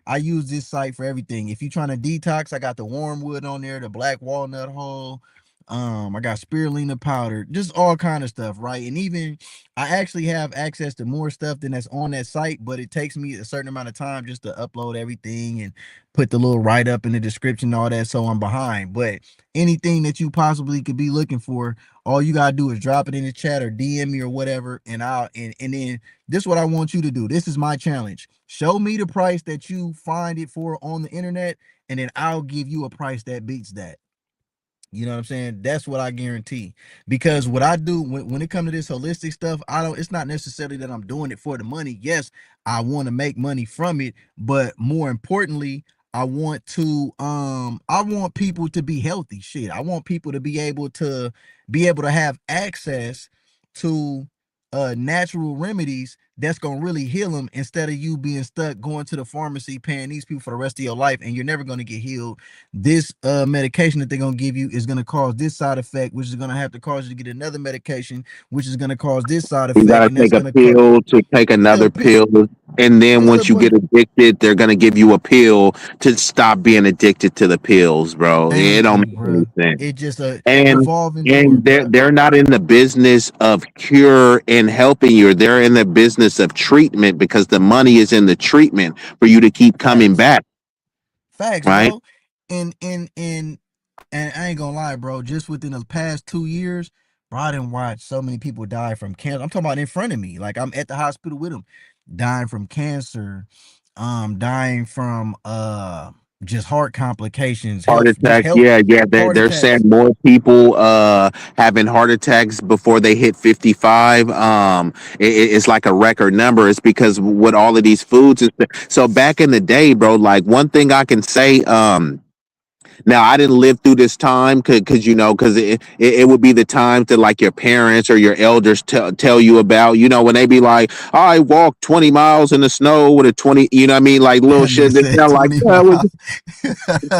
I use this site for everything. If you're trying to detox, I got the wormwood on there, the black walnut hull. I got spirulina powder, just all kind of stuff, right? And even I actually have access to more stuff than that's on that site, but it takes me a certain amount of time just to upload everything and put the little write up in the description, all that. So I'm behind. But anything that you possibly could be looking for, all you gotta do is drop it in the chat or DM me or whatever, and and then this is what I want you to do. This is my challenge. Show me the price that you find it for on the internet, and then I'll give you a price that beats that. You know what I'm saying? That's what I guarantee. Because what I do when it comes to this holistic stuff, it's not necessarily that I'm doing it for the money. Yes, I want to make money from it, but more importantly, I want people to be healthy. Shit. I want people to be able to have access to natural remedies that's gonna really heal them instead of you being stuck going to the pharmacy paying these people for the rest of your life and you're never gonna get healed. This medication that they're gonna give you is gonna cause this side effect, which is gonna have to cause you to get another medication, which is gonna cause this side You effect, gotta and that's take a gonna cause pill to take yeah, another pill, and then it's a once you bunch. get addicted, they're gonna give you a pill to stop being addicted to the pills, bro. It Thank don't you, make any bro. sense. It just a and revolving door, and bro. they're not in the business of cure and helping you. They're in the business of treatment because the money is in the treatment for you to keep coming Facts, back, facts, right? bro. And I ain't gonna lie, bro. Just within the past 2 years, Bro, I didn't watch so many people die from cancer. I'm talking about in front of me. Like I'm at the hospital with them, dying from cancer, dying from just heart complications, Heart just attacks, health yeah, yeah. heart They're attacks. saying more people having heart attacks before they hit 55. It's like a record number. It's because with all of these foods. So back in the day, bro, like one thing I can say, now I didn't live through this time because because it would be the time that like your parents or your elders tell you about, when they be like, I walked 20 miles in the snow with a 20, you know what I mean, like little That nigga shit. They said sound like, 20 yeah, miles.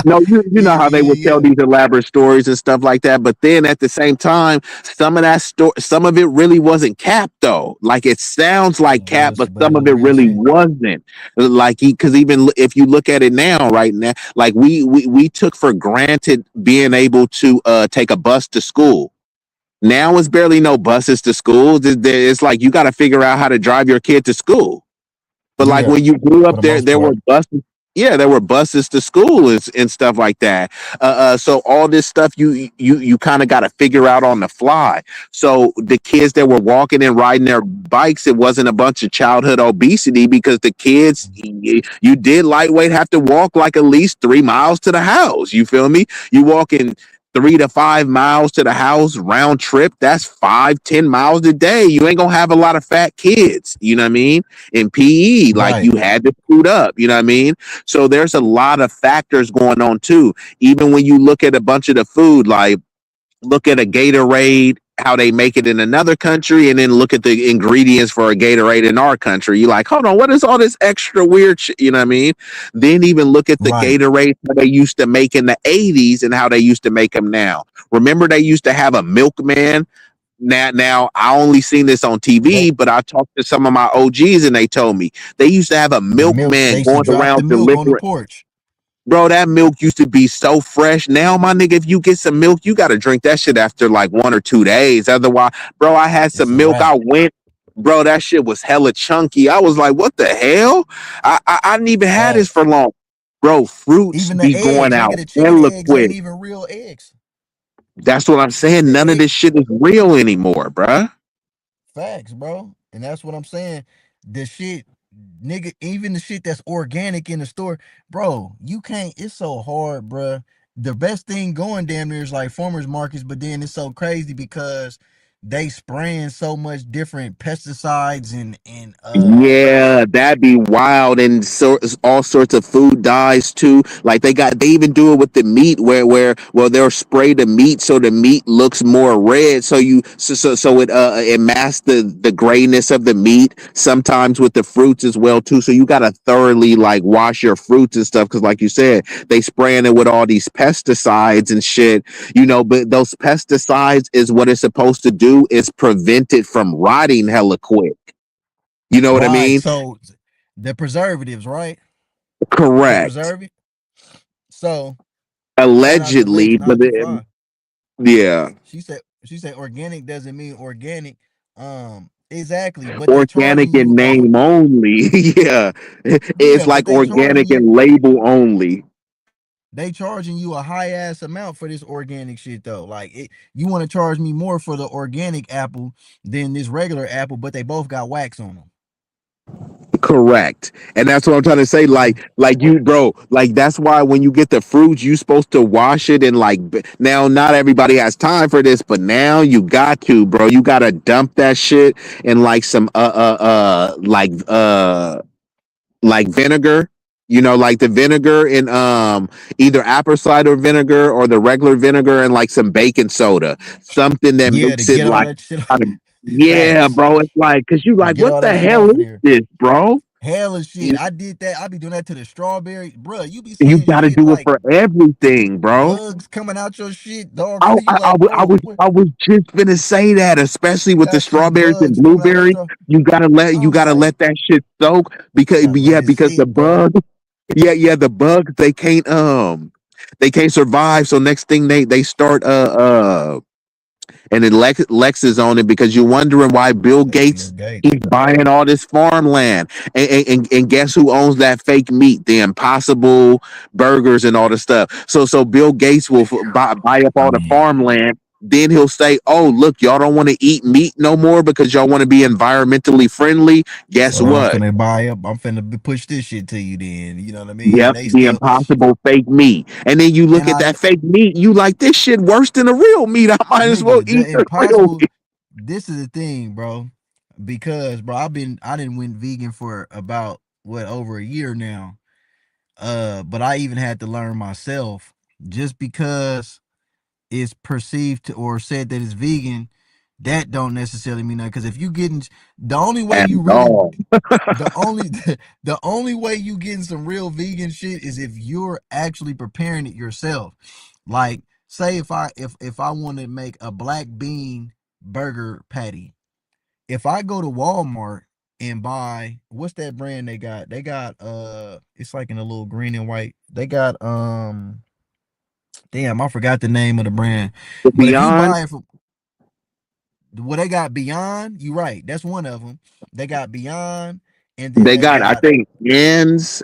no, you know Yeah, how they yeah, would tell yeah. these elaborate stories and stuff like that. But then at the same time, some of it really wasn't cap though. Like it sounds like cap, but But it some of was it real really shit. wasn't. Like because even if you look at it now, right now, like we took for granted being able to take a bus to school. Now it's barely no buses to school. It's like you got to figure out how to drive your kid to school. But like Yeah, when you grew for up the there, most there were part. buses. Yeah, there were buses to school and stuff like that. So all this stuff you kind of got to figure out on the fly. So the kids that were walking and riding their bikes, it wasn't a bunch of childhood obesity because the kids you did lightweight have to walk like at least 3 miles to the house. You feel me? You walking 3 to 5 miles to the house round trip. That's 5-10 miles a day. You ain't gonna have a lot of fat kids. You know what I mean? In PE, like Right. you had to suit up, you know what I mean? So there's a lot of factors going on too. Even when you look at a bunch of the food, like look at a Gatorade, how they make it in another country, and then look at the ingredients for a Gatorade in our country. You're like, hold on, what is all this extra weird shit? You know what I mean? Then even look at the Right. Gatorade that they used to make in the 80s and how they used to make them now. Remember, they used to have a milkman. Now I only seen this on They TV, but I talked to some of my OGs and they told me they used to have a the milk, they milkman used to going drop the around milk on the delivering. porch. Bro, that milk used to be so fresh. Now, my nigga, if you get some milk, you got to drink that shit after like 1 or 2 days. Otherwise, bro, I had It's some a milk. wrap. I went, bro, that shit was hella chunky. I was like, what the hell? I didn't even have this for Facts. long. Bro, fruits Even the be going eggs, nigga, out the chicken hella eggs ain't quick. even real eggs. That's what I'm saying. The None of egg this shit is real anymore, bruh. facts, bro. And that's what I'm saying. The shit, nigga, even the shit that's organic in the store, bro, you can't, it's so hard, bro. The best thing going damn near is like farmers markets, but then it's so crazy because they spraying so much different pesticides and Yeah, that'd be wild, and all sorts of food dyes too. Like they even do it with the meat, where well they'll spray the meat so the meat looks more red, so it masks the grayness of the meat. Sometimes with the fruits as well too. So you gotta thoroughly like wash your fruits and stuff because, like you said, they spraying it with all these pesticides and shit. But those pesticides is what it's supposed to do is prevent it from rotting hella quick. You know what I right. mean? So the preservatives, right? The Correct. preservative. So shout out to Allegedly, Legend but 925. yeah, She said organic doesn't mean organic. Exactly, but they organic charging in you name only. Yeah, yeah, it's but like they charging organic you and label only. they charging you a high ass amount for this organic shit though. Like you want to charge me more for the organic apple than this regular apple, but they both got wax on them. Correct. And that's what I'm trying to say. So Like you, bro, like that's why when you get the fruits, you supposed to wash it and now not everybody has time for this, but now you got to, bro. You gotta dump that shit in like some like vinegar, like the vinegar in either apple cider vinegar or the regular vinegar and like some baking soda, something that yeah, to makes it get all like that shit yeah, facts. bro. It's like because you To like get what all the that shit hell off of is there. this, bro? Hell of shit. You, I did that. I be doing that to the strawberry. Bruh, you be you seeing got to shit do it like for everything, bro. bugs coming out your shit, dog. You like, I bro, was what? I was just gonna say that, especially with the Got some strawberries and bugs coming out my blueberries, straw. you I'm gotta like, let that shit soak because gotta let yeah, it because the sit, bro. bugs, yeah, the bugs they can't survive. So next thing they start and then Lex is on it because you're wondering why Bill Say Bill Gates Gates. he's buying all this farmland, and guess who owns that fake meat, the Impossible Burgers and all the stuff. So Bill Gates will buy up I all the mean, farmland. then he'll say, "Oh, look, y'all don't want to eat meat no more because y'all want to be environmentally friendly. Guess So I'm what? finna buy up. I'm finna push this shit to you. Then you know what I mean. And Yep, they the still. impossible fake meat." And then you look And at I, that fake meat, you like this shit worse than the real meat. I might as well nigga, eat the the real impossible. meat. This is the thing, bro. Because bro, I didn't went vegan for about what over a year now. But I even had to learn myself just because it's perceived or said that it's vegan, that don't necessarily mean that. Because if you getting the only way And you really all. the only the only way you getting some real vegan shit is if you're actually preparing it yourself. Like say if I want to make a black bean burger patty, if I go to Walmart and buy what's that brand they got? They got it's like in a little green and white. They got damn, I forgot the name of the brand. The But if you Beyond, buy it from what they got Beyond, you right. That's one of them. They got Beyond, and then they they got, I got think, Ann's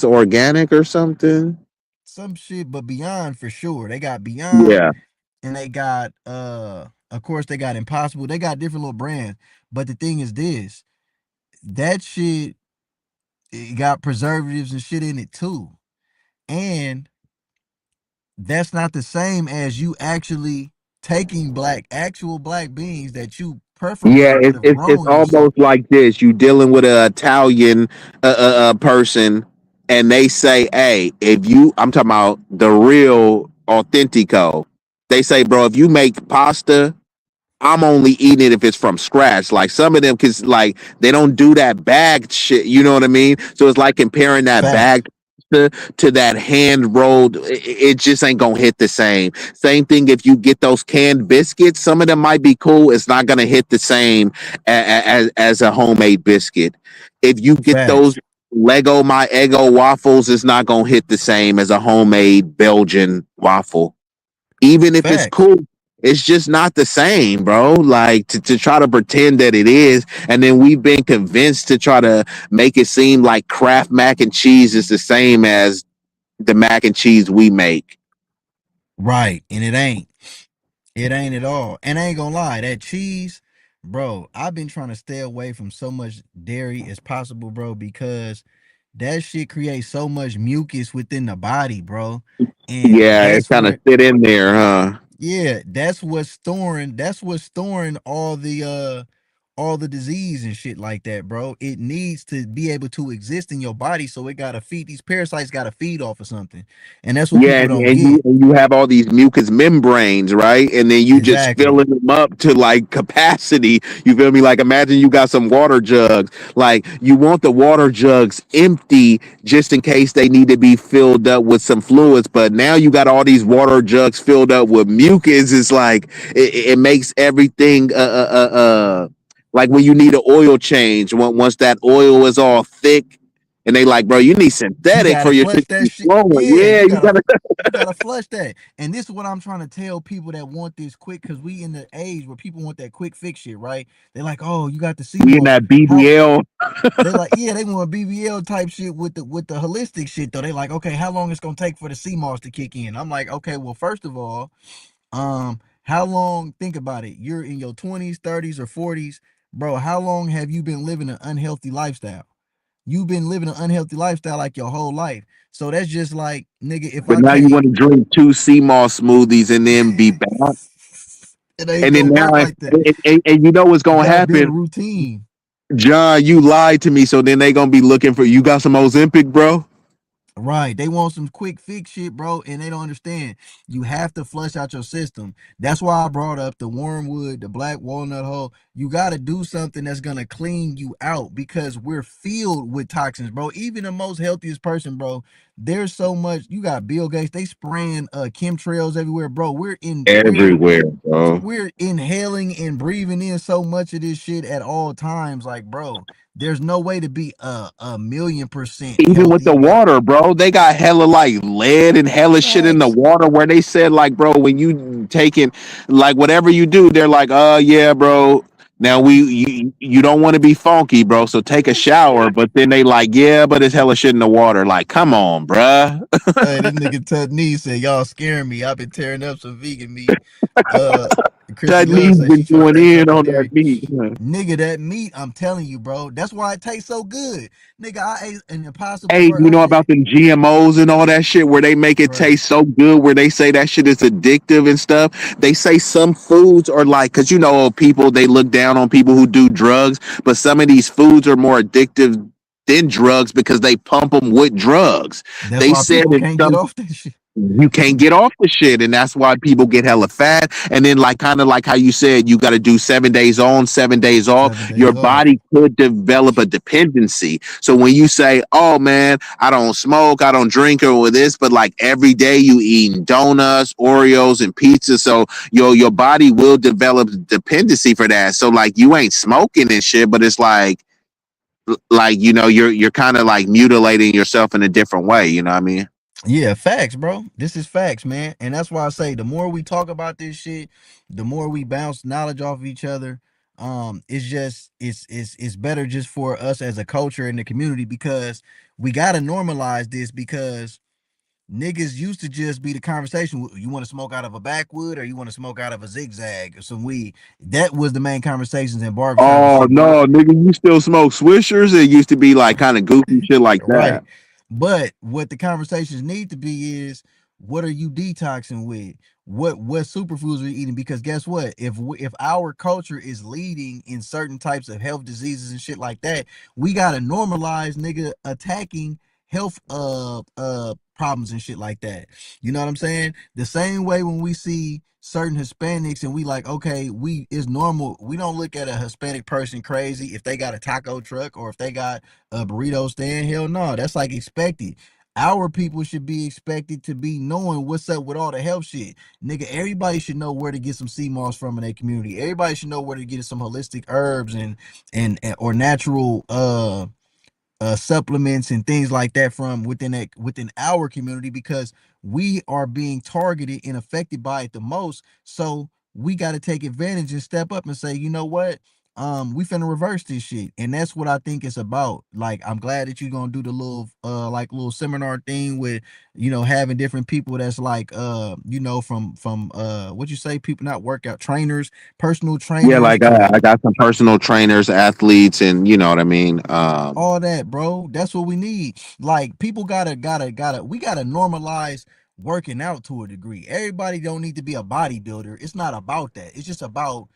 Organic or something. some shit, but Beyond for sure. They got Beyond, Yeah. and they got of course they got Impossible. They got different little brands. But the thing is this, that shit it got preservatives and shit in it too. And that's not the same as you actually taking actual black beans that you Yeah, preferably would have it's grown yourself. almost like this. You dealing with an Italian person, and they say, "Hey, if you," I'm talking about the real Authentico. They say, "Bro, if you make pasta, I'm only eating it if it's from scratch." Like some of them, cause like they don't do that bagged shit. You know what I mean? So it's like comparing that Facts. bagged to that hand rolled. It just ain't gonna hit the same. Same thing if you get those canned biscuits. Some of them might be cool. It's not gonna hit the same as a homemade biscuit. If you get those Facts. Lego My Eggo waffles, it's not gonna hit the same as a homemade Belgian waffle, even if it's Facts. cool. It's just not the same, bro. Like to try to pretend that it is. And then we've been convinced to try to make it seem like Kraft mac and cheese is the same as the mac and cheese we make. Right. And it ain't. It ain't at all. And I ain't gonna lie, that cheese, bro, I've been trying to stay away from so much dairy as possible, bro, because that shit creates so much mucus within the body, bro. And Yeah, it that's kind of where fit in there, huh? yeah, that's what's storing all the disease and shit like that, bro. It needs to be able to exist in your body, so it gotta feed these parasites gotta feed off of something. And that's what Yeah, people and, don't and you get. and you have all these mucus membranes, right? And then you just Exactly. filling them up to like capacity. You feel me? Like imagine you got some water jugs. Like you want the water jugs empty just in case they need to be filled up with some fluids. But now you got all these water jugs filled up with mucus. It's like it makes everything like when you need an oil change. Once that oil is all thick, and they like, bro, you need You synthetic for gotta your flush shit to that be shit. flowing. Yeah, Yeah, you gotta. you gotta flush that. And this is what I'm trying to tell people that want this quick, because we in the age where people want that quick fix shit, right? They're like, oh, you got the sea We in moss. that How BBL. they like, yeah, they want BBL type shit with the holistic shit though. They like, okay, how long it's gonna take for the sea moss to kick in? I'm like, okay, well, first of all, how long? Think about it. You're in your 20s, 30s, or 40s, bro. How long have you been living an unhealthy lifestyle? You've been living an unhealthy lifestyle like your whole life. So that's just like, nigga, if But I now you can't, want to drink two sea moss smoothies and then be back. it ain't And then gonna now, work like that. and you know what's You gonna gotta build a happen, routine. John? You lied to me, so then they gonna be looking for you. Got some Ozempic, bro? Right. They want some quick fix shit, bro, and they don't understand. You have to flush out your system. That's why I brought up the wormwood, the black walnut hole. You got to do something that's going to clean you out because we're filled with toxins, bro. Even the most healthiest person, bro, there's so much. You got Bill Gates, they spraying chemtrails everywhere, bro. Everywhere, bro. We're inhaling and breathing in so much of this shit at all times. Like, bro, there's no way to be a million percent Even with healthy the with water, bro, they got hella like lead and hella shit in the facts. water where they said like, bro, when you taking like whatever you do, they're like, yeah, bro. Now you don't want to be funky, bro. So take a shower, but then they like, yeah, but it's hella shit in the water. Like, come on, bruh. Hey, this nigga Tut Nee said, y'all scaring me. I've been tearing up some vegan meat. Uh, Chrissy Love Chinese said she been trying to going make in something on that dairy. meat. Nigga, that meat, I'm telling you, bro. That's why it tastes so good. Nigga, I ate an impossible Hey, burger. you I know ate, about them GMOs and all that shit where they make it right. taste so good, where they say that shit is addictive and stuff. They say some foods are like, because you know, people, they look down on people who do drugs, but some of these foods are more addictive than drugs because they pump them with drugs. That's They why said people that can't get some off that shit. you can't get off the shit, and that's why people get hella fat. And then, like, kind of like how you said, you got to do 7 days on, 7 days off. 7 days Your off. body could develop a dependency. So when you say, oh man, I don't smoke, I don't drink or this, but like every day you eating donuts, Oreos, and pizza, so your body will develop dependency for that. So like you ain't smoking and shit, but it's like you're kind of like mutilating yourself in a different way, you know what I mean? Yeah, facts, bro. This is facts, man. And that's why I say the more we talk about this shit, the more we bounce knowledge off of each other. It's just it's better just for us as a culture in the community because we gotta normalize this because niggas used to just be the conversation. You want to smoke out of a backwood or you want to smoke out of a zigzag or some weed. That was the main conversations in barbershop and Oh shit. But no, nigga, you still smoke Swishers? It used to be like kind of goofy shit like right. that. But what the conversations need to be is what are you detoxing with? What superfoods are you eating? Because guess what? If our culture is leading in certain types of health diseases and shit like that, we gotta normalize nigga attacking health problems and shit like that. You know what I'm saying? The same way when we see certain Hispanics and we like, okay, we it's normal. We don't look at a Hispanic person crazy if they got a taco truck or if they got a burrito stand. Hell no, that's like expected. Our people should be expected to be knowing what's up with all the health shit. Nigga, everybody should know where to get some sea moss from in their community. Everybody should know where to get some holistic herbs and or natural supplements and things like that from within our community because we are being targeted and affected by it the most. So we got to take advantage and step up and say, you know what? We finna reverse this shit, and that's what I think it's about. Like, I'm glad that you're gonna do the little like little seminar thing with having different people that's like from what you say, people not workout trainers, personal Yeah, trainers like to I got some personal trainers, athletes, and you know what I mean. all that, bro. That's what we need. Like people gotta we gotta normalize working out to a degree. Everybody don't need to be a bodybuilder. It's not about that. It's just about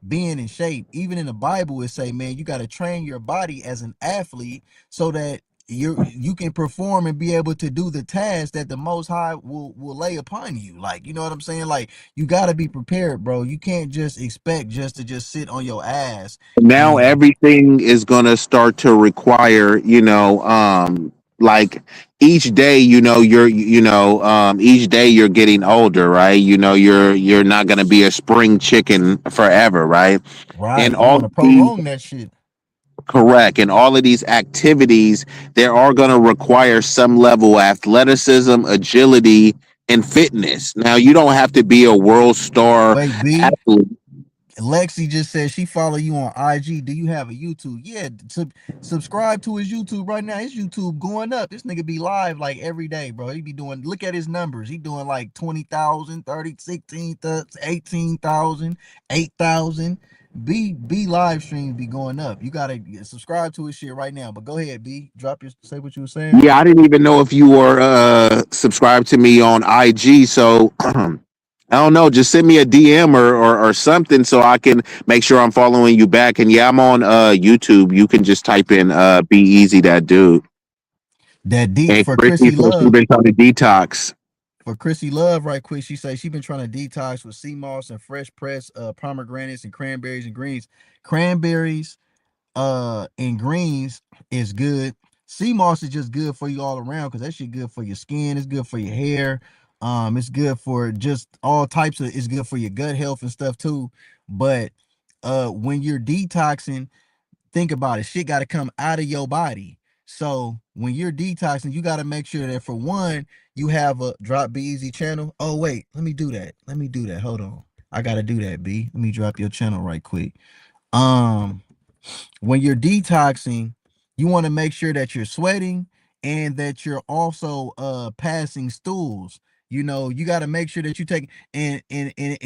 being in shape. Even in the Bible, it say, man, you gotta train your body as an athlete so that you can perform and be able to do the task that the most high will lay upon you. Like, you know what I'm saying? Like you gotta be prepared, bro. You can't just expect just to just sit on your ass Now and everything is gonna start to require, like each day, each day you're getting older, right? You're not gonna be a spring chicken forever, right? right. And You all want to of these prolong that shit. Correct. And all of these activities, they are going to require some level of athleticism, agility, and fitness. Now, you don't have to be a world star Wait, B. athlete. Lexi just said she follow you on IG. Do you have a YouTube? Yeah, subscribe to his YouTube right now. His YouTube going up. This nigga be live like every day, bro. He be doing, look at his numbers. He doing like 20,000, 30, 16, 18,000, 8,000. B live streams be going up. You gotta subscribe to his shit right now. But go ahead, B. Drop your say what you were saying. Yeah, I didn't even know if you were subscribed to me on IG. So I don't know. Just send me a DM or something so I can make sure I'm following you back. And yeah, I'm on YouTube. You can just type in Be Easy That Dude. That deep And for Chrissy Chrissy says she's Love. been trying to detox. For Chrissy Love, right quick, she say she been trying to detox with sea moss and fresh pressed pomegranates and cranberries and greens. Cranberries and greens is good. Sea moss is just good for you all around because that shit good for your skin. It's good for your hair. It's good for just all types of. It's good for your gut health and stuff too. But when you're detoxing, think about it. Shit got to come out of your body. So when you're detoxing, you got to make sure that for one, you have a drop Be Easy channel. Oh wait, let me do that. Let me do that. Hold on, I gotta do that. B, let me drop your channel right quick. Um, when you're detoxing, you want to make sure that you're sweating and that you're also passing stools. You know, you got to make sure that you take and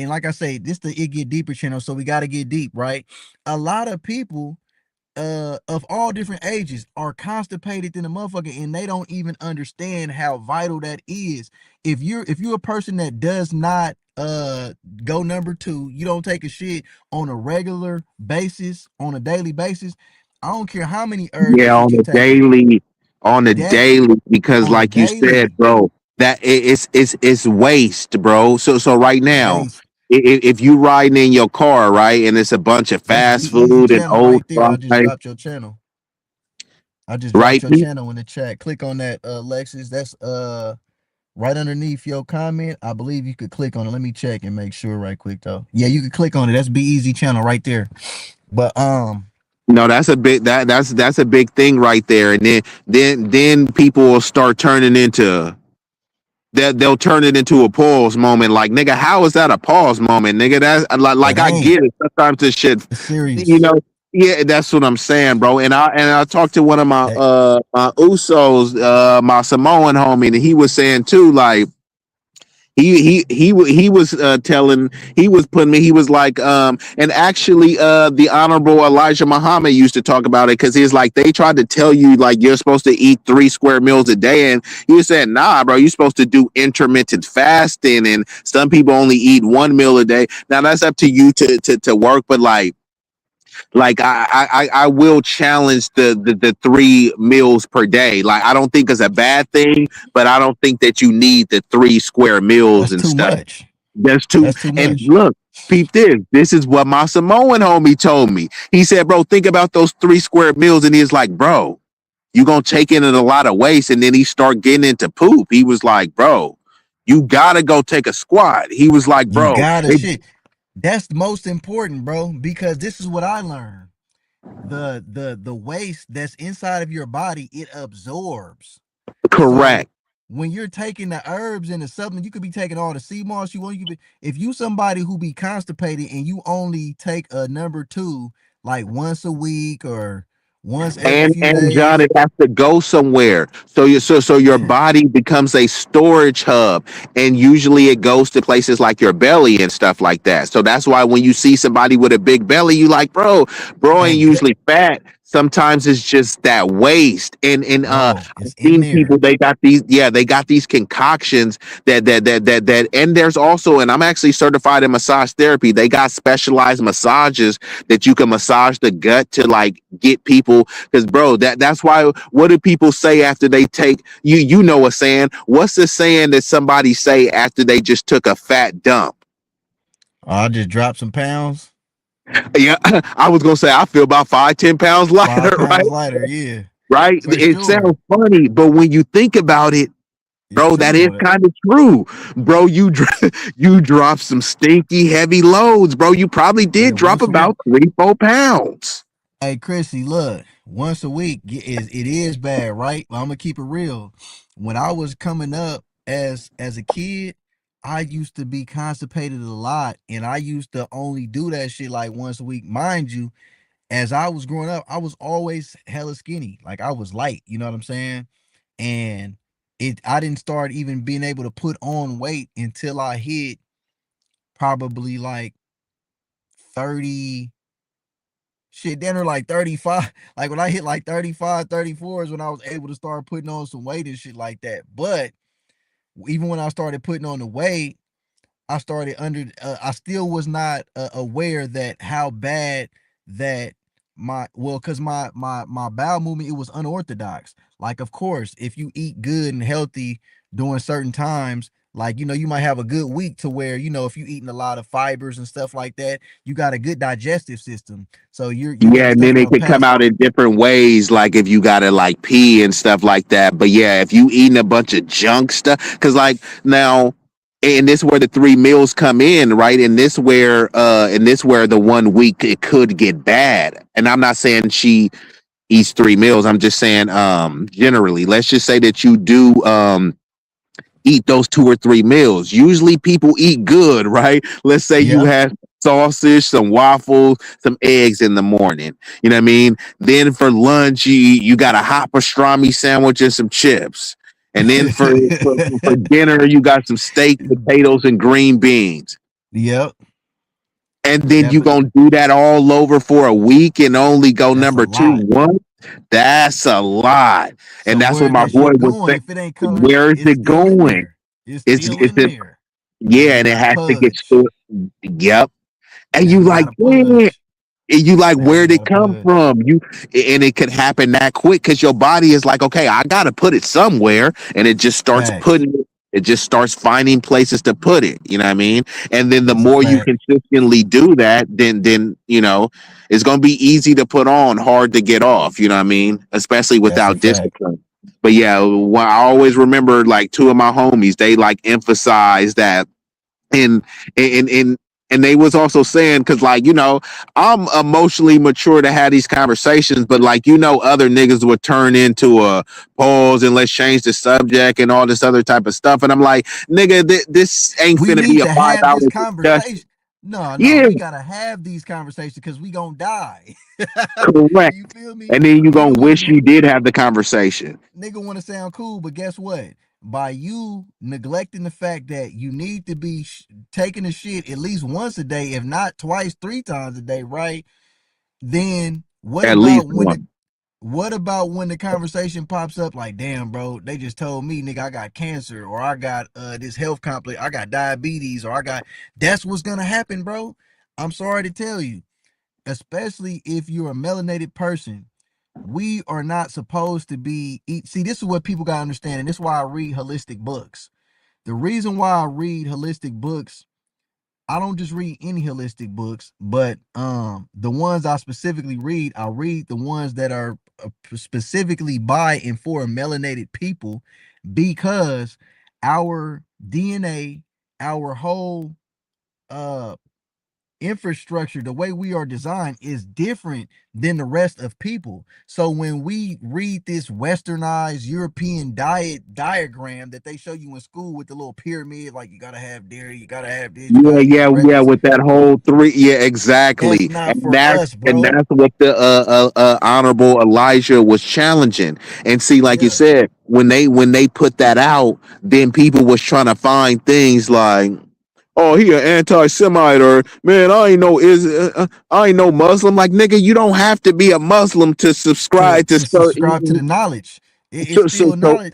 like I say, this the It Get Deeper channel, so we got to get deep, right? A lot of people of all different ages are constipated in the motherfucker and they don't even understand how vital that is. If you're a person that does not go number two, you don't take a shit on a regular basis, on a daily basis, I don't care how many herbs Yeah, that you on keep the taking, daily, on the that daily, because on a like you said, daily bro, that it's waste, bro. So right now, waste. if you riding in your car, right, and it's a bunch of That's Be fast Easy food and channel old right there. fries, I just dropped right? your channel in the chat. Click on that, Lexus. That's right underneath your comment. I believe you could click on it. Let me check and make sure right quick though. Yeah, you could click on it. That's Be Easy channel right there. But No, that's a big that's a big thing right there. And then people will start turning into that they'll turn it into a pause moment. Like, nigga, how is that a pause moment, nigga? That's it like I ain't. get it. Sometimes this shit, It's you serious. know. Yeah, that's what I'm saying, bro. And I talked to one of my That my Usos, my Samoan homie, and he was saying too, like he was telling he was putting me he was like and actually the honorable Elijah Muhammad used to talk about it because he's like they tried to tell you like you're supposed to eat 3 square meals a day, and he was saying nah, bro, you're supposed to do intermittent fasting, and some people only eat 1 meal a day. Now that's up to you to work, but like I will challenge the 3 meals per day. Like I don't think it's a bad thing, but I don't think that you need the 3 square meals that's and too stuff. much. That's too. That's too And much. look, peep this. This is what my Samoan homie told me. He said, bro, think about those 3 square meals. And he's like, bro, you gonna take in a lot of waste. And then he start getting into poop. He was like, bro, you gotta go take a squat. He was like, You bro, gotta shit. That's the most important, bro, because this is what I learned. The waste that's inside of your body, it absorbs. So correct. when you're taking the herbs and the supplement, you could be taking all the sea moss you want. You could be, if you somebody who be constipated and you only take a number two like once a week or once every few And John, days. it has to go somewhere. So your Yeah, body becomes a storage hub, and usually it goes to places like your belly and stuff like that. So that's why when you see somebody with a big belly, you like, bro ain't bro, that usually fat. Sometimes it's just that waste. And bro, I've it's in seen people, there. they got these concoctions that and there's also, and I'm actually certified in massage therapy. They got specialized massages that you can massage the gut to like get people. Because bro, that's why. What do people say after they take you? You know a saying. What's the saying that somebody say after they just took a fat dump? I just dropped some pounds, Yeah, I was gonna say I feel about 5, 10 pounds five lighter, right? pounds lighter. Yeah, Right. for It sure. sounds funny, but when you think about it, It's bro, that true is though. kind of true, bro. You drop some stinky heavy loads, bro. You probably Yeah, did drop once a week. about 3, 4 pounds. Hey, Chrissy, look, once a week is bad, right? Well, I'm gonna keep it real. When I was coming up as a kid, I used to be constipated a lot, and I used to only do that shit like once a week. Mind you, as I was growing up, I was always hella skinny, like I was light. You know what I'm saying? And I didn't start even being able to put on weight until I hit probably like 30. Shit, then are like 35. Like when I hit like 35, 34 is when I was able to start putting on some weight and shit like that. But even when I started putting on the weight, I started I still was not aware that how bad that cuz my bowel movement, it was unorthodox. Like of course, if you eat good and healthy during certain times, like you might have a good week to where if you eating a lot of fibers and stuff like that, you got a good digestive system. So you're Yeah, gonna and stay then it gonna could come pass. out in different ways, like if you gotta like pee and stuff like that. But yeah, if you eating a bunch of junk stuff, because like now, and this where the 3 meals come in, right? And this where the 1 week it could get bad. And I'm not saying she eats 3 meals. I'm just saying, generally, let's just say that you do eat those 2 or 3 meals. Usually people eat good, right? Let's say you Yeah. have sausage, some waffles, some eggs in the morning. You know what I mean? Then for lunch, you got a hot pastrami sandwich and some chips. And then for dinner, you got some steak, potatoes, and green beans. Yep, And then you definitely. gonna do that all over for a week and only go That's a number two lot. once? That's a lot. And So that's what where my that boy shit was going? saying. If it ain't coming, Where is it's it still in going? there. It's It's still it's in a, there, and yeah, you and it gotta has to get pudge. stored. Yep. And Now you you like, gotta yeah. pudge. And you like, Now you where'd it gotta come pudge. from? And it could happen that quick because your body is like, okay, I gotta put it somewhere, and it just starts Facts. putting it. It just starts finding places to put it. You know what I mean? And then the That's a more you fact. consistently do that, then it's gonna be easy to put on, hard to get off. You know what I mean? Especially That's a without fact. discipline. But yeah, I always remember like two of my homies. They like emphasize that and and and and they was also saying because like I'm emotionally mature to have these conversations, but like other niggas would turn into a pause and let's change the subject and all this other type of stuff, and I'm like, nigga, this ain't We finna be need a to five have this hour discussion. conversation. No, Yeah, we gotta have these conversations because we gonna die. correct. You feel me? And then you gonna Nigga wish wanna you did have the conversation. nigga wanna sound cool, but guess what? By you neglecting the fact that you need to be taking a shit at least once a day, if not twice, 3 times a day, right? Then At least one. what about when the conversation pops up like, damn, bro, they just told me, nigga, I got cancer, or I got this health complex, I got diabetes, or I got that's what's gonna happen, bro. I'm sorry to tell you, especially if you're a melanated person, we are not supposed to be eat. See, this is what people gotta understand, and this is why I read holistic books. The reason why I read holistic books, I don't just read any holistic books, but the ones I specifically read, I read the ones that are specifically by and for melanated people, because our DNA, our whole uh infrastructure, the way we are designed is different than the rest of people. So when we read this westernized European diet diagram that they show you in school with the little pyramid, like you gotta have dairy, you gotta have this, you Yeah, gotta eat yeah, breakfast, with that whole three, yeah, that's exactly, not for us, and bro. that's what the honorable Elijah was challenging. And see, like you Yeah. said, when they put that out, then people was trying to find things like, oh, he an anti-Semite, or man, I ain't no Muslim. Like nigga, you don't have to be a Muslim to to subscribe to to subscribe to the knowledge. It's so so still so knowledge.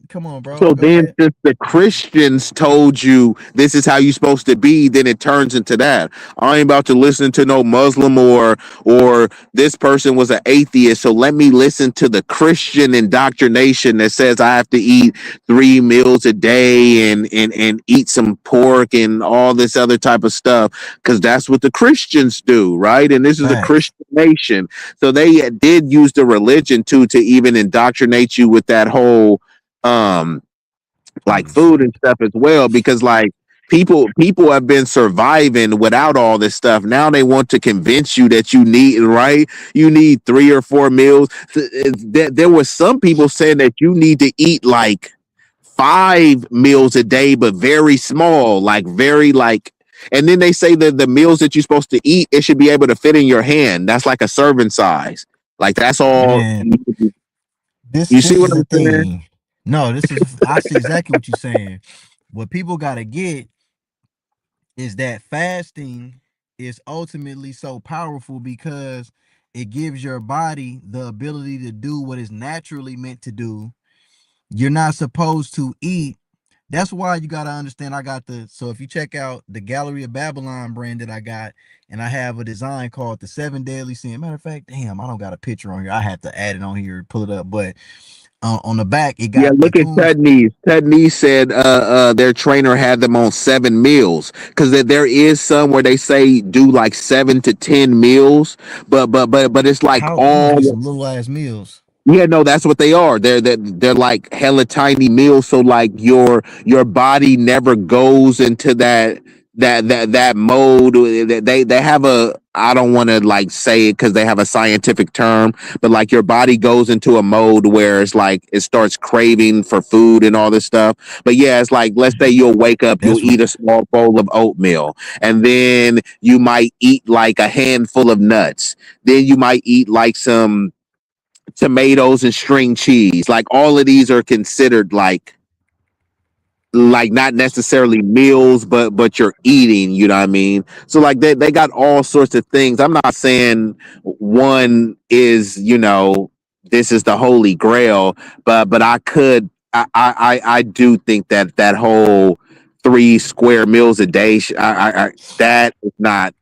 Come on, bro, so go then, ahead. since the Christians told you this is how you're supposed to be, then it turns into that. I ain't about to listen to no Muslim, or this person was an atheist. So let me listen to the Christian indoctrination that says I have to eat 3 meals a day and eat some pork and all this other type of stuff because that's what the Christians do, right? And this is a Facts. Christian nation, so they did use the religion to even indoctrinate you with that whole um like Holy food and shit. stuff as well, because like people have been surviving without all this stuff. Now they want to convince you that you need 3 or 4 meals. There were some people saying that you need to eat like 5 meals a day, but very small, like very like. And then they say that the meals that you're supposed to eat, it should be able to fit in your hand. That's like a serving size. Like that's all. Man, this You see this what is the I'm saying? thing. No, this is I see exactly what you're saying. What people gotta get is that fasting is ultimately so powerful because it gives your body the ability to do what is naturally meant to do. You're not supposed to eat. That's why you gotta understand. I got so if you check out the Gallery of Babylon brand that I got, and I have a design called the Seven Deadly Sin. Matter of fact, damn, I don't got a picture on here. I have to add it on here, pull it up. But on the back, it Yeah, got the look at tombs. Ted Neese. Ted Neese said their trainer had them on 7 meals because there is some where they say do like 7 to 10 meals, but it's like Them all. niggas some little ass meals. Yeah, no, that's what they are. They're like hella tiny meals, so like your body never goes into that mode. They have a, I don't want to like say it because they have a scientific term, but like your body goes into a mode where it's like it starts craving for food and all this stuff. But yeah, it's like, let's say you'll wake up, you'll That's what. eat a small bowl of oatmeal, and then you might eat like a handful of nuts, then you might eat like some tomatoes and string cheese. Like all of these are considered like not necessarily meals, but you're eating, you know what I mean? So like they got all sorts of things. I'm not saying one is, this is the holy grail, but I do think that that whole 3 square meals a day, that is not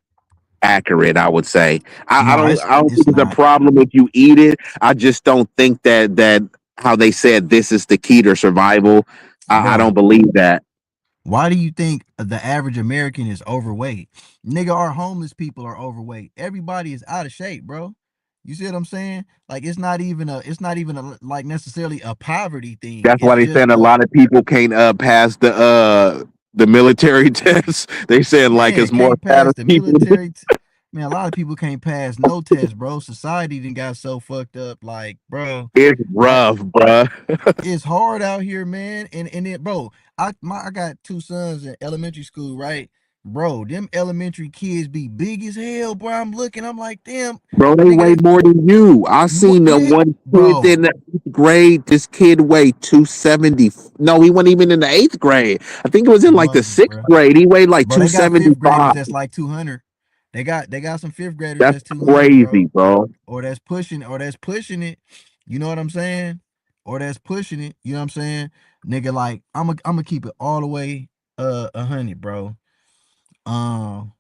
accurate. I would say No, I don't it's think it's a not, problem if you eat it. I just don't think that how they said this is the key to survival. I don't bro. believe that. Why do you think the average American is overweight? Nigga, our homeless people are overweight. Everybody is out of shape, bro. You see what I'm saying? Like it's not even a like necessarily a poverty thing. That's why It's they just saying a a lot of people can't pass the military test. They saying like man it's more can't fat pass the people. military. Man, a lot of people can't pass no test, bro. Society done got so fucked up. Like, bro, It's that rough, bruh. it's hard out here, man. And it, bro, I got two sons in elementary school, right? Bro, them elementary kids be big as hell, bro. I'm looking, I'm like, damn, Bro, they nigga, weigh they more than you. I seen the nigga, one kid bro, in the 8th grade. This kid weighed 270. No, he wasn't even in the 8th grade. I think it was in he like the wasn't, sixth bro. grade. He weighed like Bro, they got fifth graders 275. that's like 200. They got some fifth graders That's that's 200, crazy, bro. bro. Or that's pushing it. You know what I'm saying? Or that's pushing it. You know what I'm saying? Nigga, like I'm gonna keep it all the way 100, bro.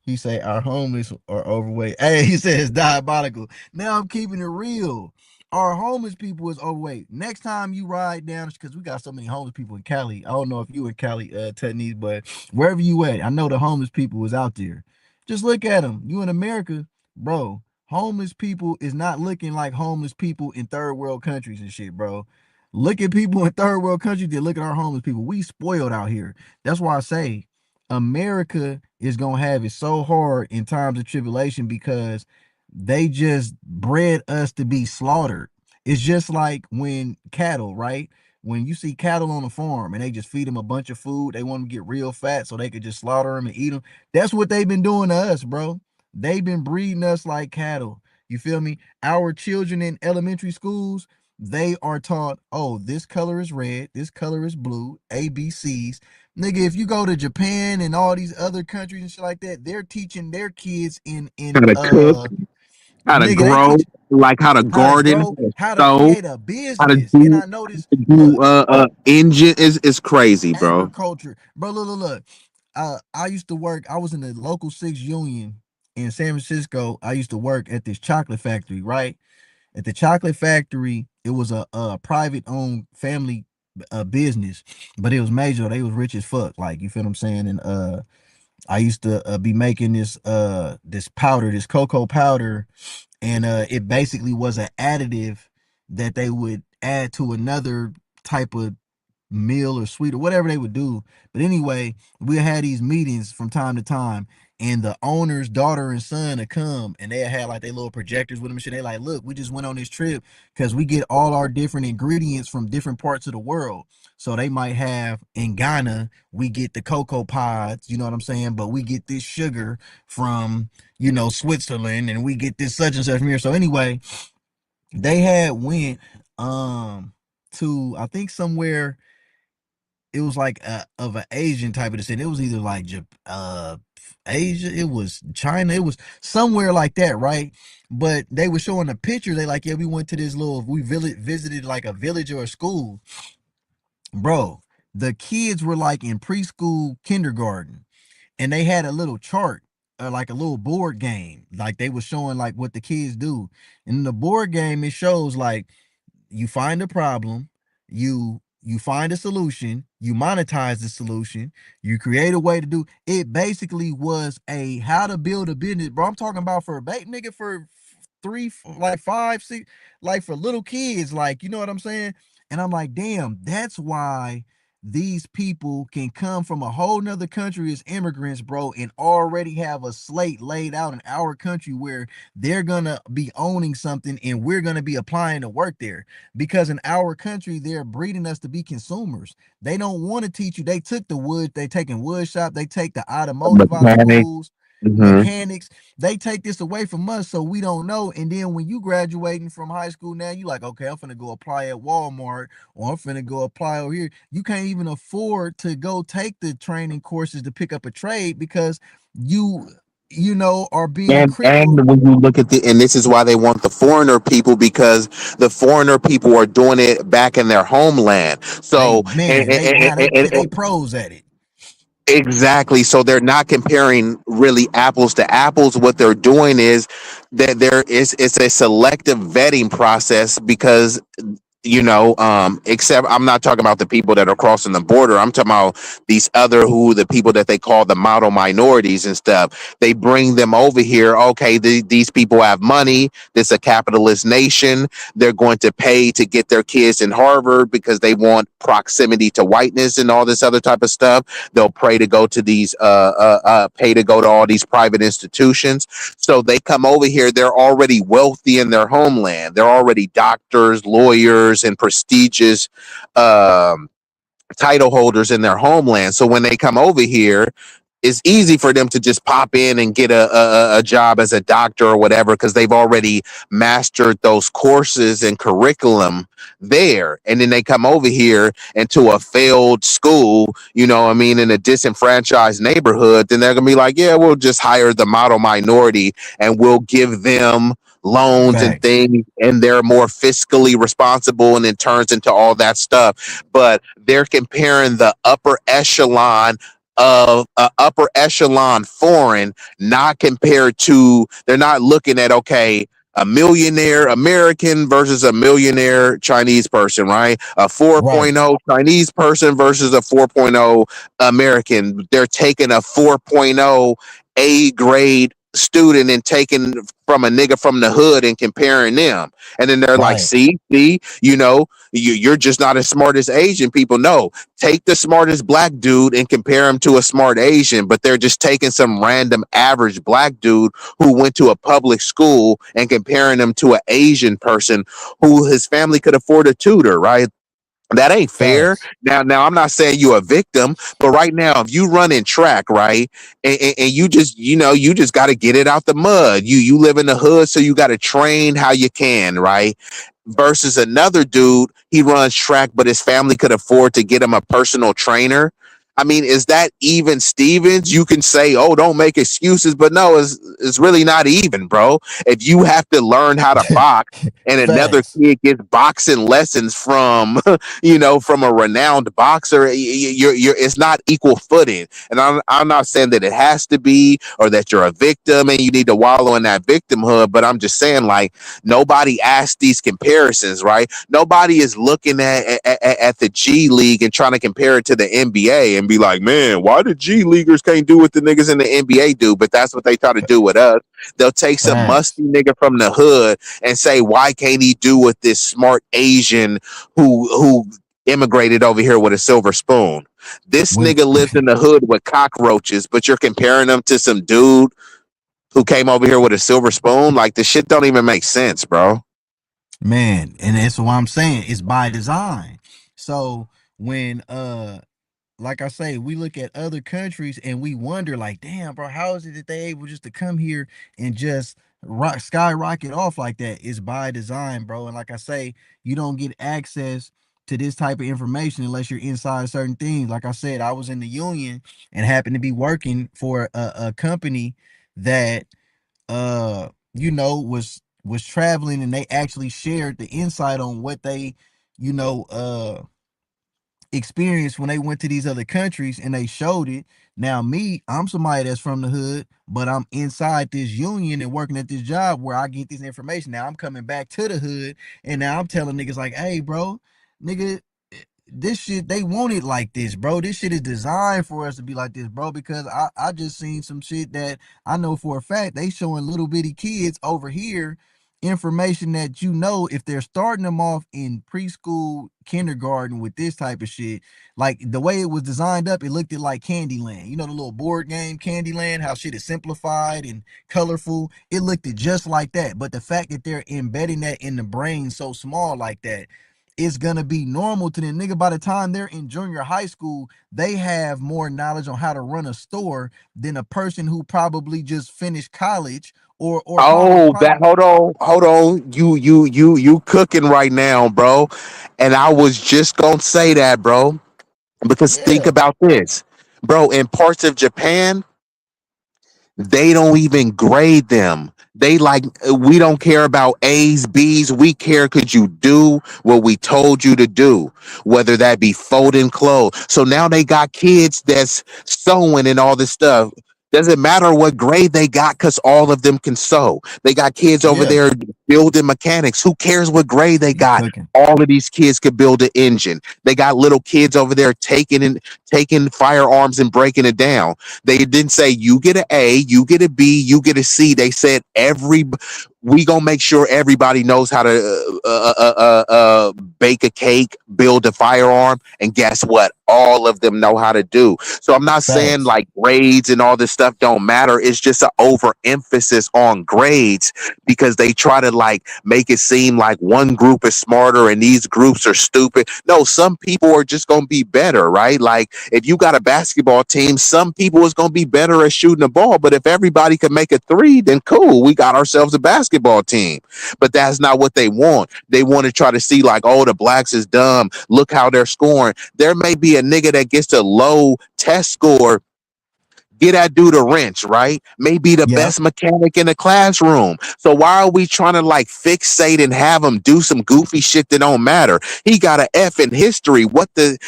He say our homeless are overweight. Hey, he says diabolical. Now I'm keeping it real. Our homeless people is overweight. Next time you ride down, because we got so many homeless people in Cali. I don't know if you in Cali, Techniques, but wherever you at, I know the homeless people was out there. Just look at them. You in America, bro. Homeless people is not looking like homeless people in third world countries and shit, bro. Look at people in third world countries. They look at our homeless people. We spoiled out here. That's why I say America is gonna have it so hard in times of tribulation because they just bred us to be slaughtered. It's just like when cattle, right? When you see cattle on a farm and they just feed them a bunch of food, they want them to get real fat so they could just slaughter them and eat them. That's what they've been doing to us, bro. They've been breeding us like cattle. You feel me? Our children in elementary schools, they are taught, oh, this color is red, this color is blue, ABCs. Nigga, if you go to Japan and all these other countries and shit like that, they're teaching their kids How in to cook, how to nigga, they grow, teach like how to how to garden, grow, how to how to sew, create a how to business. And do I noticed, do look, engine is crazy, bro. agriculture. Bro, look. I used to work, I was in the local six union in San Francisco. I used to work at this chocolate factory, right? At the chocolate factory, it was a private owned family business, but it was major. They was rich as fuck. Like, you feel what I'm saying? And I used to be making this powder, this cocoa powder, and it basically was an additive that they would add to another type of meal or sweet or whatever they would do. But anyway, we had these meetings from time to time, and the owner's daughter and son would come, and they had like their little projectors with them and shit. They like, look, we just went on this trip because we get all our different ingredients from different parts of the world. So they might have in Ghana, we get the cocoa pods, you know what I'm saying? But we get this sugar from, Switzerland, and we get this such and such from here. So anyway, they had went to I think somewhere it was like of an Asian type of descent. It was either like Asia, it was China, it was somewhere like that, right? But they were showing a picture. They like, yeah, we went to this we visited like a village or a school, bro. The kids were like in preschool, kindergarten, and they had a little chart. Like a little board game, like they were showing like what the kids do. And in the board game, it shows like you find a problem, you find a solution, you monetize the solution, you create a way to do it. Basically was a how to build a business, bro. I'm talking about for a bait nigga for three, like five, six, like for little kids, like, you know what I'm saying? And I'm like, damn, that's why these people can come from a whole nother country as immigrants, bro, and already have a slate laid out in our country where they're gonna be owning something and we're gonna be applying to work there. Because in our country, they're breeding us to be consumers. They don't want to teach you. They took the wood, they taking wood shop, they take the automotive out of Mechanic. schools, Hmm. mechanics. They take this away from us, so we don't know. And then when you graduating from high school now, you like, okay, I'm finna go apply at Walmart, or I'm finna go apply over here. You can't even afford to go take the training courses to pick up a trade because you are being crippled. And when you look at and this is why they want the foreigner people, because the foreigner people are doing it back in their homeland. They So man, they now they pros at it. exactly. So they're not comparing really apples to apples. What they're doing is that it's a selective vetting process, because except I'm not talking about the people that are crossing the border. I'm talking about the people that they call the model minorities and stuff. They bring them over here. Okay, these people have money. This is a capitalist nation. They're going to pay to get their kids in Harvard because they want proximity to whiteness and all this other type of stuff. They'll pay to go to pay to go to all these private institutions. So they come over here. They're already wealthy in their homeland. They're already doctors, lawyers, and prestigious um, title holders in their homeland. So when they come over here, it's easy for them to just pop in and get a job as a doctor or whatever, because they've already mastered those courses and curriculum there. And then they come over here into a failed school, I mean, in a disenfranchised neighborhood. Then they're going to be like, yeah, we'll just hire the model minority and we'll give them loans and Facts. things, and they're more fiscally responsible, and it turns into all that stuff. But they're comparing the upper echelon of upper echelon foreign, not compared to, they're not looking at, okay, a millionaire American versus a millionaire Chinese person, right? A Right. 4.0 Chinese person versus a 4.0 American. They're taking a 4.0 A grade student and taking from a nigga from the hood and comparing them. And then they're like, Right. see, you're just not as smart as Asian people. No, take the smartest black dude and compare him to a smart Asian, but they're just taking some random average black dude who went to a public school and comparing him to an Asian person who his family could afford a tutor, right? That ain't fair. Facts. Now, I'm not saying you're a victim, but right now, if you run in track, right, and you just, you just got to get it out the mud. You live in the hood, so you got to train how you can, right? Versus another dude, he runs track, but his family could afford to get him a personal trainer. I mean, is that even Stevens? You can say, oh, don't make excuses, but no, it's really not even, bro. If you have to learn how to box and another Facts. kid gets boxing lessons from, from a renowned boxer, it's not equal footing. And I'm not saying that it has to be, or that you're a victim and you need to wallow in that victimhood, but I'm just saying, like, nobody asked these comparisons, right? Nobody is looking at the G League and trying to compare it to the NBA and be like, man, why the G Leaguers can't do what the niggas in the NBA do? But that's what they try to do with us. They'll take some Facts. musty nigga from the hood and say, why can't he do what this smart Asian who immigrated over here with a silver spoon? This When nigga lives in the hood with cockroaches, but you're comparing him to some dude who came over here with a silver spoon. Like, this shit don't even make sense, bro. man, and that's what I'm saying. It's by design. So when like I say, we look at other countries and we wonder, like, damn, bro, how is it that they able just to come here and just skyrocket off like that? It's by design, bro. And like I say, you don't get access to this type of information unless you're inside certain things. Like I said, I was in the union and happened to be working for a company that was traveling, and they actually shared the insight on what they you know experience when they went to these other countries, and they showed it. Now, me, I'm somebody that's from the hood, but I'm inside this union and working at this job where I get this information. Now I'm coming back to the hood, and now I'm telling niggas like, hey, bro, nigga, this shit, they want it like this, bro. This shit is designed for us to be like this, bro, because I just seen some shit that I know for a fact they showing little bitty kids over here information that you know if they're starting them off in preschool, kindergarten with this type of shit, like the way it was designed up, it looked at like Candyland. You know the little board game Candyland, how shit is simplified and colorful. It looked at just like that. But the fact that they're embedding that in the brain so small like that, it's gonna be normal to them. Nigga, by the time they're in junior high school, they have more knowledge on how to run a store than a person who probably just finished college or probably Oh, that probably hold on. You cooking right now, bro. And I was just gonna say that, bro. Because think yeah, about this, bro. In parts of Japan, they don't even grade them. They like, we don't care about A's, B's. We care could you do what we told you to do, whether that be folding clothes. So now they got kids that's sewing and all this stuff. Doesn't matter what grade they got because all of them can sew. They got kids over yeah, there building mechanics. Who cares what grade they you got? cooking. All of these kids could build an engine. They got little kids over there taking firearms and breaking it down. They didn't say you get an A, you get a B, you get a C. They said we gonna make sure everybody knows how to bake a cake, build a firearm, and guess what? All of them know how to do. So I'm not saying Facts. like grades and all this stuff don't matter. It's just an overemphasis on grades because they try to like make it seem like one group is smarter and these groups are stupid. No, some people are just gonna be better, right? Like if you got a basketball team, some people is gonna be better at shooting the ball. But if everybody can make a three, then cool, we got ourselves a basketball team. But that's not what they want. They want to try to see like, oh, the blacks is dumb. Look how they're scoring. There may be a nigga that gets a low test score, get that dude a wrench, right? Maybe the Yep. best mechanic in the classroom. So why are we trying to like fixate and have him do some goofy shit that don't matter? He got an F in history. What the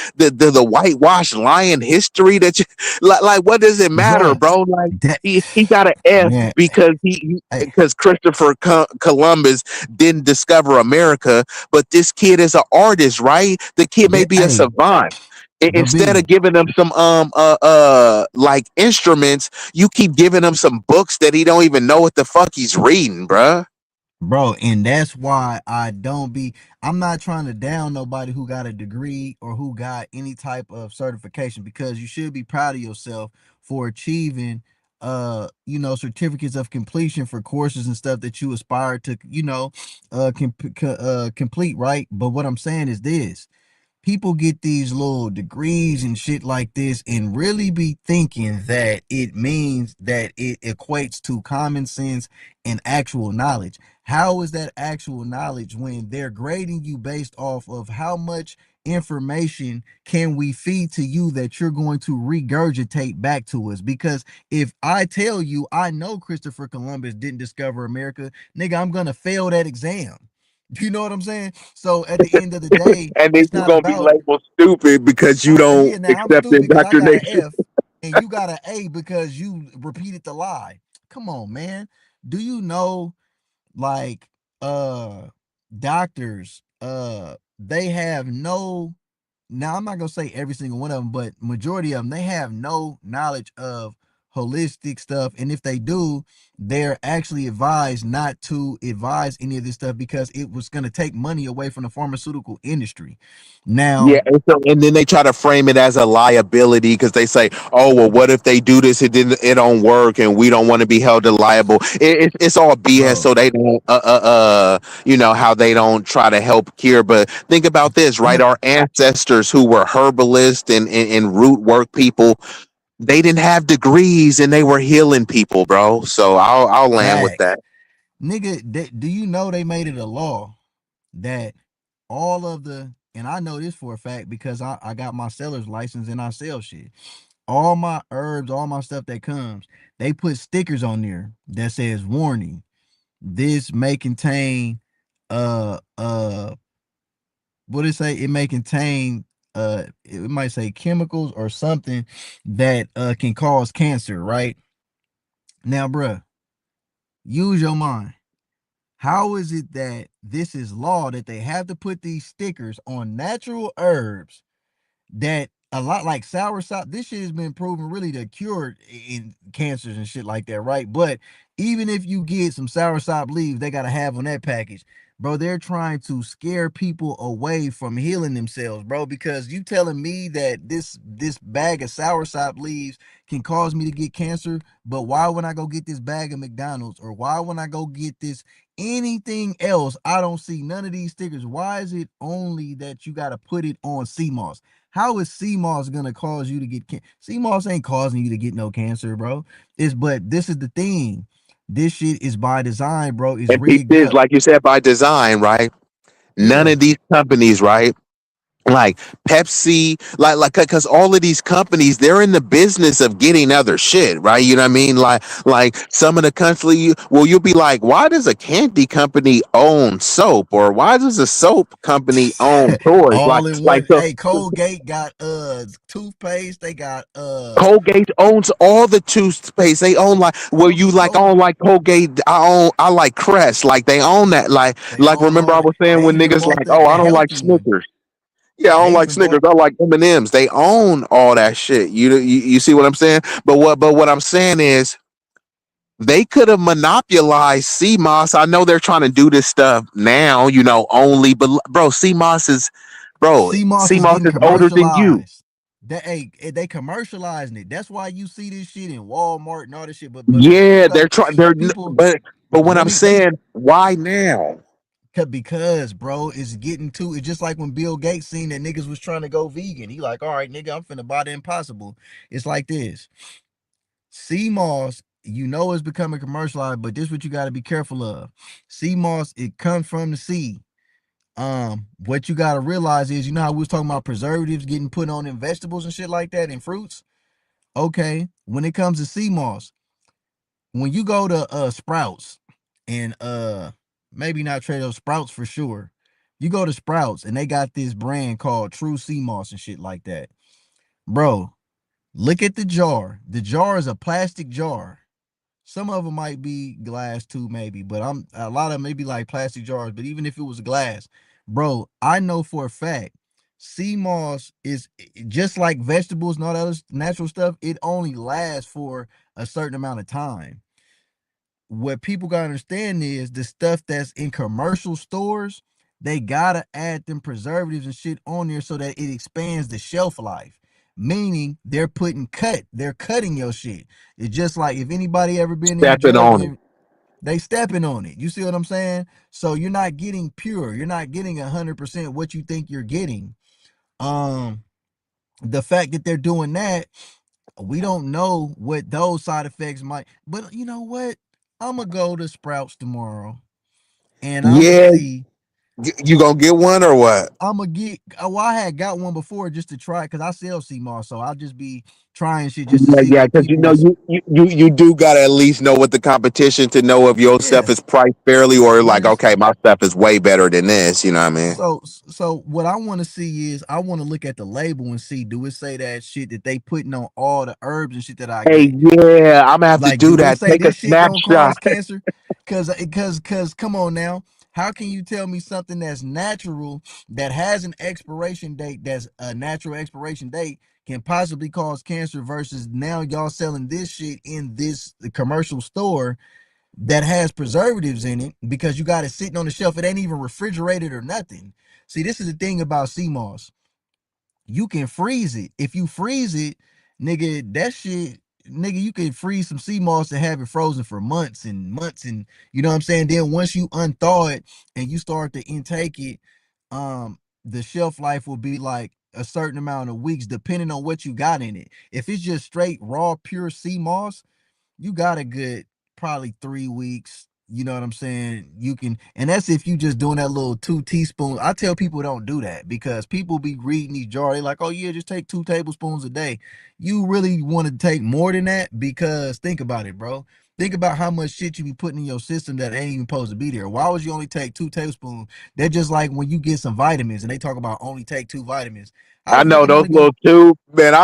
whitewash lying history that you like? What does it matter, Bruh. bro? Like That he got an F man. because he Hey, because Christopher Columbus didn't discover America, but this kid is an artist, right? The kid may yeah, be a hey, savant. but Instead of B, giving them some like instruments, you keep giving him some books that he don't even know what the fuck he's reading, bruh. bro, and that's why I don't be I'm not trying to down nobody who got a degree or who got any type of certification, because you should be proud of yourself for achieving certificates of completion for courses and stuff that you aspire to, complete, right? But what I'm saying is this: people get these little degrees and shit like this and really be thinking that it means that it equates to common sense and actual knowledge. How is that actual knowledge when they're grading you based off of how much information can we feed to you that you're going to regurgitate back to us? Because if I tell you I know Christopher Columbus didn't discover America, nigga, I'm gonna fail that exam. You know what I'm saying? So at the end of the day, And then it's you're not gonna be about, labeled stupid because you don't yeah, now I'm accept stupid because I got an indoctrination. F and you got an A because you repeated the lie. Come on, man. Do you know, like, doctors, they have no, now I'm not gonna say every single one of them, but majority of them, they have no knowledge of holistic stuff. And if they do, they're actually advised not to advise any of this stuff because it was gonna take money away from the pharmaceutical industry. Yeah, Now, and then they try to frame it as a liability because they say, "Oh, well, what if they do this? It don't work, and we don't want to be held liable." It's all BS. bro, So they don't, how they don't try to help cure. But think about this, I'm right? a Our ancestors who were herbalists and root work people, they didn't have degrees and they were healing people, bro. So I'll land with facts. that. Nigga, do you know they made it a law that all of the, and I know this for a fact because I got my seller's license and I sell shit. All my herbs, all my stuff that comes, they put stickers on there that says warning. This may contain what it say? It may contain it might say chemicals or something that can cause cancer, right? Now, bruh, use your mind. How is it that this is law that they have to put these stickers on natural herbs that a lot like sour sop? This shit has been proven really to cure in cancers and shit like that, right? But Even if you get some soursop leaves, they gotta have on that package. Bro, they're trying to scare people away from healing themselves, bro. Because you telling me that this bag of soursop leaves can cause me to get cancer, but why when I go get this bag of McDonald's or why when I go get this anything else, I don't see none of these stickers? Why is it only that you gotta put it on sea moss? How is sea moss gonna cause you to get cancer? Sea moss ain't causing you to get no cancer, bro. It's but this is the thing. This shit is by design, bro. It's And peep rigged this, up. like you said, by design, right? None Yeah. of these companies, right? Like Pepsi, because all of these companies, they're in the business of getting other shit, right? You know what I mean? Like some of the country, well, you'll be like, why does a candy company own soap, or why does a soap company own toys? All in Like one. so, Hey, Colgate got toothpaste. They got Colgate owns all the toothpaste. They own like well, bro, you like bro, own like Colgate. I like Crest. Like they own that. they Like own remember all I that. was saying They when even niggas bought like, oh, the I don't like healthy one. Snickers. Yeah, I don't They like even Snickers. bought I like M&Ms. They own all that shit. You see what I'm saying? But what I'm saying is they could have monopolized CMOS. I know they're trying to do this stuff now, only. But bro, CMOS is CMOS getting is older than you. commercialized. They commercializing it. That's why you see this shit in Walmart and all this shit. But people Yeah, stop. they're trying. They're People. but what Let I'm me let me saying, why now? because bro, it's getting to it's just like when Bill Gates seen that niggas was trying to go vegan. He like, all right, nigga, I'm finna buy the impossible. It's like this. Sea moss, you know it's becoming commercialized, but this what you gotta be careful of. Sea moss, it comes from the sea. What you gotta realize is, you know how we was talking about preservatives getting put on in vegetables and shit like that and fruits? Okay, when it comes to sea moss, when you go to Sprouts and maybe not Trader Sprouts for sure. You go to Sprouts and they got this brand called True Sea Moss and shit like that. Bro, look at the jar. The jar is a plastic jar. Some of them might be glass too, maybe, but I'm a lot of them may be like plastic jars. But even if it was glass, bro, I know for a fact sea moss is just like vegetables and all that other natural stuff. It only lasts for a certain amount of time. What people gotta understand is the stuff that's in commercial stores, they gotta add them preservatives and shit on there so that it expands the shelf life. Meaning they're cutting your shit. It's just like if anybody ever been in the Stepping drug on it. game, they stepping on it. You see what I'm saying? So you're not getting pure. You're not getting 100% what you think you're getting. Um, the fact that they're doing that, we don't know what those side effects might. But you know what? I'm gonna go to Sprouts tomorrow, and I'm gonna Yeah, see. you gonna get one or what? I'm gonna get. Well, I had got one before just to try because I sell CMOS, so I'll just be trying shit just to Yeah, see yeah, what because people was. you do gotta at least know what the competition to know if your stuff Yeah, is priced fairly or but like, it's okay, my stuff is way better than this. You know what I mean? so what I want to see is I want to look at the label and see do it say that shit that they putting on all the herbs and shit that I Hey, get. yeah, I'm gonna have to Like, do do it that. say Take a this shit gonna snapshot. cause cancer? Cause come on now. How can you tell me something that's natural that has an expiration date that's a natural expiration date can possibly cause cancer versus now y'all selling this shit in this commercial store that has preservatives in it because you got it sitting on the shelf. It ain't even refrigerated or nothing. See, this is the thing about CMOS, you can freeze it. If you freeze it, nigga, that shit, nigga, you can freeze some sea moss and have it frozen for months and months, and you know what I'm saying. Then once you unthaw it and you start to intake it, the shelf life will be like a certain amount of weeks, depending on what you got in it. If it's just straight raw, pure sea moss, you got a good probably 3 weeks. You know what I'm saying? You can, and that's if you just doing that little 2 teaspoons. I tell people don't do that because people be reading these jars. They like, oh yeah, just take 2 tablespoons a day. You really want to take more than that because think about it, bro. Think about how much shit you be putting in your system that ain't even supposed to be there. Why would you only take 2 tablespoons? They're just like when you get some vitamins and they talk about only take 2 vitamins. How I the fuck know you those want to little get tubes, man.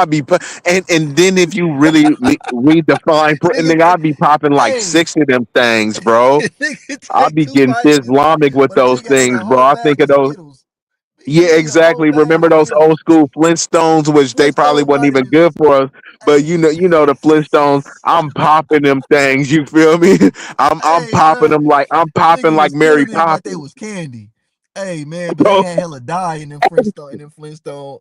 And then if you really read the fine print, nigga? nigga, I'll be popping like Hey, 6 of them things, bro. nigga I'll take be two getting vitamins, Islamic with but a those nigga ate things, a bro. whole I bag think of of those. Skittles. Yeah, He ate a whole exactly. bag Remember of those Skittles. old school Flintstones, which they probably Flintstone wasn't even vitamins good is for us. but Hey, you know the Flintstones. I'm popping them things. You feel me? I'm hey, popping bro. them like I'm popping Nigga like was Mary killing them like they Poppins, was candy. Hey man, but they bro. had hella dye in them Flintstone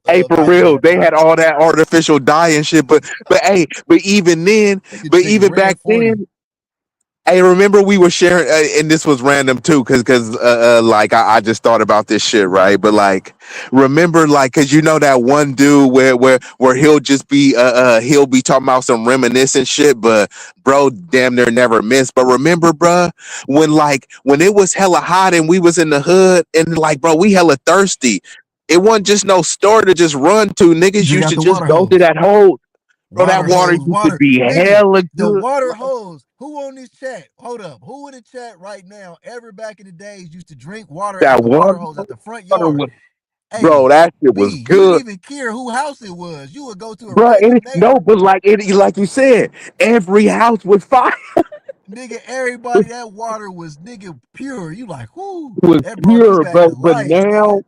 Hey, for real, Batman, they bro. had all that artificial dye and shit. But hey, but even then, Nigga but drink even back red 40. then, hey, remember we were sharing, and this was random too, cause like I just thought about this shit, right? But like, remember, like, cause you know that one dude where he'll just be he'll be talking about some reminiscent shit, but bro, damn near never miss. But remember, bruh, when it was hella hot and we was in the hood, and like, bro, we hella thirsty. It wasn't just no store to just run to. Niggas Drink used out to the just water go to hose. that hole. Bro, that Water water hose, used to water. be Nigga, hella the good. water hose. Who on this chat? Hold up. Who in the chat right now, ever back in the days, used to drink water out That the water hose out the front yard? water. Hey, Bro, that shit was B, you didn't good, even care who house it was. You would go to a bro. random No, neighbor. but like you said, every house was fire. Nigga, everybody, that water was nigga pure. You like, whoo, It was that brought me pure, back to but life, nigga.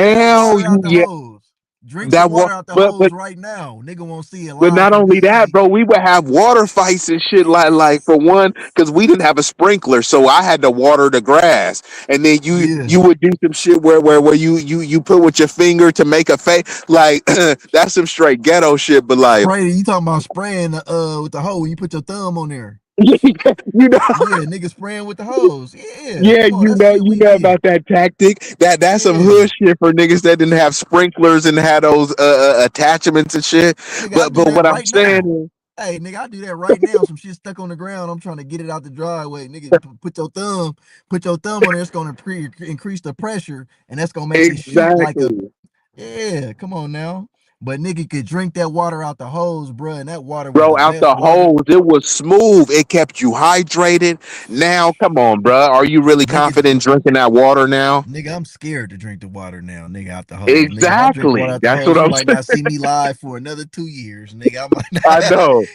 That now water out you the yeah hose. Drink some that water one, out the hose right now. Nigga won't see it but live not from only that, BZ. bro, we would have water fights and shit like for one, because we didn't have a sprinkler, so I had to water the grass, and then Yeah. you would do some shit where you put with your finger to make a face like that's some straight ghetto shit, but like Spray, you talking about spraying with the hose when you put your thumb on there. you know. Yeah, nigga spraying with the hose. Yeah, Yeah, come on, that's shit you we know did. about that tactic. That's some Yeah. hood shit for niggas that didn't have sprinklers and had those attachments and shit. Nigga, I do But that what I'm right saying now. is, Hey, nigga, I do that right now. Some shit stuck on the ground. I'm trying to get it out the driveway. Nigga, put your thumb on there. It's gonna increase the pressure, and that's gonna make it shoot like a. exactly, Yeah, come on now. But nigga could drink that water out the hose, bro, and that water was bro, the out best the water. hose, it was smooth. It kept you hydrated. Now, come on, bro, are you really Niggas, confident drinking that water now? nigga, I'm scared to drink the water now, nigga, out the hose. Nigga, if I drink water Exactly, out the that's hose, what you I'm might saying. not see me live for another 2 years, nigga. I might I not. know.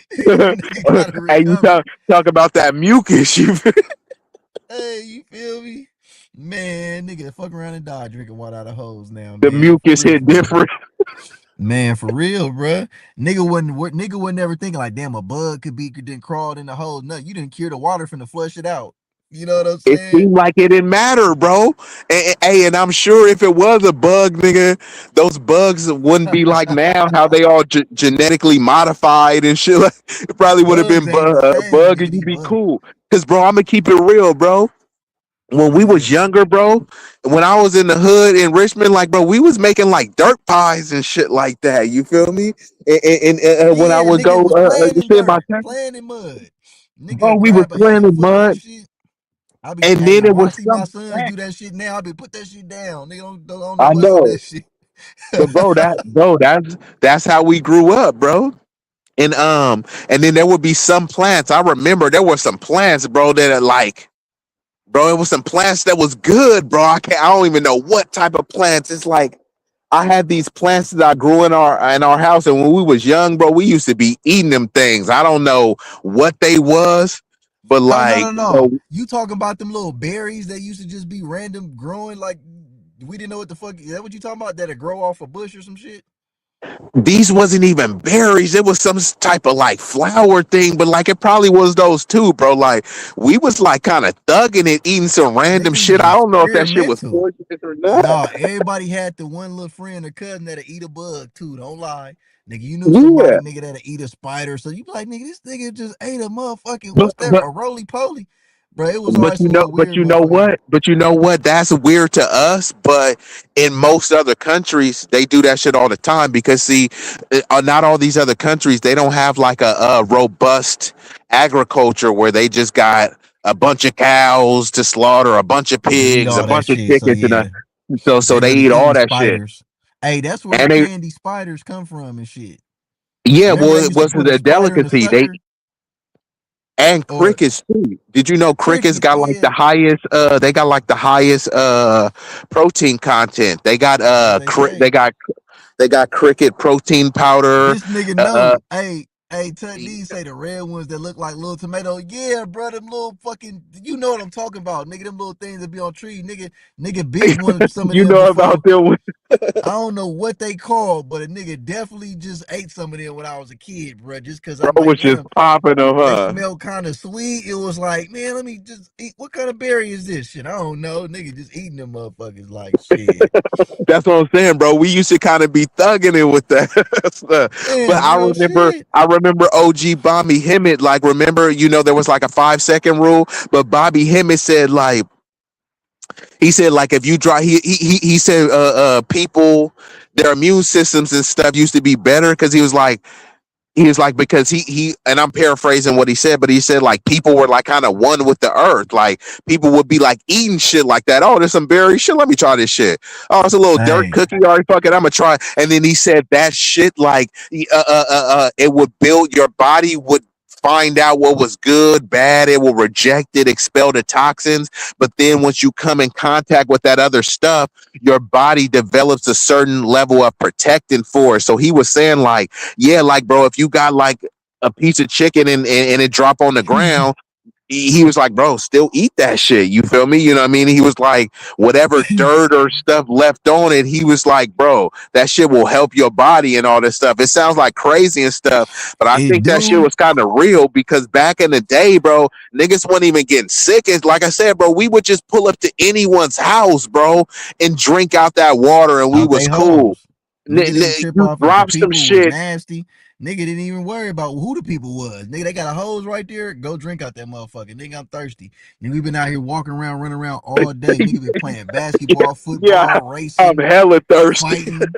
Nigga gotta Hey, you recover. talk about that mucus. You Hey, you feel me? Man, nigga, fuck around and die drinking water out of hose now, the man. mucus hit For real. different. Man, for real, bruh. Nigga wasn't ever thinking like, damn, a bug could then crawled in the hole. No, you didn't cure the water from to flush it out. You know what I'm It saying? seemed like it didn't matter, bro. And I'm sure if it was a bug, nigga, those bugs wouldn't be like now, how they all genetically modified and shit. Like, it probably would have Bugs been ain't the a same, bug nigga. and you These be bugs. cool. Cause, bro, I'm gonna keep it real, bro. When we was Yeah. younger, bro, when I was in the hood in Richmond, like, bro, we was making like dirt pies and shit like that. You feel me? And when I Yeah, would nigga go was playing you in see my dirt, cousin, playing in mud. bro, Nigga we was grab a playing in handful of that mud, shit. I be, and hey, then it when I was see my some sons crack. do that shit now, I be put that shit down. Nigga don't I nobody do know. that shit. But that's how we grew up, bro. And then there would be some plants. I remember there were some plants, bro, that are like, bro, it was some plants that was good, bro. I don't even know what type of plants. It's like I had these plants that I grew in our house, and when we was young, bro, we used to be eating them things. I don't know what they was, but No, no, like, no, no. You talking about them little berries that used to just be random growing like we didn't know what the fuck. Is that what you talking about? That'll grow off a bush or some shit? these wasn't even berries. It was some type of like flower thing, but like it probably was those too, bro. Like we was like kind of thugging it, eating some random Niggas shit. was I don't know if that shit was experimental. poisonous or not. Nah, everybody had the one little friend or cousin that'll eat a bug too. Don't lie. Nigga, you knew somebody, Yeah, nigga, that'll eat a spider. So you be like, nigga, this nigga just ate a motherfucking, but what's that? but A roly poly? Bro, it was always some little but weird you know motherfuckers. what? But you know what? That's weird to us, but in most other countries, they do that shit all the time because see, not all these other countries they don't have like a robust agriculture where they just got a bunch of cows to slaughter, a bunch of Just eat pigs, a all that bunch of shit. So chickens, and yeah, so they they really eat all eating that shit. spiders. Hey, that's where the And they candy spiders come from and shit. yeah, Remember well, they it used to was put a a spider in a delicacy. They sucker and or crickets too. Did you know crickets crickets? got like Yeah, the highest they got like the highest protein content. They got that's what they say. they got cricket protein powder. This nigga Uh know. Hey. Hey, Tut D say the red ones that look like little tomato. Yeah, bro, them little fucking, you know what I'm talking about, nigga. Them little things that be on trees, nigga bit one some of You them know about before. them? I don't know what they called, but a nigga definitely just ate some of them when I was a kid, bro. Just cause Bro I'm like, was just damn, popping them, they huh? smell kind of sweet. It was like, man, let me just eat. What kind of berry is this shit? I don't know, nigga. Just eating them motherfuckers like shit. That's what I'm saying, bro. We used to kind of be thugging it with that stuff. But Man, real shit. I remember OG Bobby Hemmett. Like, remember, there was like a 5 second rule, but Bobby Hemmett said like he said like if you draw he said people their immune systems and stuff used to be better because he was like because he and I'm paraphrasing what he said, but he said like people were like kind of one with the earth. Like people would be like eating shit like that. Oh, there's some berry shit. Let me try this shit. Oh, it's a little dirt Hey, cookie. All right, fuck it. I'm gonna try. And then he said that shit like it would build your body would find out what was good, bad. It will reject it, expel the toxins. But then once you come in contact with that other stuff, your body develops a certain level of protecting force. So he was saying like yeah, like bro, if you got like a piece of chicken and it drop on the ground, he was like, bro, still eat that shit. You feel me? You know what I mean? He was like, whatever dirt or stuff left on it, he was like, bro, that shit will help your body and all this stuff. It sounds like crazy and stuff, but I it think that shit do. was kind of real because back in the day, bro, niggas weren't even getting sick. And like I said, bro, we would just pull up to anyone's house, bro, and drink out that water and we Out they was cool. hoes. Nigga didn't trip You off if the drop some people was shit. nasty. Nigga didn't even worry about who the people was. Nigga, they got a hose right there. Go drink out that motherfucker. Nigga, I'm thirsty. Nigga, we been out here walking around, running around all day. Nigga been playing basketball, Yeah, football, I'm racing, hella thirsty. fighting.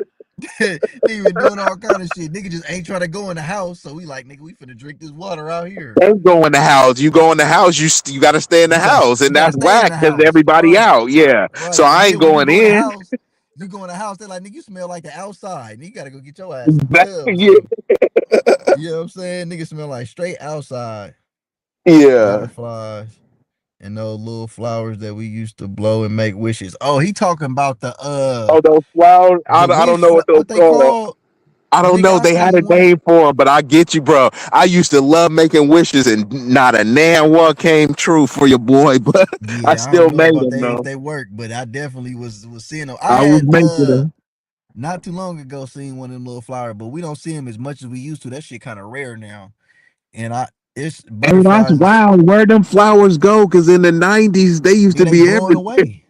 Nigga been doing all kind of shit. Nigga just ain't trying to go in the house. So we like, nigga, we finna drink this water out here. Don't go in the house. You go in the house, you got to stay in the house, You and gotta that's stay in whack the because house. everybody Right. out. Yeah, so Right. I And ain't then when you going go in the in. house, they're like, nigga, you smell like the outside. Nigga, you gotta go get your ass some tub or Yeah, something. You know what I'm saying? Nigga smell like straight outside. yeah. Butterflies and those little flowers that we used to blow and make wishes. Oh, he talking about Oh, those flowers. the I don't wish know what those what they called. call I don't nigga, know. I They had a seen one. name for them, but I get you, bro. I used to love making wishes, and not a damn one came true for your boy. But I Yeah, I don't still know made about them they if though. they work, but I definitely was seeing them. I I was had making them. not too long ago seen one of them little flowers, but we don't see them as much as we used to. That shit kind of rare now. And I it's Hey, that's butterflies and wild. Where them flowers go? Because in the '90s, they used nigga, to they be blowing everywhere. away.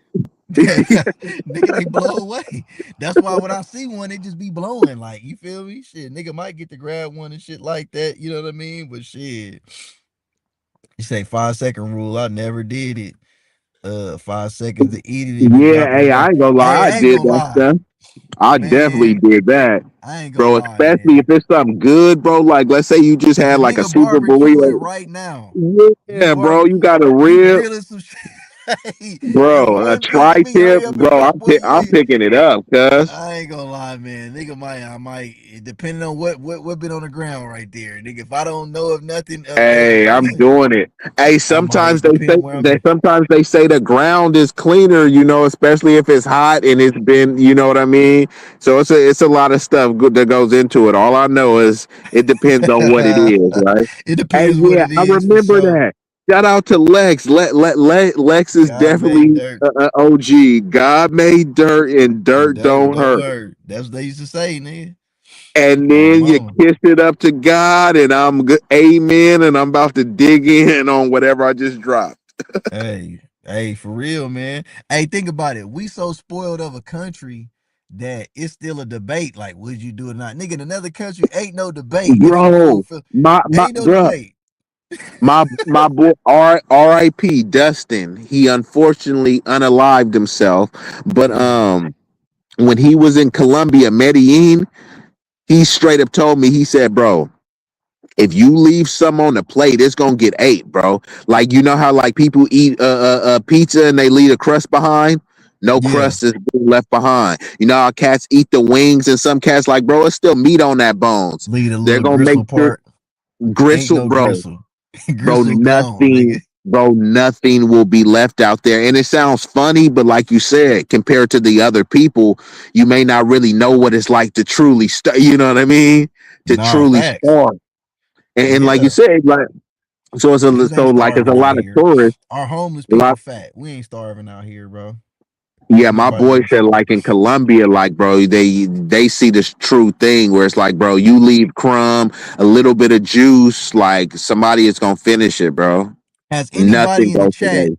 Nigga, they blow away. That's why when I see one, they just be blowing. Like, you feel me? Shit, nigga might get to grab one and shit like that. You know what I mean? But shit, you say 5 second rule. I never did it. 5 seconds to eat it and you Yeah, drop it in hey, your. I ain't gonna Hey, lie. I I ain't did gonna that lie, stuff. I definitely man. did that, I ain't gonna bro. lie, Especially if man. it's something good, bro. Like, let's say you just If a had like a nigga super barbecuing burrito. right now, you Yeah, barbe bro. You got a you rib, grilling some shit. Hey, hey, bro. boy, A cook for me. Hurry tri-tip, up and bro. cook, boy. You I'm ain't. picking it up, cuz. I ain't gonna lie, man. Nigga might, I might, depending on what been on the ground right there. Nigga, if I don't know of nothing Hey, I'm doing it. Hey, I sometimes might they depend say on where I'm at. the ground is cleaner, especially if it's hot and it's been, you know what I mean? So it's a lot of stuff good that goes into it. All I know is it depends on what it is, right? It Hey, depends what yeah, it I is for remember sure. that. Shout out to Lex. Lex is God made definitely dirt OG. God made dirt and and dirt dirt don't don't hurt. hurt. That's what they used to say, nigga. And Oh, then you mama. kiss it up to God, and I'm good. Amen. And I'm about to dig in on whatever I just dropped. Hey, for real, man. Hey, think about it. We so spoiled of a country that it's still a debate. Like, would you do it or not? Nigga, in another country, ain't no debate. It don't be no Bro, feel. my Ain't no bro, debate. my boy R.I.P. Dustin. He unfortunately unalived himself, but Yeah. when he was in Colombia, Medellin, he straight up told me. He said, "Bro, if you leave some on the plate, it's gonna get ate, bro. Like you know how like people eat pizza and they leave a crust behind. No Yeah. crust is being left behind. You know how cats eat the wings and some cats like, bro, it's still meat on that bones. Leave the They're little gonna make gristle sure part. Ain't gristle, no bro, gristle. Gristle gone, nigga. nothing will be left out there. And it sounds funny, but like you said, compared to the other people, you may not really know what it's like to truly, you know what I mean? To Nah, truly facts. starve. and like you Yeah, said, like so niggas ain't it's a starving out lot of here. tourists. Our homeless A lot, people fat. We ain't starving out here, bro. yeah, Ain't my nobody boy gonna said say. like in Colombia, like bro, they see this true thing where it's like, bro, you leave crumb, a little bit of juice, like somebody is gonna finish it, bro. Has Nothing anybody in the goes to chat? waste.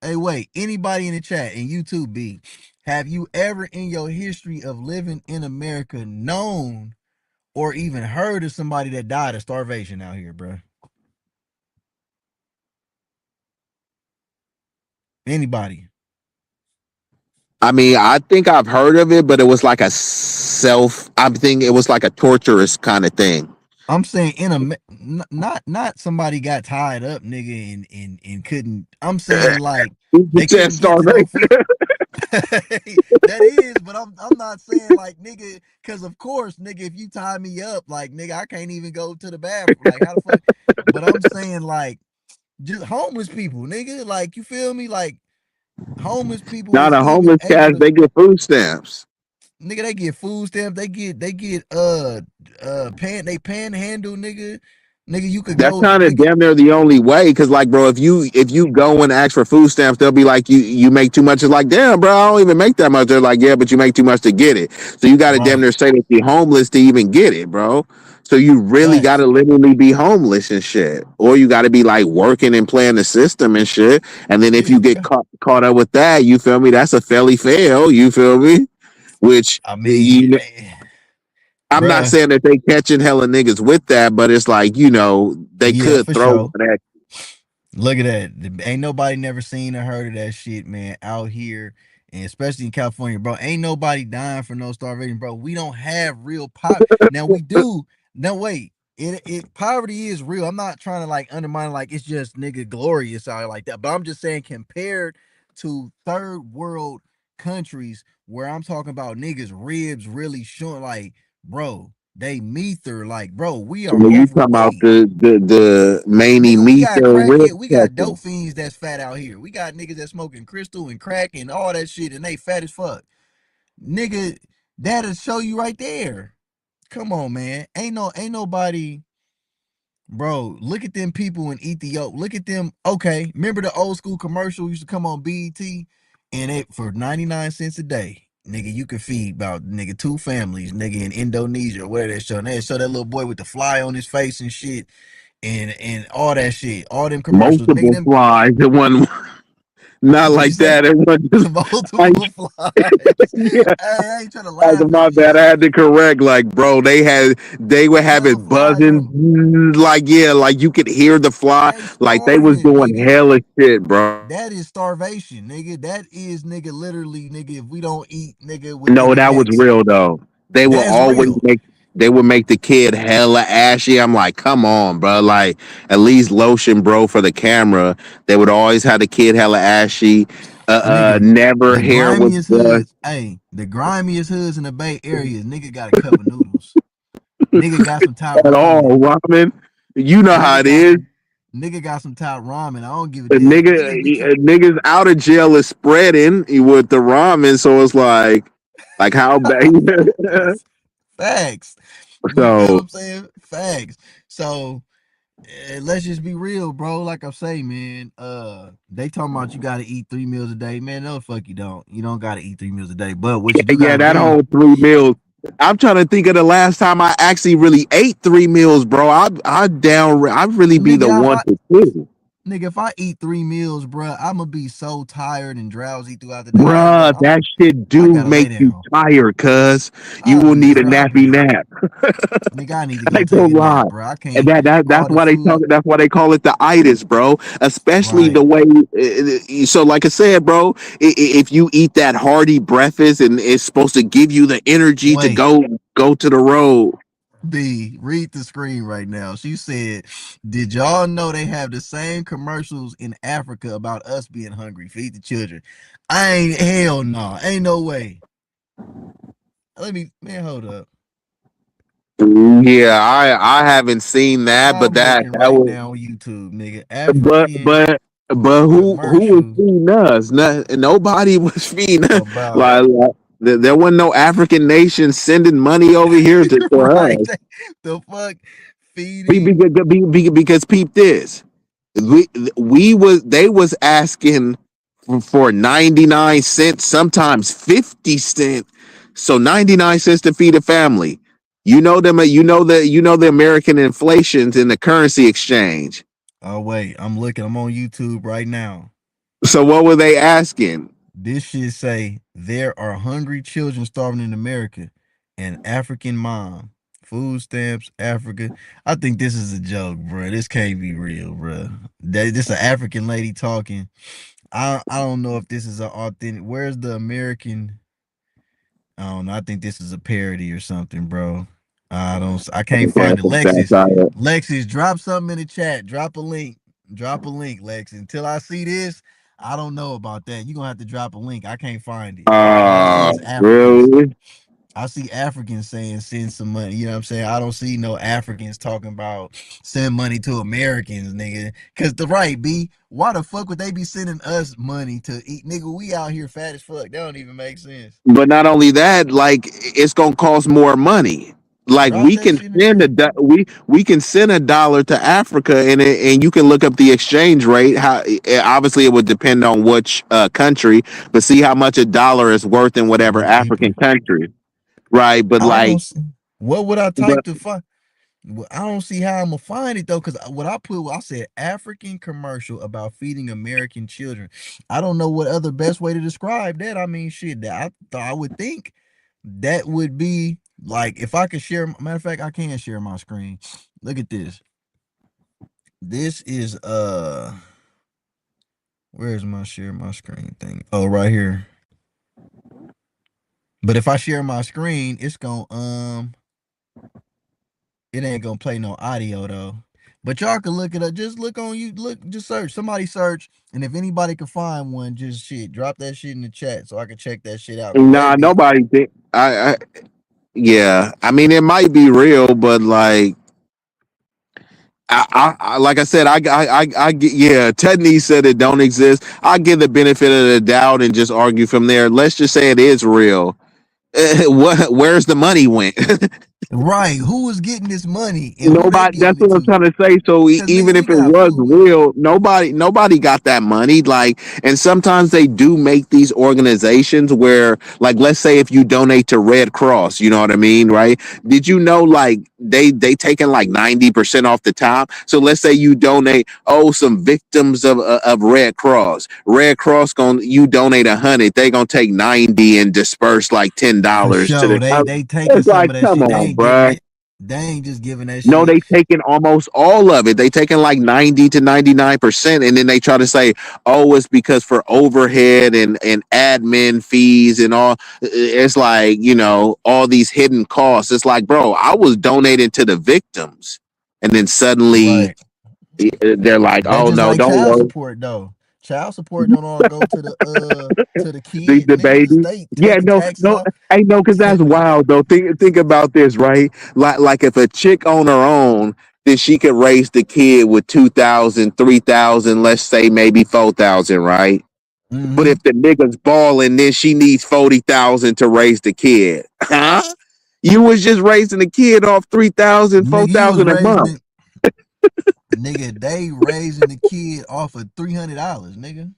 Hey, wait. Anybody in the chat and you too, B? Have you ever in your history of living in America known or even heard of somebody that died of starvation out here, bro? Anybody? I mean, I think I've heard of it, but it was like a self. I think it was like a torturous kind of thing. I'm saying in a not somebody got tied up, nigga, and couldn't. I'm saying like You they said couldn't get to starvation. no food. That is, but I'm not saying like nigga, cause of course, nigga, if you tie me up, like nigga, I can't even go to the bathroom. Like how the fuck? But I'm saying like just homeless people, nigga. Like you feel me? Like homeless people Now is the even homeless able cats to they get food stamps. nigga, they get food stamps, they get they panhandle, nigga. Nigga, you could That's go, kind of nigga. damn near the only way. Cause like, bro, if you go and ask for food stamps, they'll be like, you make too much. It's like, damn, bro, I don't even make that much. They're like, yeah, but you make too much to get it. So you got to damn Right. near say that you're homeless to even get it, bro. So you really got Facts. to literally be homeless and shit, or you got to be like working and playing the system and shit. And then if Yeah, you you get got caught up with that, you feel me? That's a fairly fail. You feel me? Which I mean, you I'm not bruh. saying that they catching hella niggas with that, but it's like, they Yeah, could for throw sure. one at. Look at that. Ain't nobody never seen or heard of that shit, man, out here, and especially in California, bro. Ain't nobody dying for no starvation, bro. We don't have real pop. Now we do. No, wait. It poverty is real. I'm not trying to like undermine like it's just nigga glorious out here like that. But I'm just saying compared to third world countries where I'm talking about niggas ribs really showing like, bro, they meether like, bro, we So are when you talking about overweight. the maney Nigga, we meat got or rib crackhead, we got catching. dope fiends that's fat out here. We got niggas that smoking crystal and crack and all that shit, and they fat as fuck. Nigga, that'll show you right there. Come on, man. Ain't nobody, bro. Look at them people in Ethiopia. Look at them. Okay, remember the old school commercial used to come on BET, and it for 99 cents a day. Nigga, you could feed about nigga two families, nigga in Indonesia or where they show. And they show that little boy with the fly on his face and shit and all that shit, all them commercials, nigga. Multiple Them flies. It wasn't not what you like say? that. It wasn't just like Multiple flies. yeah. Hey, I ain't trying to Like laugh at my you. bad. I had to correct. Like, bro, they would have Hella it flies buzzing. though. Like, yeah, like you could hear the fly. They Like they was starving, doing nigga. hella shit, bro. That is starvation, nigga. That is nigga literally, nigga, if we don't eat, nigga, within No, the that was next. real though. They will That's always real. make they would make the kid hella ashy. I'm like, come on, bro. Like at least lotion, bro, for the camera. They would always have the kid hella ashy. Nigga, Never the hair was grimiest brushed hoods, hey, the grimiest hoods in the Bay Area, nigga got a cup of noodles. Nigga got some top at all. ramen. Ramen, you know how Nigga it got is. some nigga got some top ramen. I don't give a A damn. nigga, Niggas be trying niggas out of jail is spreading with the ramen, so it's like how bad. facts. You feel what So I'm saying? Facts. So let's just be real, bro. Like I say, man. They talking about you got to eat 3 meals a day, man. No, fuck you don't. You don't got to eat 3 meals a day. But what you do got yeah, to that do, whole 3 meals. I'm trying to think of the last time I actually really ate 3 meals, bro. I really be the nigga. one to do. If I eat 3 meals, bro, I'm gonna be so tired and drowsy throughout the day. I ain't Bruh, gonna. that shit I do gotta lay make you down. tired, cuz you I'll will be need a nappy dropping. nap. Nigga, I need to I go ain't take gonna a lie. nap, bro. I And can't. that's All the why they talk. food. That's why they call it the itis, bro. Especially the Right. way. So, like I said, bro, if you eat that hearty breakfast and it's supposed to give you the energy to Wait. go to the road. B, read the screen right now. She said, "Did y'all know they have the same commercials in Africa about us being hungry? Feed the children." I ain't hell no. Ain't no way. Let me man, hold up. Yeah, I haven't seen that, but I'm looking that right was. now on YouTube, nigga. But African but but who was commercials feeding us? Nobody was feeding us. about There wasn't no African nation sending money over here to right us. the fuck feeding. Because peep this. we we was they was asking for 99 cents, sometimes 50 cents, so 99 cents to feed a family. You know them, the American inflations in the currency exchange. Oh wait, I'm looking. I'm on YouTube right now. So what were they asking? This shit say there are hungry children starving in America. An African mom. Food stamps, Africa. I think this is a joke, bro. This can't be real, bro. This an African lady talking. I don't know if this is an authentic. Where's the American? I don't know. I think this is a parody or something, bro. I don't. I can't find it. That's Lexus, drop something in the chat. Drop a link. Drop a link, Lex. Until I see this, I don't know about that. You're gonna have to drop a link. I can't find it. All I see is Africans. really. I see Africans saying send some money. You know what I'm saying? I don't see no Africans talking about send money to Americans, nigga. Cause the right, B, why the fuck would they be sending us money to eat? Nigga, we out here fat as fuck. That don't even make sense. But not only that, like it's gonna cost more money. Like Drop that shit in the chat. we can send $1 to Africa, and you can look up the exchange rate. How obviously it would depend on which country, but see how much $1 is worth in whatever Bookkeeper. African country, right? But I don't like, see. What would I but type to find? Well, I don't see how I'm gonna find it though, because what I put, I said African commercial about feeding American children. I don't know what other best way to describe that. I mean, shit, that I thought I would think that would be like if I could share. Matter of fact, I can share my screen. Look at this. This is where's my share my screen thing? Oh, right here. But if I share my screen, it's gonna it ain't gonna play no audio though. But y'all can look it up. Just look on you. Look, just search. Somebody search, and if anybody can find one, just shit, drop that shit in the chat so I can check that shit out. Cause nah, that be nobody think. Yeah, I mean it might be real, but like like I said, I get, yeah. Tedney said it don't exist. I give the benefit of the doubt and just argue from there. Let's just say it is real. Where's the money went? right. Who is getting this money and who they Nobody. That's giving it what I'm to? trying to say. So Cause nigga, even we if it got was food. real, nobody got that money. Like, and sometimes they do make these organizations where, like, let's say if you donate to Red Cross, you know what I mean, right? Did you know like they taking like 90% off the top? So let's say you donate, some victims of Red Cross. Red Cross you donate 100, they gonna take 90 and disperse like For $10 to sure. the. They taking It's some like, of that come shit. They on, ain't giving bruh. it. They ain't just giving that No, shit. they taking almost all of it. They taking like 90 to 99%. And then they try to say, oh, it's because for overhead and admin fees and all. It's like, all these hidden costs. It's like, bro, I was donating to the victims. And then suddenly Right. they're like, That oh just no, like don't child worry. support though. Child support don't all go to the kid, The nigga. The baby. state Yeah, taking no, taxes no, off. I know, because that's wild though. Think about this, right? Like if a chick on her own, then she could raise the kid with 2,000, 3,000, let's say maybe 4,000, right? But Mm-hmm. if the nigga's balling, then she needs 40,000 to raise the kid. Huh? You was just raising the kid off 3,000, four Nigga, you was thousand a raising month. it. Nigga, they raising the kid off of $300, nigga.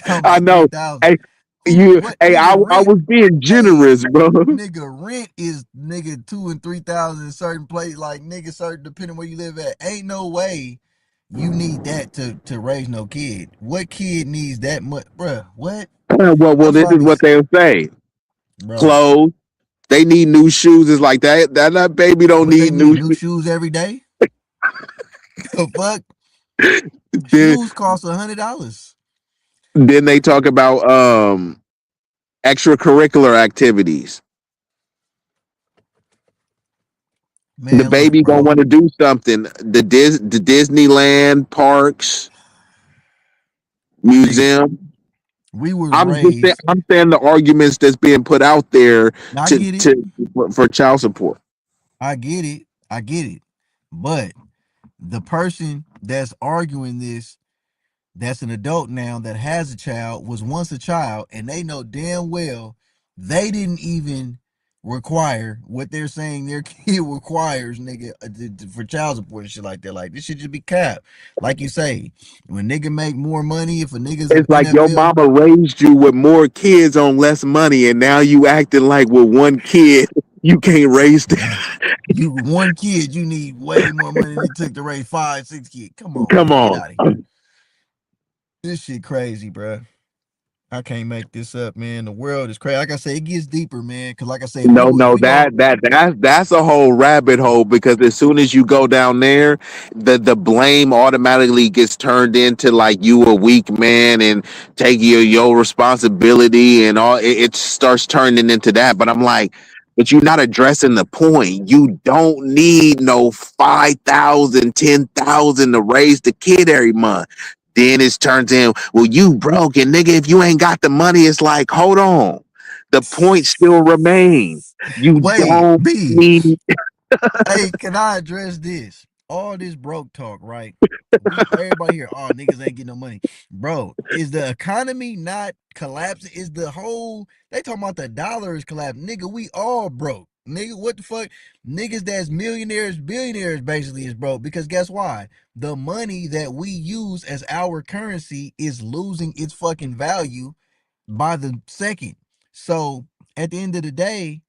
Talking I about three know. thousand. Hey, Who what I nigga rent? was being Hey, generous, bro. nigga, rent is nigga 2 and 3 thousand in certain places, like nigga certain depending where you live at. Ain't no way you need that to raise no kid. What kid needs that much, bruh? What? Well, That's this why I is be, what they'll say. bro. Clothes. They need new shoes. It's like that baby don't What they need new need? New shoes. shoes every day? The fuck? Then, Shoes cost $100. then they talk about extracurricular activities. The Man, look, baby gonna bro. want to do something. The Disneyland parks, Nigga, museum. we was raised. I'm saying the arguments that's being put out there I to get it. to for child support. I get it. I get it. But the person that's arguing this, that's an adult now that has a child, was once a child, and they know damn well they didn't even require what they're saying their kid requires, nigga, for child support and shit like that. Like this should just be capped. Like you say, when nigga make more money, if a nigga's a It's like your NFL, mama raised you with more kids on less money, and now you acting like with one kid you can't raise. you one kid, you need way more money than it took to raise five, six kids. Come on, Come man, get on. out of here. This shit crazy, bro. I can't make this up, man. The world is crazy. Like I say, it gets deeper, man. Cause like I say, No, if no, we gonna that's a whole rabbit hole because as soon as you go down there, the blame automatically gets turned into like you a weak man and take your responsibility and all. It starts turning into that. But I'm like, but you're not addressing the point. You don't need no 5,000, 10,000 to raise the kid every month. Then it turns in, well, you broke and nigga, if you ain't got the money, it's like, hold on, the point still remains. You wait, don't B. need. Hey, can I address this? All this broke talk, right? We everybody here, oh niggas ain't getting no money. Bro, is the economy not collapsing? Is the whole they talking about the dollar is collapsing? Nigga, we all broke. Nigga, what the fuck? Niggas that's millionaires, billionaires basically is broke because guess why? The money that we use as our currency is losing its fucking value by the second. So at the end of the day,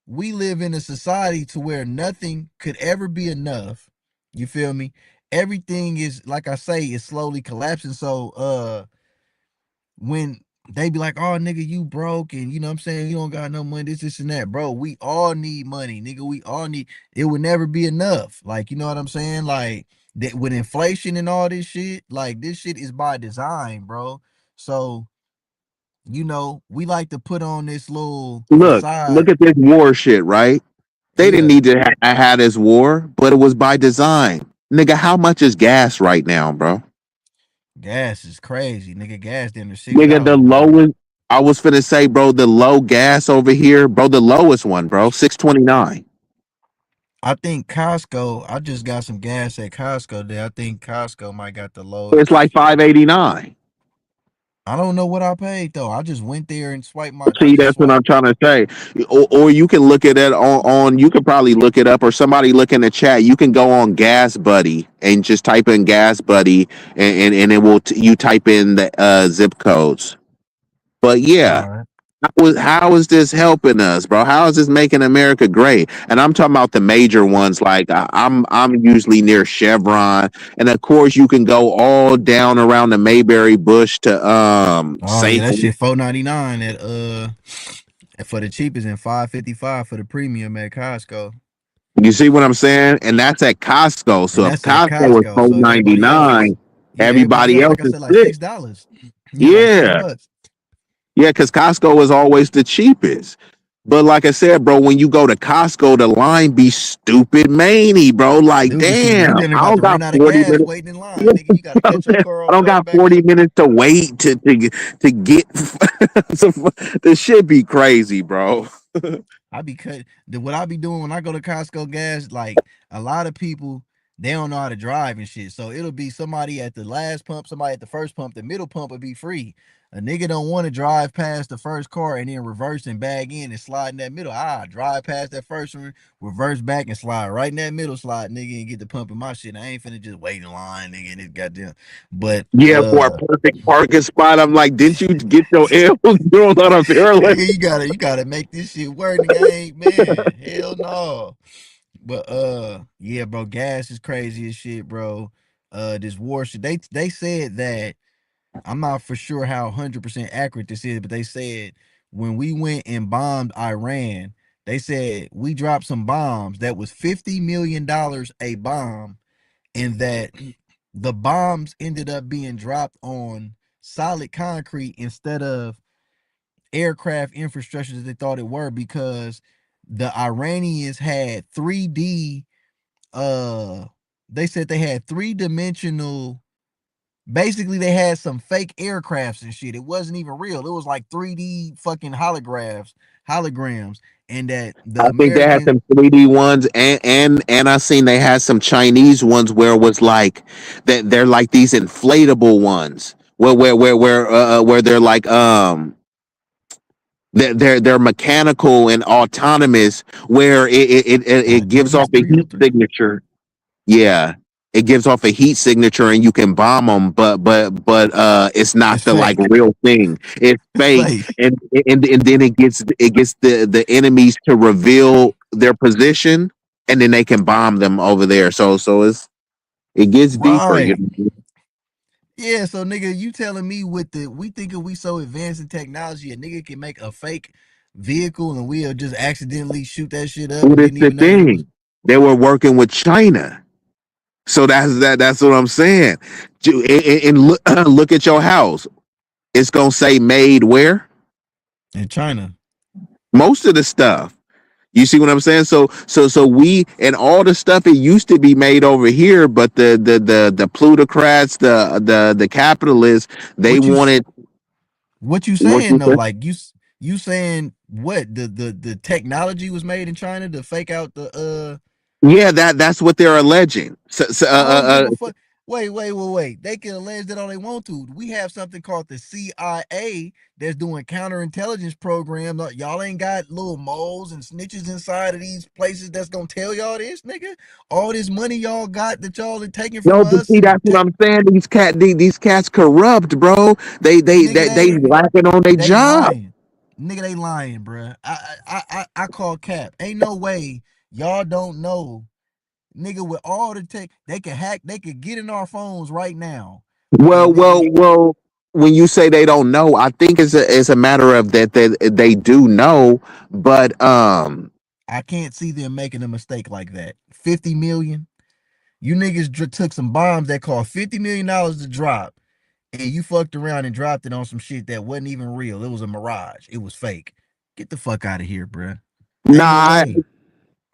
we live in a society to where nothing could ever be enough. You feel me? Everything is like I say, is slowly collapsing. So when they be like, oh nigga, you broke and you know what I'm saying, you don't got no money, this and that. Bro, we all need money, nigga. We all need it would never be enough. Like, you know what I'm saying? Like that with inflation and all this shit, like this shit is by design, bro. So, we like to put on this little Look facade. at this war shit, right? They didn't Yeah. need to have this war, but it was by design. Nigga, how much is gas right now, bro? Gas is crazy, nigga. Gas down to six Nigga, the dollars, bro. lowest. I was finna say, bro, the low gas over here, bro, the lowest one, bro, 6.29. I think Costco. I just got some gas at Costco. There, I think Costco might got the It's lowest. like 5.89. I don't know what I paid though. I just went there and swiped my. I See, just that's what swiped. I'm trying to say. Or you can look at it on you can probably look it up or somebody look in the chat. You can go on Gas Buddy and just type in Gas Buddy and it will you type in the zip codes. But yeah, All right. how is this helping us, bro? How is this making America great? And I'm talking about the major ones. Like I'm usually near Chevron, and of course you can go all down around the Mayberry Bush to Oh yeah, that Safeway. shit 4.99 at for the cheapest and 5.55 for the premium at Costco. You see what I'm saying? And that's at Costco. And So if that's at Costco is Costco. four So ninety everybody else is nine, yeah, everybody everybody else, else like I is said, like sick. $6. Yeah, like six Yeah. bucks. Yeah, because Costco is always the cheapest. But like I said, bro, when you go to Costco, the line be stupid manny, bro. Like, Stupid, stupid. You damn, didn't I about don't to got run out of 40 gas minutes. waiting in You line, nigga. You got to know what catch I'm your saying? car I off don't track, got back 40 up. minutes to wait to get this shit be crazy, bro. I be cut. What I be doing when I go to Costco gas, like a lot of people, they don't know how to drive and shit. So it'll be somebody at the last pump, somebody at the first pump. The middle pump would be free. A nigga don't want to drive past the first car and then reverse and bag in and slide in that middle. Drive past that first one, reverse back and slide right in that middle slot, nigga, and get the pump in my shit. I ain't finna just wait in line, nigga, and this goddamn. But Yeah, for a perfect parking spot. I'm like, didn't you get your L's doing on a parallel? nigga, you gotta make this shit work, nigga. I ain't man. Hell no. But yeah, bro, gas is crazy as shit, bro. This war shit. They said that I'm not for sure how 100% accurate this is, but they said when we went and bombed Iran, they said we dropped some bombs that was $50 million a bomb, and that the bombs ended up being dropped on solid concrete instead of aircraft infrastructure that they thought it were because the Iranians had 3D uh they said they had three-dimensional, basically they had some fake aircrafts and shit. It wasn't even real. It was like 3D fucking holograms, and that the I think they had American some 3D ones, and I seen they had some Chinese ones where it was like that they're like these inflatable ones where they're like They're mechanical and autonomous, where it gives off Jordan's a heat 303. signature. Yeah, it gives off a heat signature, and you can bomb them, but it's not It's the like fake. real thing. It's It's fake, fake. and then it gets the enemies to reveal their position, and then they can bomb them over there. So it gets deeper. You Right. know? Yeah, so nigga, you telling me with the we thinking we so advanced in technology, a nigga can make a fake vehicle and we'll just accidentally shoot that shit up But and it's didn't the even know that it was. thing. They were working with China. So that's what I'm saying. And look, look at your house. It's gonna say made where? In China. Most of the stuff. You see what I'm saying? So we and all the stuff it used to be made over here, but the plutocrats, the capitalists, they What you wanted what you what saying you though? say? Like you saying what the technology was made in China to fake out the Yeah, that's what they're alleging. I don't give a fuck. Wait. They can allege that all they want to. We have something called the CIA that's doing counterintelligence programs. Y'all ain't got little moles and snitches inside of these places that's gonna tell y'all this, nigga. All this money y'all got that y'all are taking from No, but us see, and that's what I'm saying. These cats corrupt, bro. nigga, They lacking on their they job. lying. Nigga, they lying, bruh. I call cap. Ain't no way y'all don't know, nigga, with all the tech, they could hack, they could get in our phones right now. Well, And well, nigga, well. When you say they don't know, I think it's a matter of that they do know, but I can't see them making a mistake like that. 50 million. You niggas took some bombs that cost $50 million to drop, and you fucked around and dropped it on some shit that wasn't even real. It was a mirage. It was fake. Get the fuck out of here, bruh. Ain't no nah, way.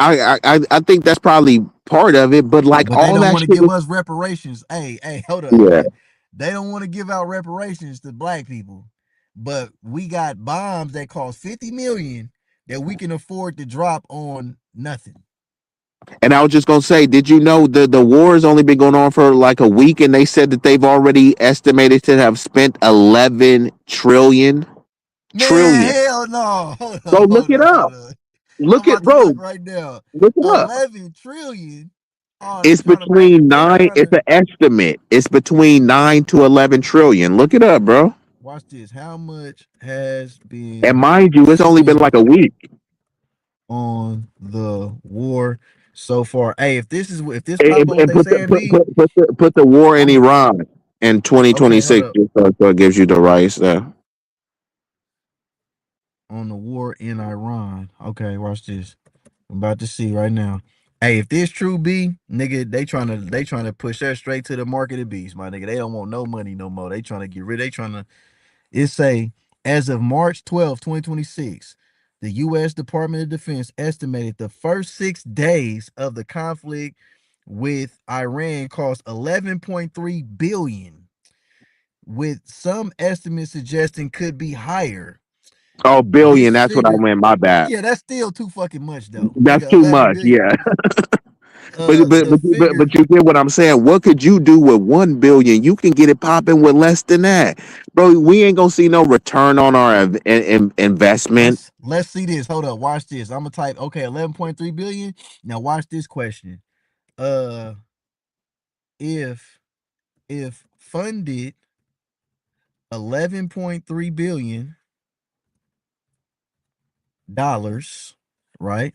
I think that's probably part of it, but like But they all don't that want to shit give is us reparations. Hey, hold up, yeah. nigga. They don't want to give out reparations to black people. But we got bombs that cost 50 million that we can afford to drop on nothing. And I was just gonna say, did you know the war has only been going on for like a week, and they said that they've already estimated to have spent 11 trillion. Man, hell no. Hold Bro, up, look hold it up, up. hold up. I'm Look at about to bro. look right now. Look it up. 11 trillion. Oh, they It's trying to make between they nine. trying It's to an estimate. It's between 9 to 11 trillion. Look it up, bro. watch this. How much has And been mind you, it's only been spent like a week. on the war so far? Hey, if this pop up what And they saying be, put the war in I'm a Iran in okay, hold 2026, up. just so it gives you the right stuff. On the war in Iran. Okay, watch this. I'm about to see right now. Hey, if this true be, nigga, they trying to push that straight to the market of beast, my nigga. They don't want no money no more. They trying to get rid. They trying to it say as of March 12th, 2026, the US Department of Defense estimated the first 6 days of the conflict with Iran cost 11.3 billion, with some estimates suggesting could be higher. Oh, billion. This That's what I figure, meant. My bad. yeah, that's still too fucking much though. That's Nigga, too 11 much. billion. Yeah. But but The but but, figure but you get what I'm saying. What could you do with 1 billion? You can get it popping with less than that, bro. We ain't gonna see no return on our investment. let's see this. Hold up, watch this. I'm gonna type okay, 11.3 billion. Now watch this question. Uh if funded 11.3 billion dollars, right?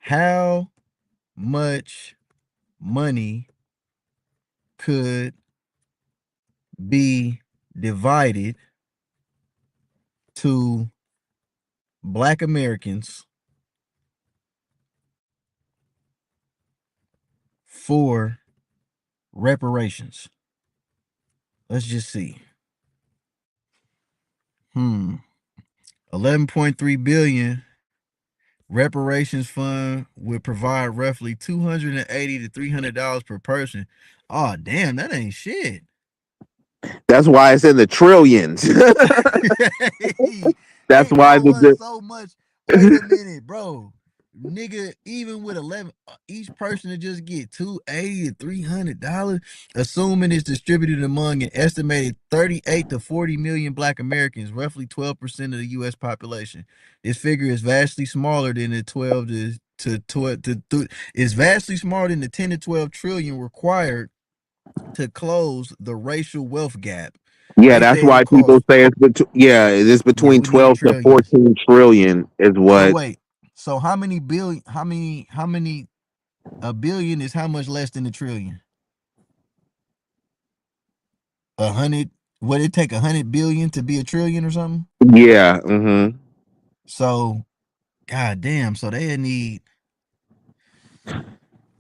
How much money could be divided to black Americans for reparations? Let's just see. 11.3 billion reparations fund would provide roughly 280 to $300 per person. Oh, damn, that ain't shit. That's why it's in the trillions. Hey, That's they why owe us so much. Wait a minute, bro. nigga, even with 11, each person to just get 280 to $300, assuming it's distributed among an estimated 38 to 40 million Black Americans, roughly 12% of the U.S. population. This figure is vastly smaller than the 12 to 12 is vastly smaller than the 10 to 12 trillion required to close the racial wealth gap. Yeah, They that's say it'll why people cost. say it's it's Yeah, between we need 12 to trillions. 14 trillion is So what. wait. So how many billion? How many? A billion is how much less than a trillion? 100. Would it take 100 billion to be a trillion or something? Yeah, mm-hmm. So, god damn. So they need.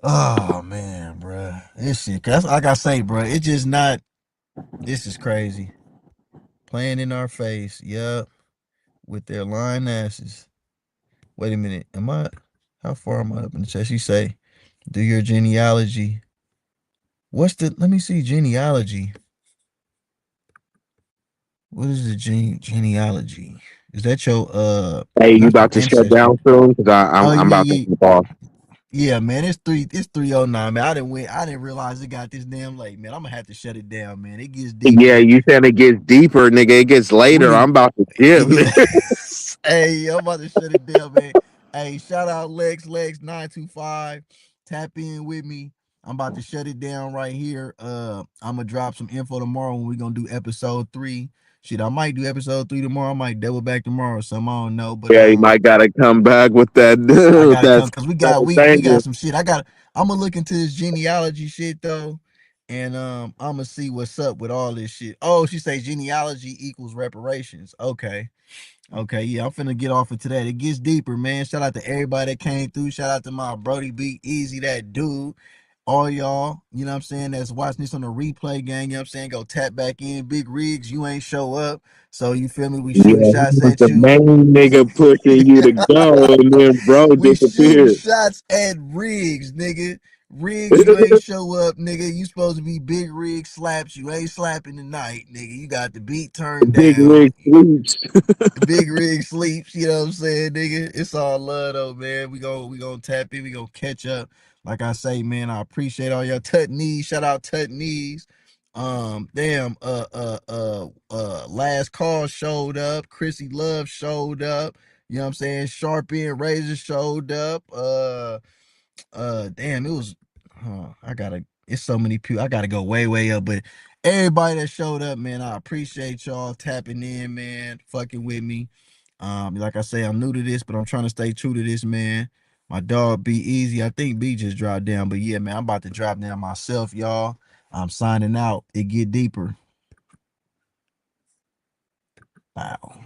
Oh man, bruh. This shit. Cause like I say, bruh, it's just not. This is crazy. Playing in our face. Yup. With their lying asses. Wait a minute. Am I? How far am I up in the chat? She say, do your genealogy. What's the? Let me see genealogy. What is the genealogy? Is that your Hey, you not your about to shut ancestry? down soon? Because I'm Oh I'm yeah, about to yeah. hop off. Yeah, man, it's 309, man. I didn't realize it got this damn late, man. I'm gonna have to shut it down, man. It gets Yeah, deeper. you said it gets deeper, nigga. It gets later. We I'm about to it dip. get hey, I'm about to shut it down, man. Hey, shout out Lex 925. Tap in with me. I'm about to shut it down right here. I'm gonna drop some info tomorrow when we're gonna do episode 3. Shit, I might do episode 3 tomorrow. I might double back tomorrow, so I don't know. But Yeah, you might gotta come back with that I with gotta that come because we got second we got thing. some shit. I'm gonna look into this genealogy shit though, and I'm gonna see what's up with all this shit. Oh, she say genealogy equals reparations. Okay. Okay, yeah, I'm finna get off into that. It gets deeper, man. Shout out to everybody that came through. Shout out to my Brody Be Easy, that dude. All y'all, you know what I'm saying, that's watching this on the replay gang, you know what I'm saying? Go tap back in. Big Rigs, you ain't show up. So you feel me? We shooting Yeah, he shots was at the you. main nigga pushing you to go, and then bro We shooting disappeared. shots at Riggs, nigga. Riggs, you ain't show up, nigga. You supposed to be Big Rig slaps. You ain't slapping tonight, nigga. You got the beat turned Big down. rig sweeps. Big Rig sleeps, you know what I'm saying, nigga? It's all love though, man. We gonna tap in, we gonna catch up. Like I say, man, I appreciate all your Tut knees. Shout out Tut knees. Damn, last call showed up. Chrissy Love showed up. You know what I'm saying? Sharp End Razor showed up. Damn, it was I gotta it's so many people. I gotta go way up. But everybody that showed up, man, I appreciate y'all tapping in, man, fucking with me. Like I say, I'm new to this, but I'm trying to stay true to this, man. My dog Be Easy. I think B just dropped down. But yeah, man, I'm about to drop down myself, y'all. I'm signing out. It get deeper. Wow.